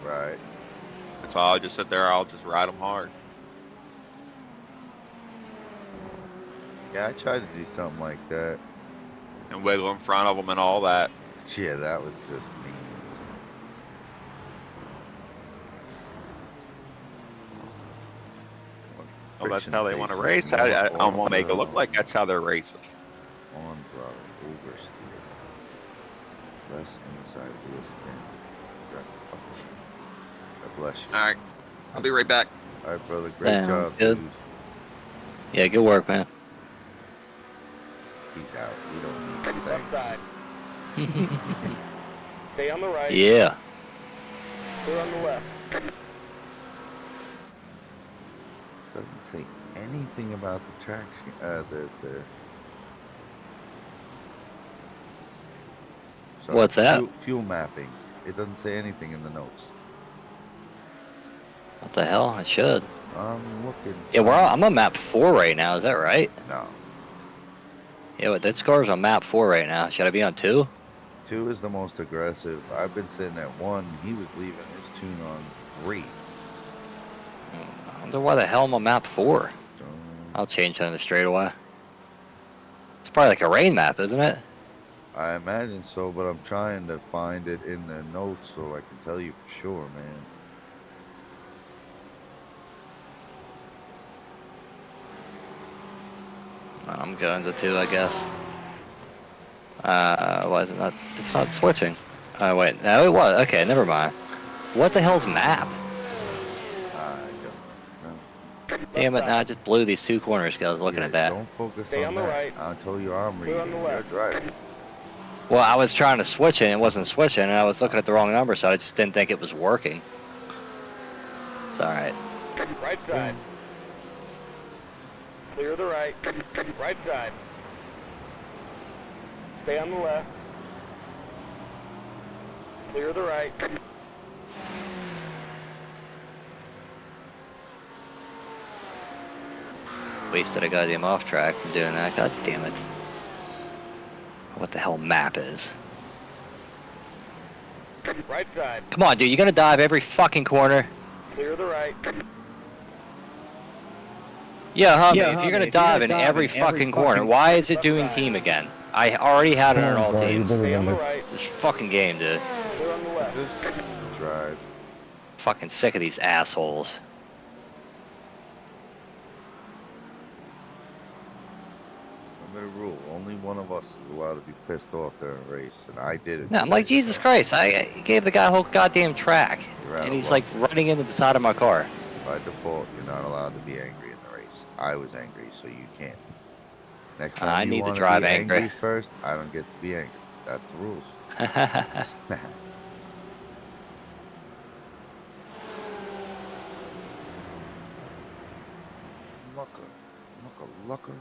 Right. That's why I'll just sit there, I'll just ride them hard. Yeah, I tried to do something like that. And wiggle in front of them and all that. Yeah, that was just mean. Oh, that's how they want to race? I'm going to make it look like that's how they're racing. On throttle, oversteer. Less inside wheel spin. God bless you. Alright, I'll be right back. Alright, brother, great job, good. dude. Yeah, good work, man. Peace out. We don't need thanks. Stay on the right. Yeah. Clear on the left. Doesn't say anything about the traction. Sorry, What's that? Fuel mapping. It doesn't say anything in the notes. What the hell? I should. I'm looking. Yeah, I'm on map 4 right now. Is that right? No. Yeah, but that scar's on map 4 right now. Should I be on 2? 2 is the most aggressive. I've been sitting at 1. He was leaving his tune on 3. I wonder why the hell I'm on map 4. I'll change that in the straightaway. It's probably like a rain map, isn't it? I imagine so, but I'm trying to find it in the notes so I can tell you for sure, man. I'm going to 2, I guess. Why is it not? It's not switching. Oh, wait. No, it was. Okay, never mind. What the hell's map? I don't know. Damn it, now I just blew these 2 corners because I was looking at that. Don't focus Stay on on the that. right. I'll tell you I'm Clear on reading. the You're left. driving. Well, I was trying to switch it and it wasn't switching, and I was looking at the wrong number, so I just didn't think it was working. It's alright. Right side. Clear the right. Right side. Stay on the left. Clear the right. Wasted a goddamn off track from doing that. God damn it. What the hell map is? Right side. Come on, dude, you're gonna dive every fucking corner. Clear the right. Yeah, Hummy, Yeah, if Hummy, you're gonna if you're dive gonna in dive every in every fucking corner, fucking- why is it doing team again? I already had it on all Bro, you teams. better Stay on than the this. right. This fucking game, dude. Clear on the left. Just drive. Fucking sick of these assholes. Remember the rule. Only one of us is allowed to be pissed off during a race, and I did it. No, I'm like, today, Jesus so Christ, I gave the guy a whole goddamn track. You're out And of he's luck. like running into the side of my car. By default, you're not allowed to be angry in the race. I was angry, so you can't. Next time I you need to want to drive be angry. first, I don't get to be angry. That's the rules. Lucker.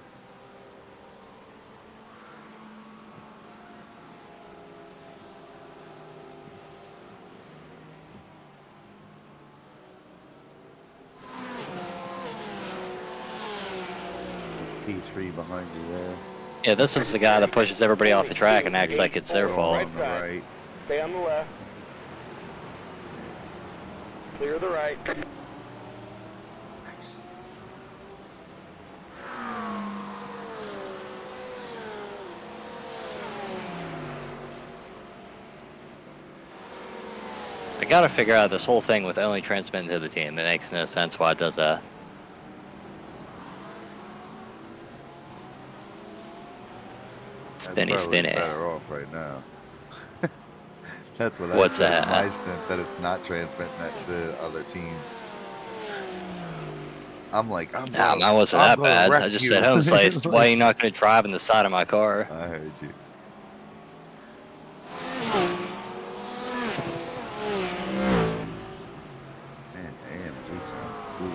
P3 behind you there. Yeah, this is the guy that pushes everybody off the track and acts like it's their fault. On the right. Stay on the left. Clear the right. Nice. I gotta figure out this whole thing with only transmitting to the team. It makes no sense why it does that. Spinny, That's probably spinny. better off right now. That's what What's I said that? in my stint, that it's not transmitting that to other teams. I'm like, Nah, mine wasn't that bad. I just said home slice. Why are you not gonna drive in the side of my car? I heard you. Man, AMG sounds cool.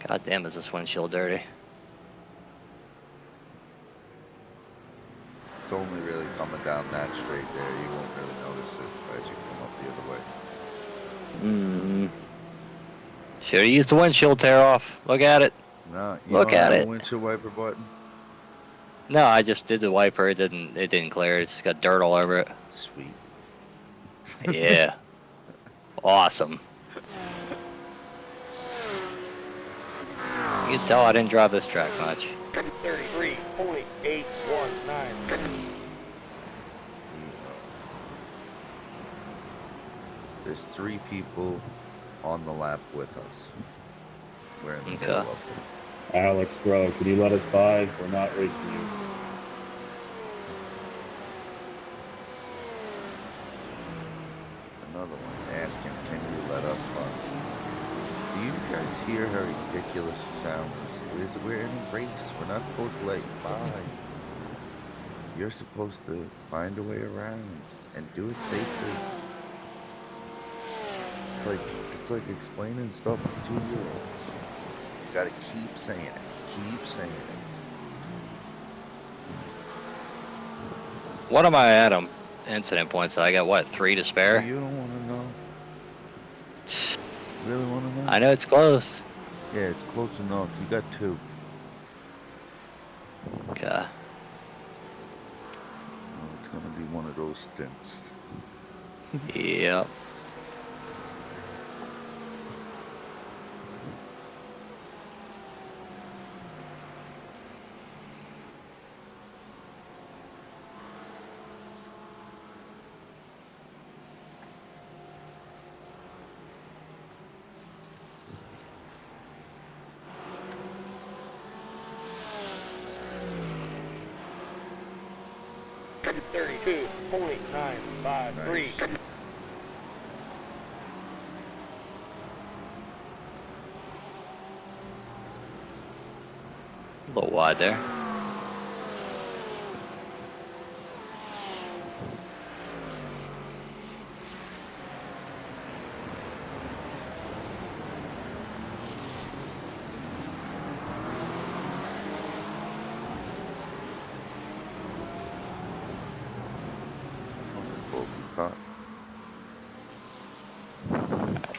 God damn, is this windshield dirty? It's only really coming down that straight there. You won't really notice it as you come up the other way. Should've used the windshield tear off. Look at it. No, you Look don't at have it. a windshield wiper button? No, I just did the wiper. It didn't clear. It just got dirt all over it. Sweet. Yeah. Awesome. You can tell I didn't drive this track much. 33.819. There's 3 people on the lap with us. We're in the Okay. middle of them. Alex, bro, could you let us by? We're not racing you. Another one asking, can you let us by? Do you guys hear how ridiculous it sounds? We're in a race. We're not supposed to let you by. You're supposed to find a way around and do it safely. It's like explaining stuff to 2-year-olds. You gotta keep saying it. Keep saying it. What am I at incident points? I got what, 3 to spare? You don't want to know. Really want to know? I know it's close. Yeah, it's close enough. You got 2. Okay. Oh, it's gonna be one of those stints. Yep. 32.953. A little wide there.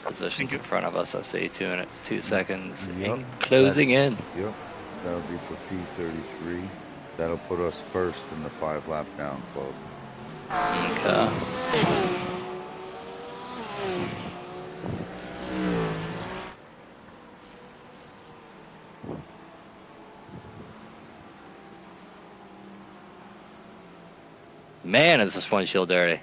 Positions in front of us, I see 2 seconds. Yep. Closing in. Yep. That'll be for P33. That'll put us first in the 5-lap down club. Okay. Man, is this windshield dirty.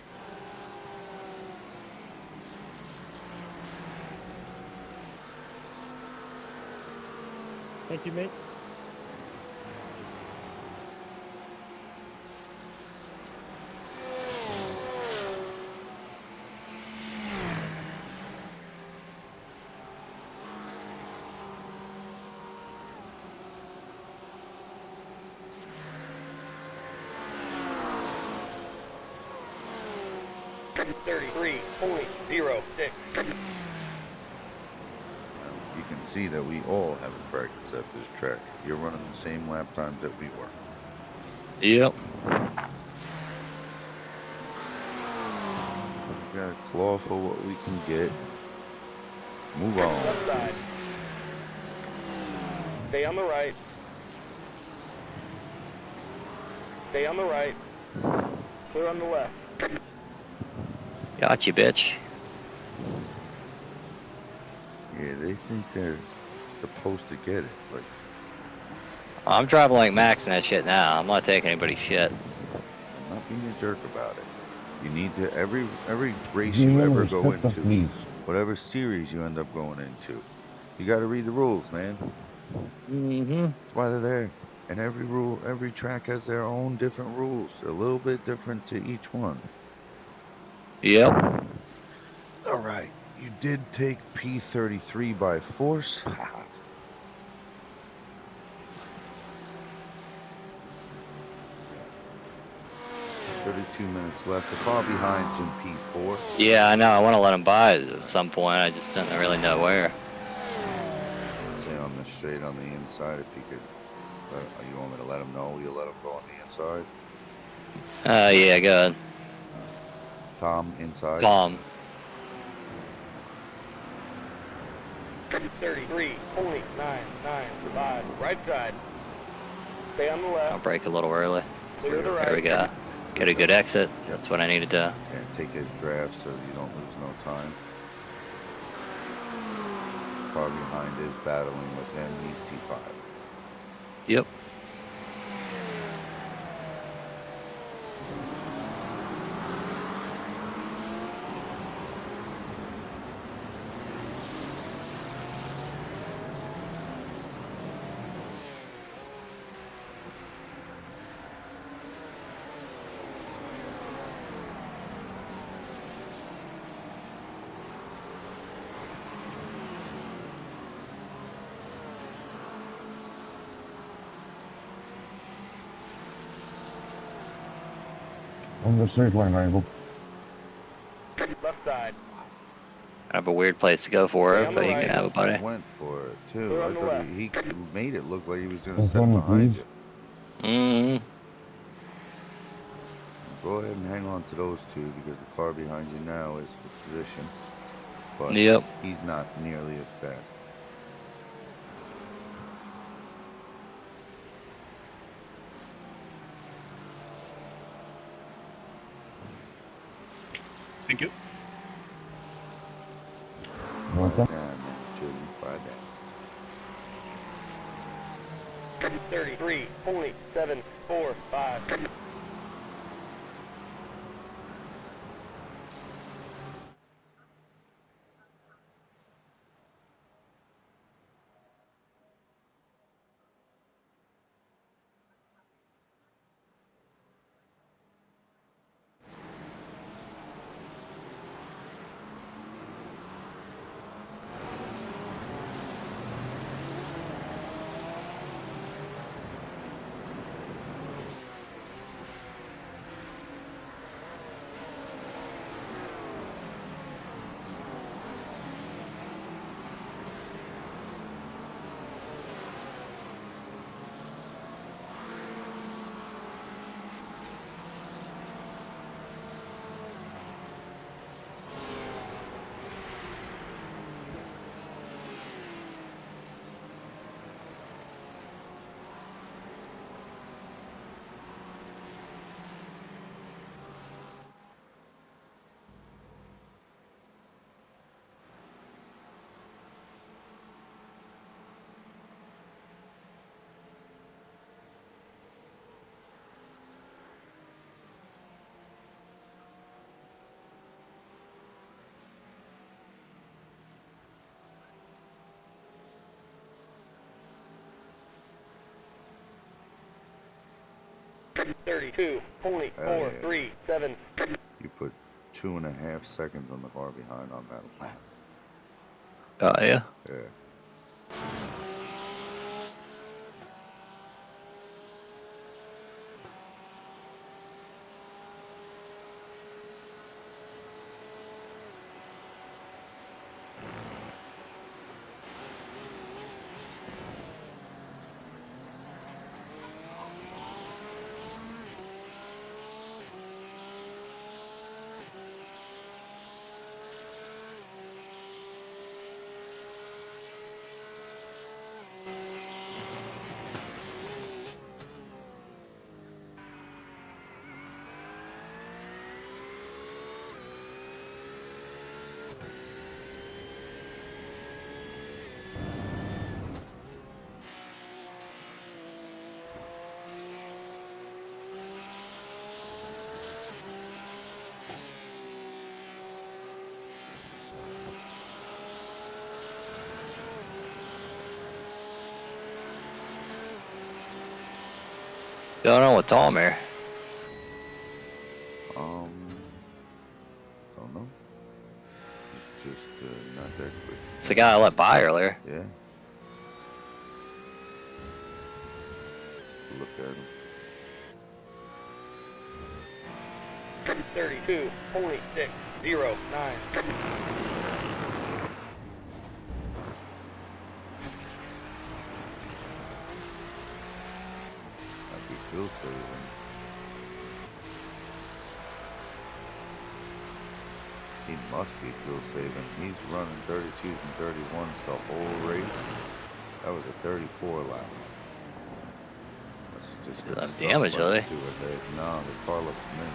Thank you, mate. .06. You can see that we all haven't practiced at this track. You're running the same lap times that we were. Yep. We gotta claw for what we can get. Move on. Left side. Stay on the right. Stay on the right. Clear on the left. Got you, bitch. Yeah, they think they're supposed to get it, but I'm driving like Max and that shit now. I'm not taking anybody's shit. I'm not being a jerk about it. You need to every race you ever go into, whatever series you end up going into, you got to read the rules, man. Mm-hmm. That's why they're there. And every track has their own different rules, a little bit different to each one. Yep. All right, you did take P33 by force. 32 minutes left. The car behind's in P4. Yeah, I know. I want to let him by at some point. I just don't really know where. Say on the straight on the inside, if you could. You want me to let him know? You'll let him go on the inside. Yeah, go ahead. Tom, inside. Tom. 33.995. Right side. Stay on the left. I'll brake a little early. Clear the right. There we go. Get a good exit. That's what I needed to. And take his draft so you don't lose no time. Car behind is battling with him. He's P5. Yep. On the straight line angle. Left side. I have a weird place to go for it, but you can have a buddy. Went for it too. Clear I on the thought left. he made it look like he was gonna That's sit one of behind these. you. Mm-hmm. Go ahead and hang on to those two because the car behind you now is the position. But Yep. he's not nearly as fast. Thank you. What's that? And Jimmy by that. 33.745. 32.437. You put 2.5 seconds on the car behind on that lap. Oh, yeah? Yeah. Going on with Tom here? Don't know. He's just not that quick. It's the guy I let by earlier. Yeah. Look at him. 32.609. Fuel saving. He must be fuel saving. He's running 32s and 31s the whole race. That was a 34 lap. Let's just get Enough damage, really? No, the car looks mint.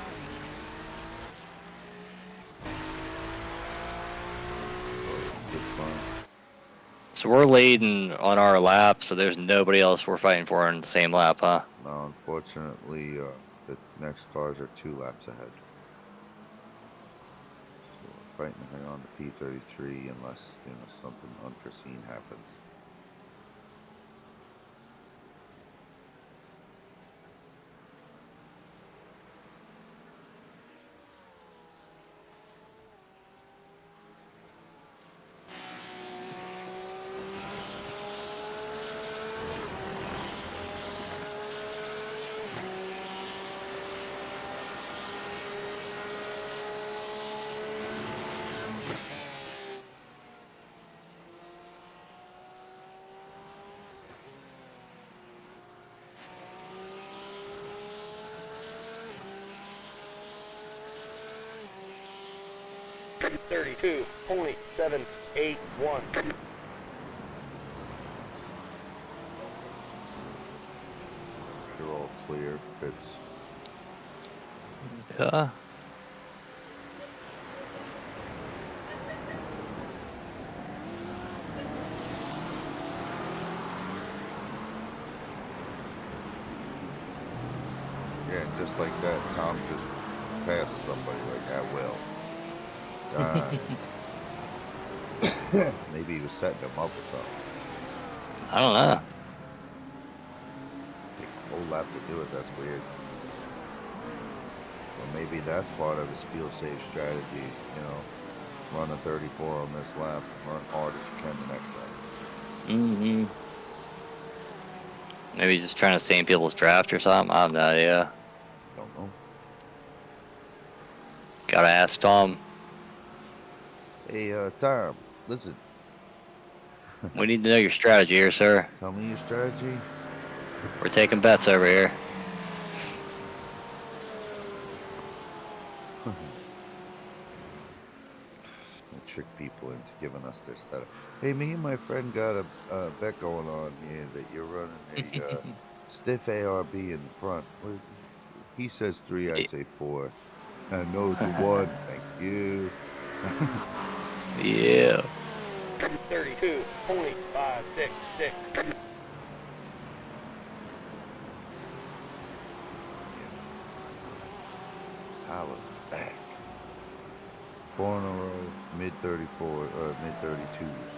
So we're leading on our lap, so there's nobody else we're fighting for in the same lap, huh? No, unfortunately, the next cars are 2 laps ahead. So we're fighting ahead on the P33 unless, something unforeseen happens. .781. You're all clear, Fitz. Yeah. Yeah, just like that, Tom just passed somebody like that will. Maybe he was setting them up or something. I don't know. Take a whole lap to do it, that's weird. Well, maybe that's part of his fuel save strategy, run a 34 on this lap, run hard as you can the next lap. Mm-hmm. Maybe he's just trying to save people's draft or something. I have no idea. Don't know. Gotta ask Tom. Hey, Tom, listen. We need to know your strategy here, sir. Tell me your strategy. We're taking bets over here. Trick people into giving us their setup. Hey, me and my friend got a bet going on here that you're running a stiff ARB in the front. He says 3, I say 4. I know it's a 1. Thank you. Yeah. 32.566. Tyler's back. 4 in a row, mid 34 or mid 32s.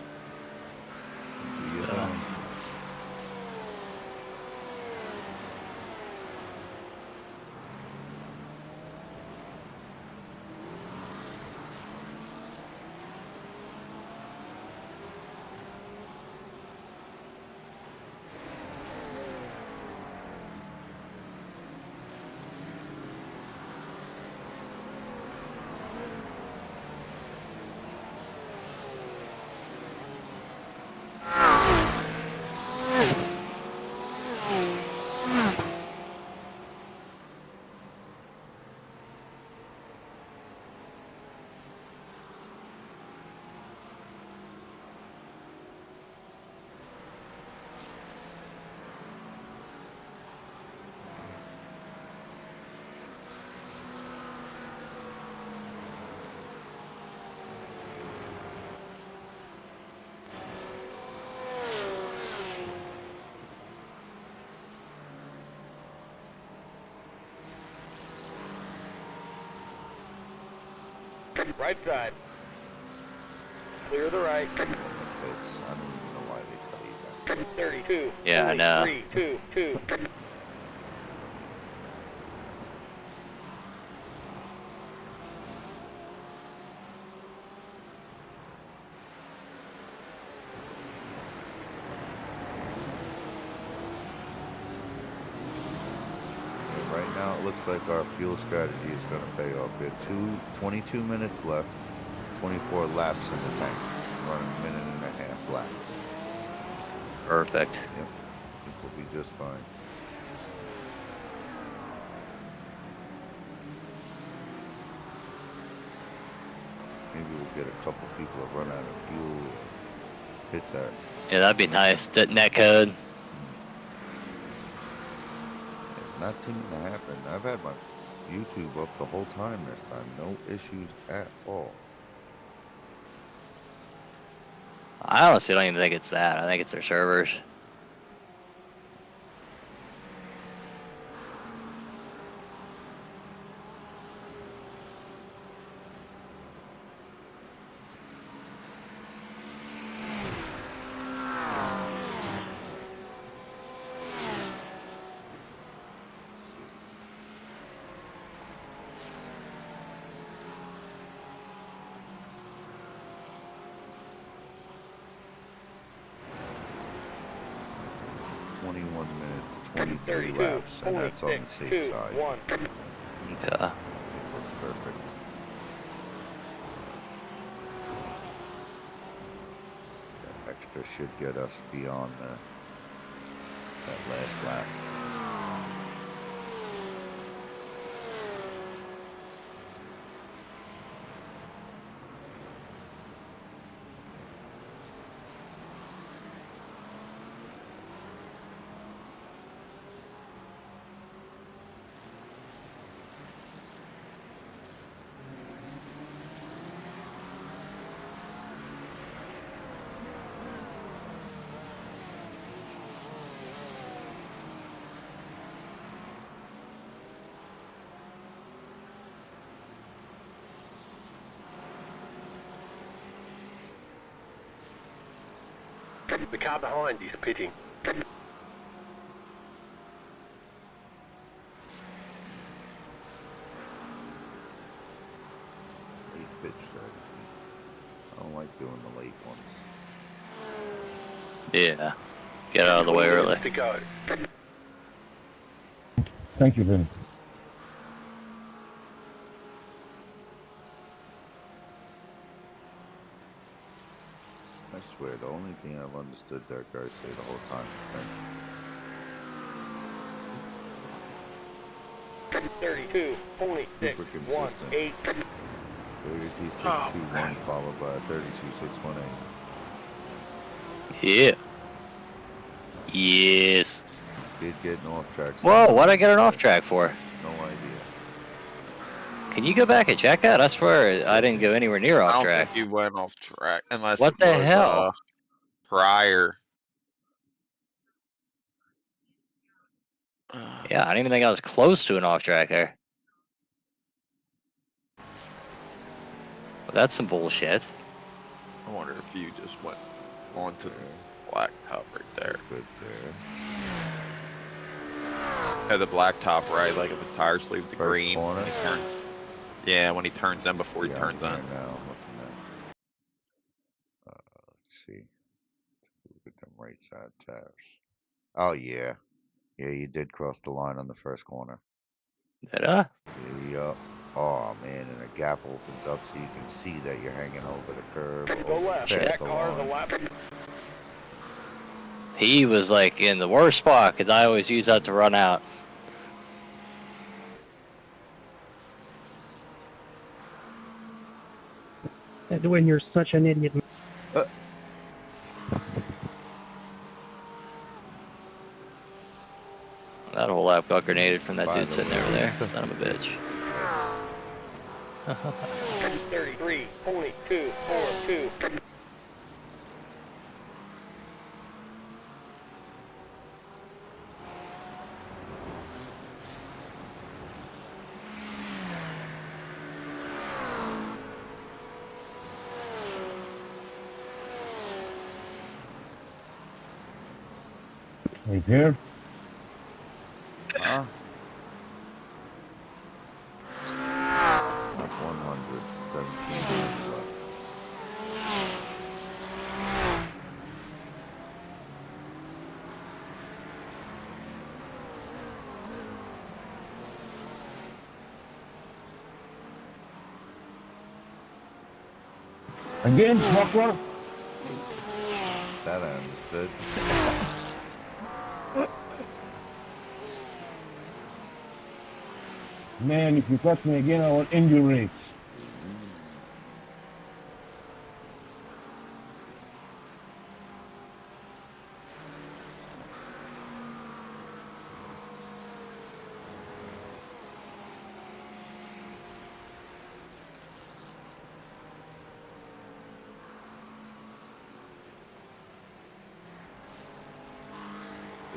Right side. Clear the right. I don't even know why they tell you that. 32. Yeah, I know. 3, 2, 2. Right now, it looks like our fuel strategy is going to pay off. We have 22 minutes left, 24 laps in the tank, running a minute and a half laps. Perfect. Yep, I think we'll be just fine. Maybe we'll get a couple people that run out of fuel, hit that. Yeah, that'd be nice. Net code. It's not seeming to happen. I've had my YouTube up the whole time this time. No issues at all. I honestly don't even think it's that. I think it's their servers. Minutes, 23 laps, and that's on the safe side. 1. Okay. Perfect. That extra should get us beyond that last lap. The car behind is pitting. Late pitch strategy. I don't like doing the late ones. Yeah. Get out of the way early. To go. Thank you, Vinny. I swear, the only thing I've understood that guy say the whole time is thank you. 32, 26, 1, 8. 32.621 followed by 32.618. Yeah. Yes. Did get an off track. Whoa, what'd I get an off track for? No idea. Can you go back and check that? I swear I didn't go anywhere near I off don't track. think you went off track unless What it the was, hell? prior. Yeah, I didn't even think I was close to an off track there. Well, that's some bullshit. I wonder if you just went onto the black top right there. Good there. Yeah, the black top right, like if his tires leave the First green corner. when he turns. Yeah, when he turns in before he Yeah, turns I'm in. here now. I'm looking at. Let's see. Look at them right side tires. Oh yeah, yeah. You did cross the line on the first corner. Did I? Yeah. Oh man, and a gap opens up so you can see that you're hanging over the curb. Go left. past That the car's a line. lap. He was like in the worst spot because I always use that to run out. When you're such an idiot. That whole lap got grenaded from that By dude the sitting way, over there. Son of a bitch. 33, 22, 4, 2. Right here. Huh? Like 117 minutes left. Again, Smuckler. That I understood. Man, if you touch me again, I will end your race.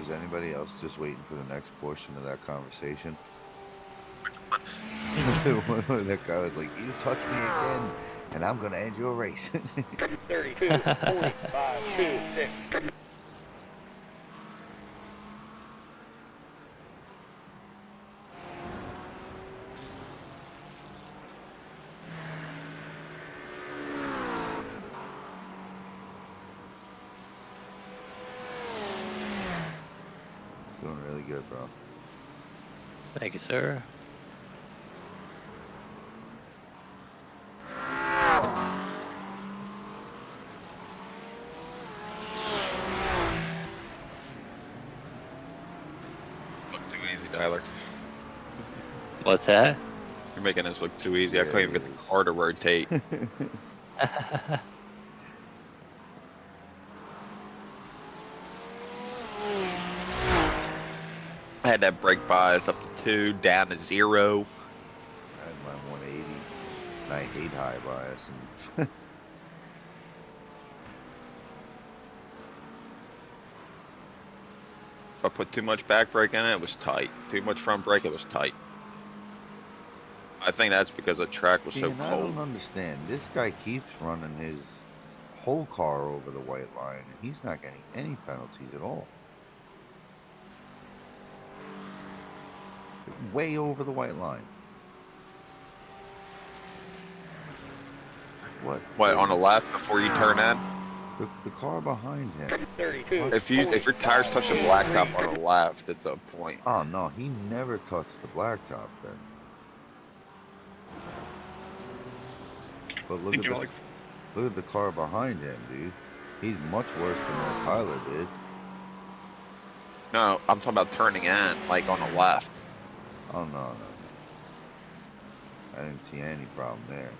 Is anybody else just waiting for the next portion of that conversation? That guy was like, you touch me again, and I'm going to end your race. 32.526. Doing really good, bro. Thank you, sir. Look too easy, Tyler. What's that? You're making this look too easy. I Yeah, couldn't even it get the is. car to rotate. I had that brake bias up to 2, down to 0. I had my 180. And I hate high bias. And If I put too much back brake in it, it was tight. Too much front brake, it was tight. I think that's because the track was so and I cold. don't understand. This guy keeps running his whole car over the white line, and he's not getting any penalties at all. Way over the white line. What? What, on the left before you turn in? The car behind him. 32. If your tires touch the blacktop on the left, it's a point. Oh no, he never touched the blacktop then. But look at the car behind him, dude. He's much worse than what Tyler did. No, I'm talking about turning in, like on the left. Oh no. I didn't see any problem there.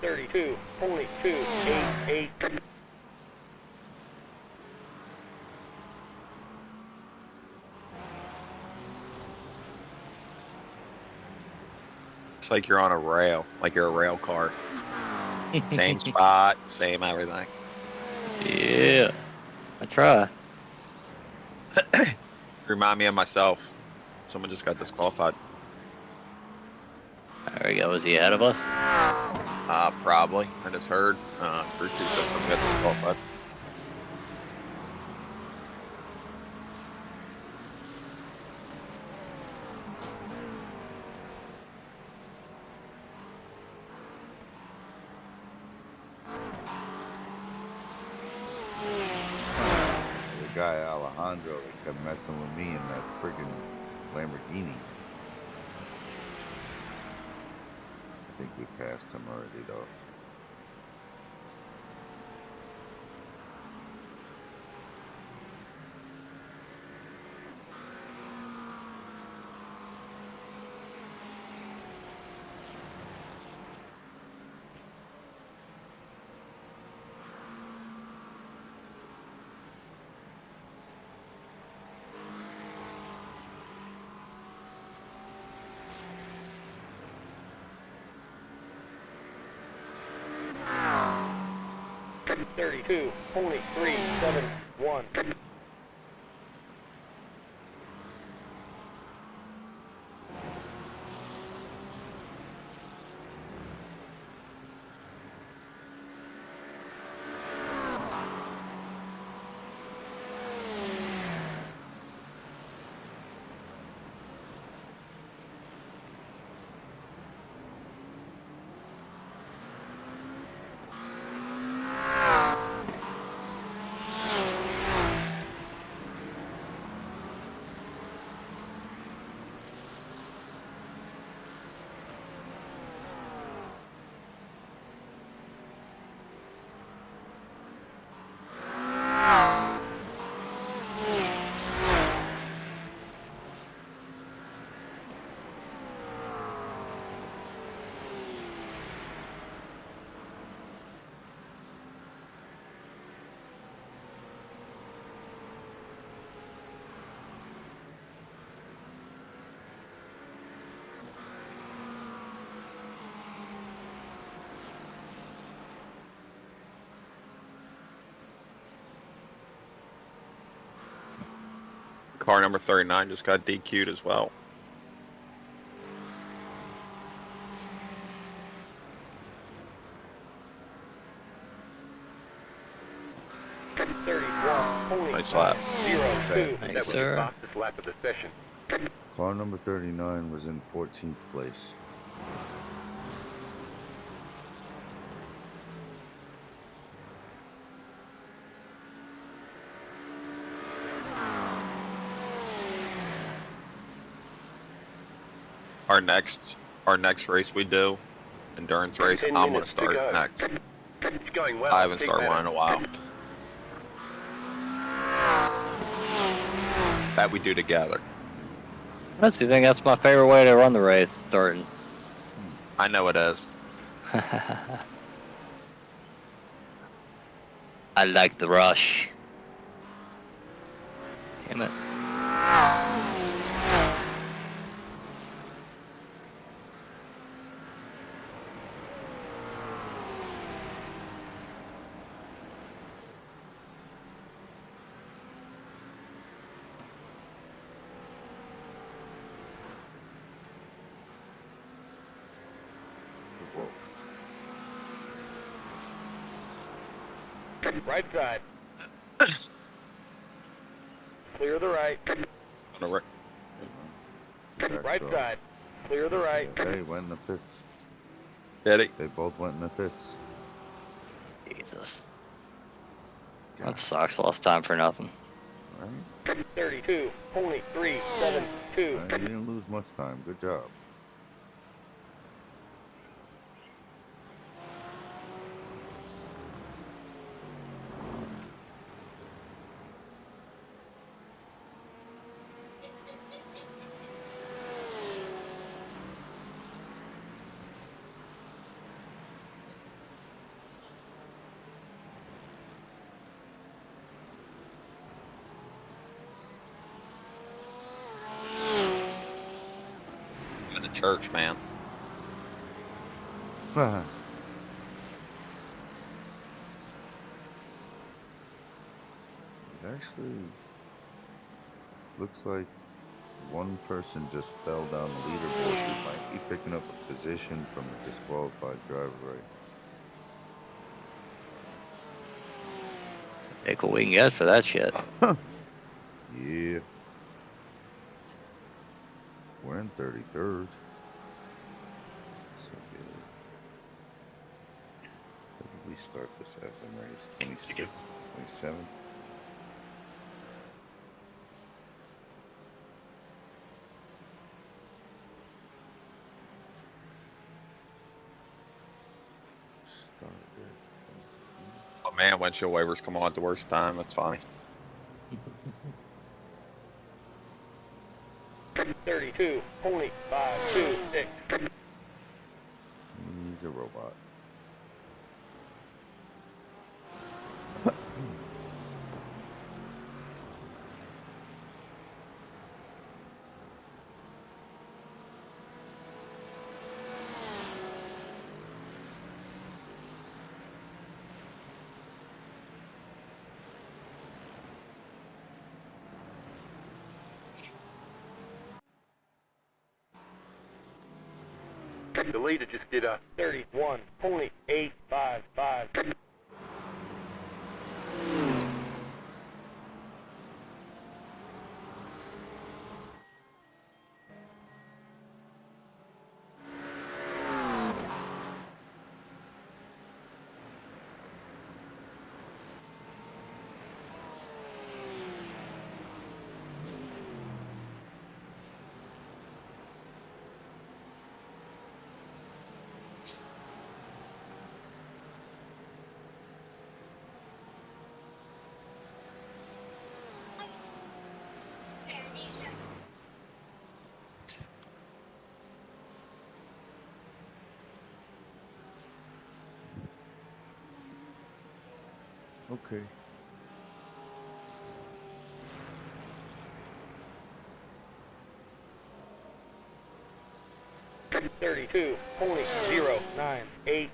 Thirty-two point 288. It's like you're on a rail, like you're a rail car. Same spot, same everything. Yeah. I try. Remind me of myself. Someone just got disqualified. There we go. Was he ahead of us? Probably. I just heard. Crew 2 said someone got disqualified. that guy Alejandro that kept messing with me in that friggin' Lamborghini. I think we passed him already though. .32.371. Car number 39 just got DQ'd as well. Nice lap. That was the fastest lap of the session. Car number 39 was in 14th place. Our next race we do, endurance race, I'm gonna start next. It's going well. I haven't started one in a while. That we do together. I honestly think that's my favorite way to run the race, starting. I know it is. I like the rush. Damn it. Right side. Clear the right. Right side. Clear the right. They went in the pits. Did he? They both went in the pits. Jesus. That sucks. Lost time for nothing. Right? 32.372. You didn't lose much time. Good job. I'm in the church, man. It actually looks like one person just fell down the leaderboard who might be picking up a position from a disqualified driver, right? Take what we can get for that shit. Yeah. We're in 33rd. So good. When did we start this effing race? 26, 27? Oh man, windshield waivers come on at the worst time. That's fine. 32.526. He's a robot. The leader just did a 31.855. Okay. Thirty-two point zero nine eight.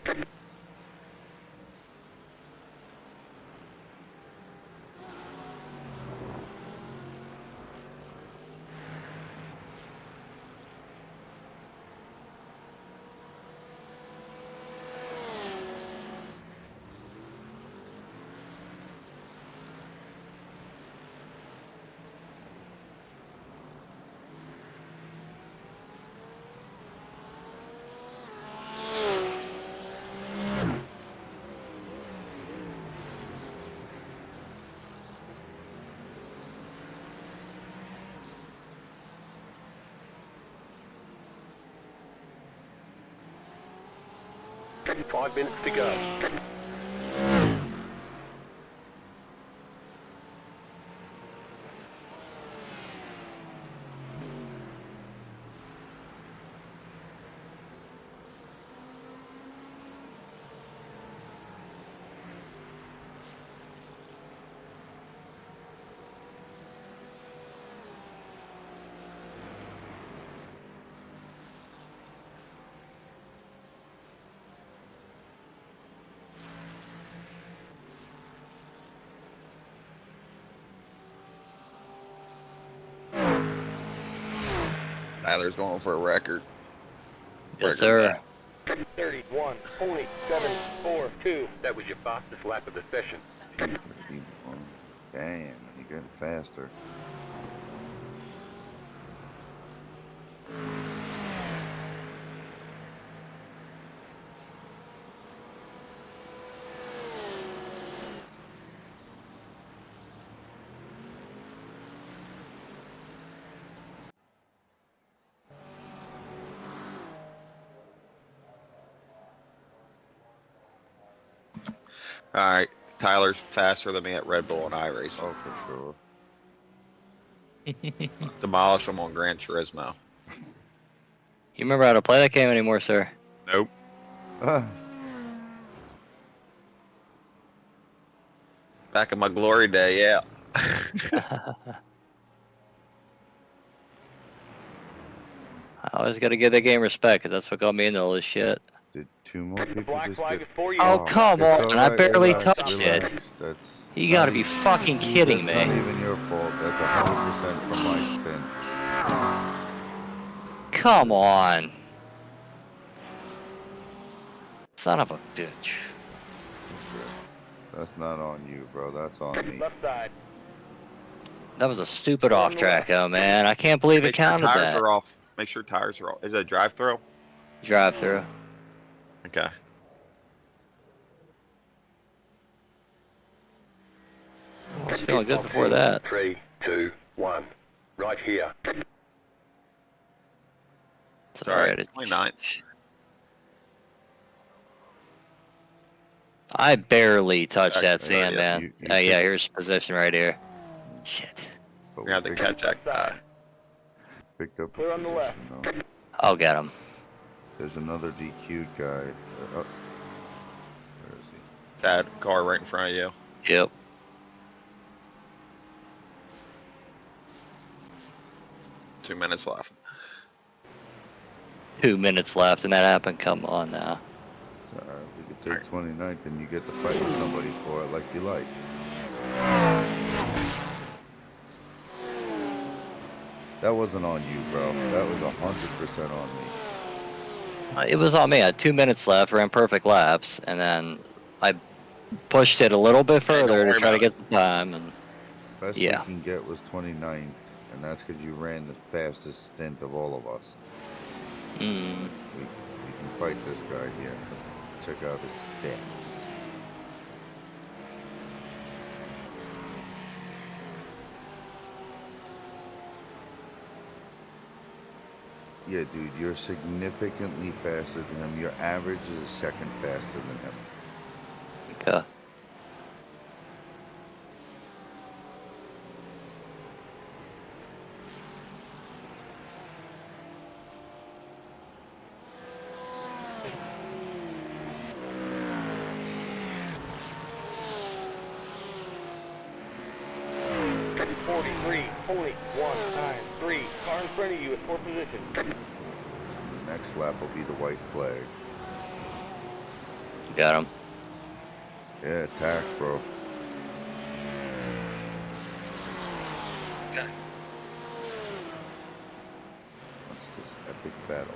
Five minutes to go. Tyler's going for a record. Yes, sir. 31.742. That was your fastest lap of the session. Damn, you're getting faster. All right, Tyler's faster than me at Red Bull and iRacing. Oh, for sure. Demolish him on Gran Turismo. You remember how to play that game anymore, sir? Nope. Back in my glory day, yeah. I always got to give that game respect, because that's what got me into all this shit. Did two more people Black just flag get... is for you. Oh, come on. It's all I right, barely relax, touched relax. it. That's You not got to be even- fucking kidding me. That's not even your fault. That's 100% from my spin. Come on. Son of a bitch. That's not on you, bro. That's on me. Left side. That was a stupid off track, though, man. I can't believe it Make sure counted tires that. are off. Make sure tires are off. Is it a drive-through? Drive through. Okay. I was feeling good before that. 3, 2, 1. Right here. It's Sorry, alright. 29th. I barely touched that Actually, sand, yeah, man. Yeah, here's position right here. Shit. But We have to catch that guy. Picked up a Clear on the left. position, though. I'll get him. There's another DQ'd guy. Where is he? That car right in front of you. Yep. Two minutes left. 2 minutes left, and that happened. Come on now. It's alright. We could take 29th, and you get to fight with somebody for it like you like. That wasn't on you, bro. That was 100% on me. It was on me. I had 2 minutes left, ran perfect laps, and then I pushed it a little bit further to try to get some time. And Best yeah, we can get was 29th, and that's because you ran the fastest stint of all of us. We can fight this guy here. Check out his stats. Yeah, dude, you're significantly faster than him. Your average is a second faster than him. okay. Car in front of you at 4th position. The next lap will be the white flag. Got him. Yeah, attack, bro. Okay. What's this epic battle?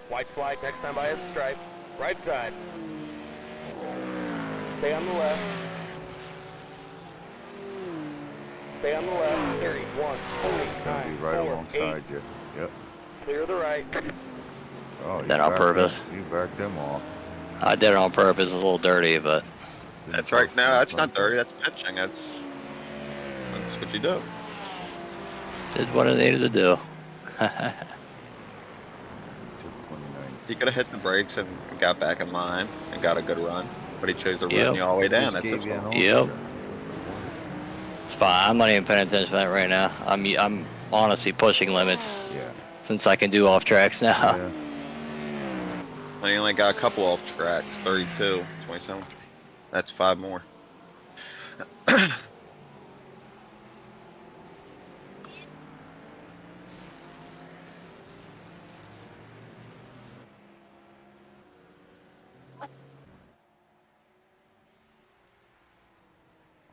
White flag next time by a stripe. Right side. Stay on the left. Stay on the left. 31, 49, Be right 4, alongside 8. you. Yep. Clear the right. Oh, you That on backed purpose. them- You backed them off. I did it on purpose. It's a little dirty, but That's right. No, that's not dirty. That's pitching. That's what you do. did what I needed to do. He could have hit the brakes and got back in line and got a good run, but he chose to Yep. run you all the way down. Just That's gave his you an fault. Yep. officer. It's fine. I'm not even paying attention to that right now. I'm honestly pushing limits Yeah. since I can do off tracks now. Yeah. I only got a couple off tracks, 32, 27. That's 5 more.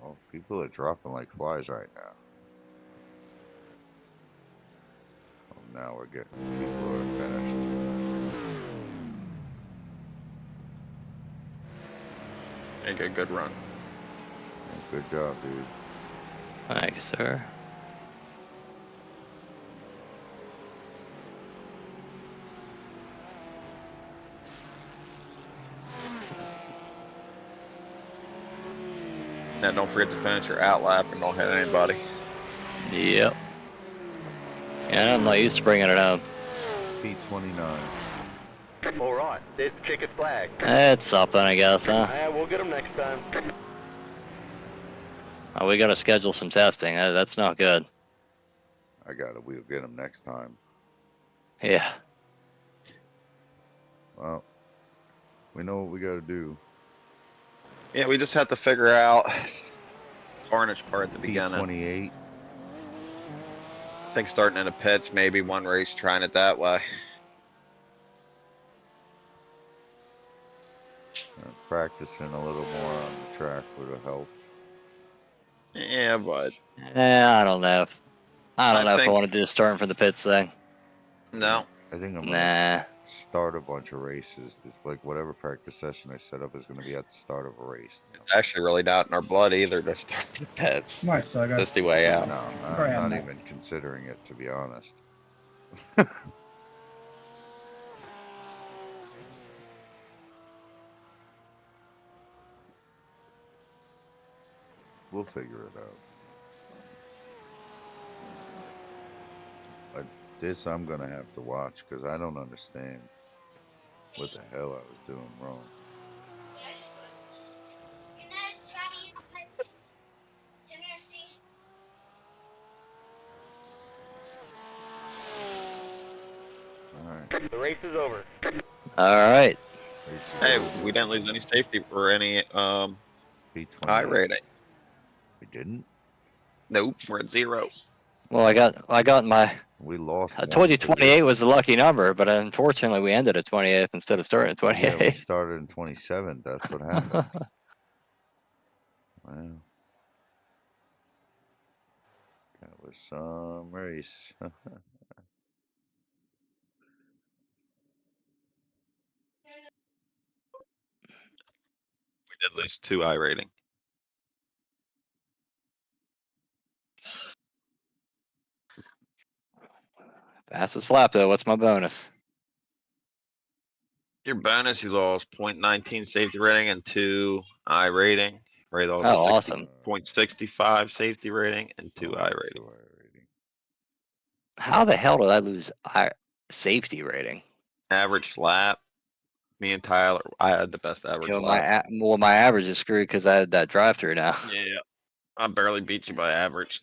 Oh, people are dropping like flies right now. Oh, now we're getting people who are finished. Ain't a good run. Good job, dude. Thank you, sir. Now don't forget to finish your out lap and don't hit anybody. Yep. Yeah, I'm not used to bringing it up. P29. All right, there's the checkered flag. It's something, I guess, huh? We'll get them next time. Oh, we gotta schedule some testing. That's not good. I got it. We'll get them next time. Yeah. Well, We know what we got to do. Yeah, we just have to figure out Carnage part at the beginning. P28. I think starting in the pits, maybe one race, trying it that way. Practicing a little more on the track would have helped. Yeah, but I don't know. I don't know if I think want to do the starting from the pits thing. no. I think I'm Nah. gonna start a bunch of races. Just like whatever practice session I set up is gonna be at the start of a race. It's actually really not in our blood either to start the pits. My sugar. That's the way out. No, I'm Grab not that. even considering it, to be honest. We'll figure it out. But this I'm gonna have to watch because I don't understand what the hell I was doing wrong. The race is over. All right. Hey, we didn't lose any safety or any iRacing. We didn't? Nope, we're at 0. Well, I got my. We lost. I told you 28 was the lucky number, but unfortunately we ended at 28th instead of starting at 28. Yeah, we started in 27th. That's what happened. Wow. That was some race. We did lose 2 iRacing. Fastest lap though. What's my bonus? Your bonus, you lost 0.19 safety rating and 2 iRacing. Ray lost Oh, awesome. 0.65 safety rating and 2 iRacing. How the hell did I lose safety rating? Average lap. Me and Tyler, I had the best average lap. My average is screwed because I had that drive-through now. Yeah, I barely beat you by average.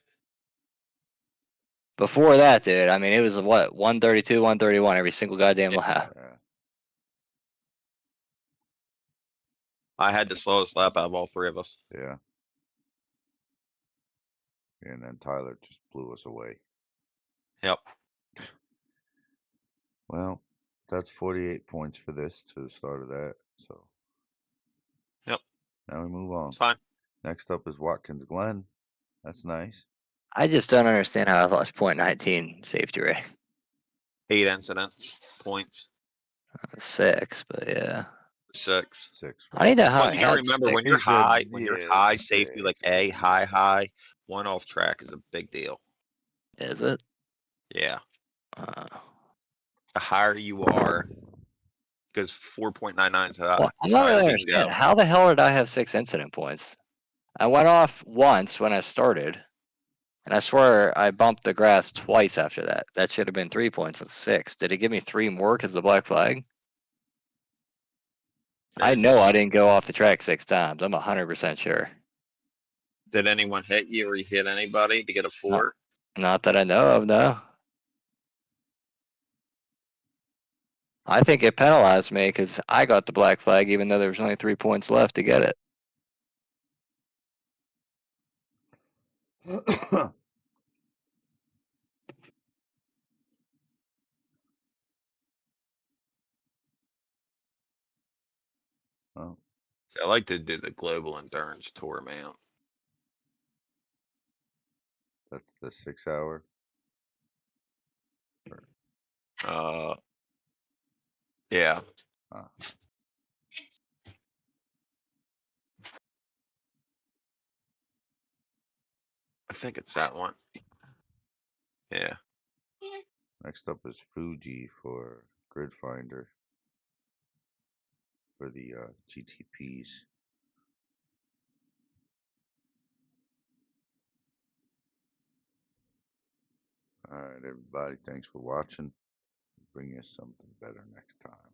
Before that, dude, I mean, it was what 132, 131 every single goddamn lap. I had the slowest lap out of all 3 of us. Yeah. And then Tyler just blew us away. Yep. Well, that's 48 points for this to the start of that. So. Yep. Now we move on. It's fine. Next up is Watkins Glen. That's nice. I just don't understand how I lost 0.19 safety rating. 8 incidents, points. 6, but yeah. 6. I need to know how Well, you gotta remember when you're high, safety, like high, 1 off track is a big deal. Is it? Yeah. The higher you are, because 4.99 is Well, I don't really understand. How the hell did I have 6 incident points? I went off once when I started, and I swear I bumped the grass twice after that. That should have been 3 points and 6. Did it give me 3 more because of the black flag? I know I didn't go off the track 6 times. I'm 100% sure. Did anyone hit you or you hit anybody to get a 4? Not that I know of, no. I think it penalized me because I got the black flag even though there was only 3 points left to get it. Oh. See, I like to do the global endurance tour, man. That's the 6 hour. Yeah. I think it's that one. Yeah. Next up is Fuji for Grid Finder for the GTPs. All right, everybody. Thanks for watching. Bring you something better next time.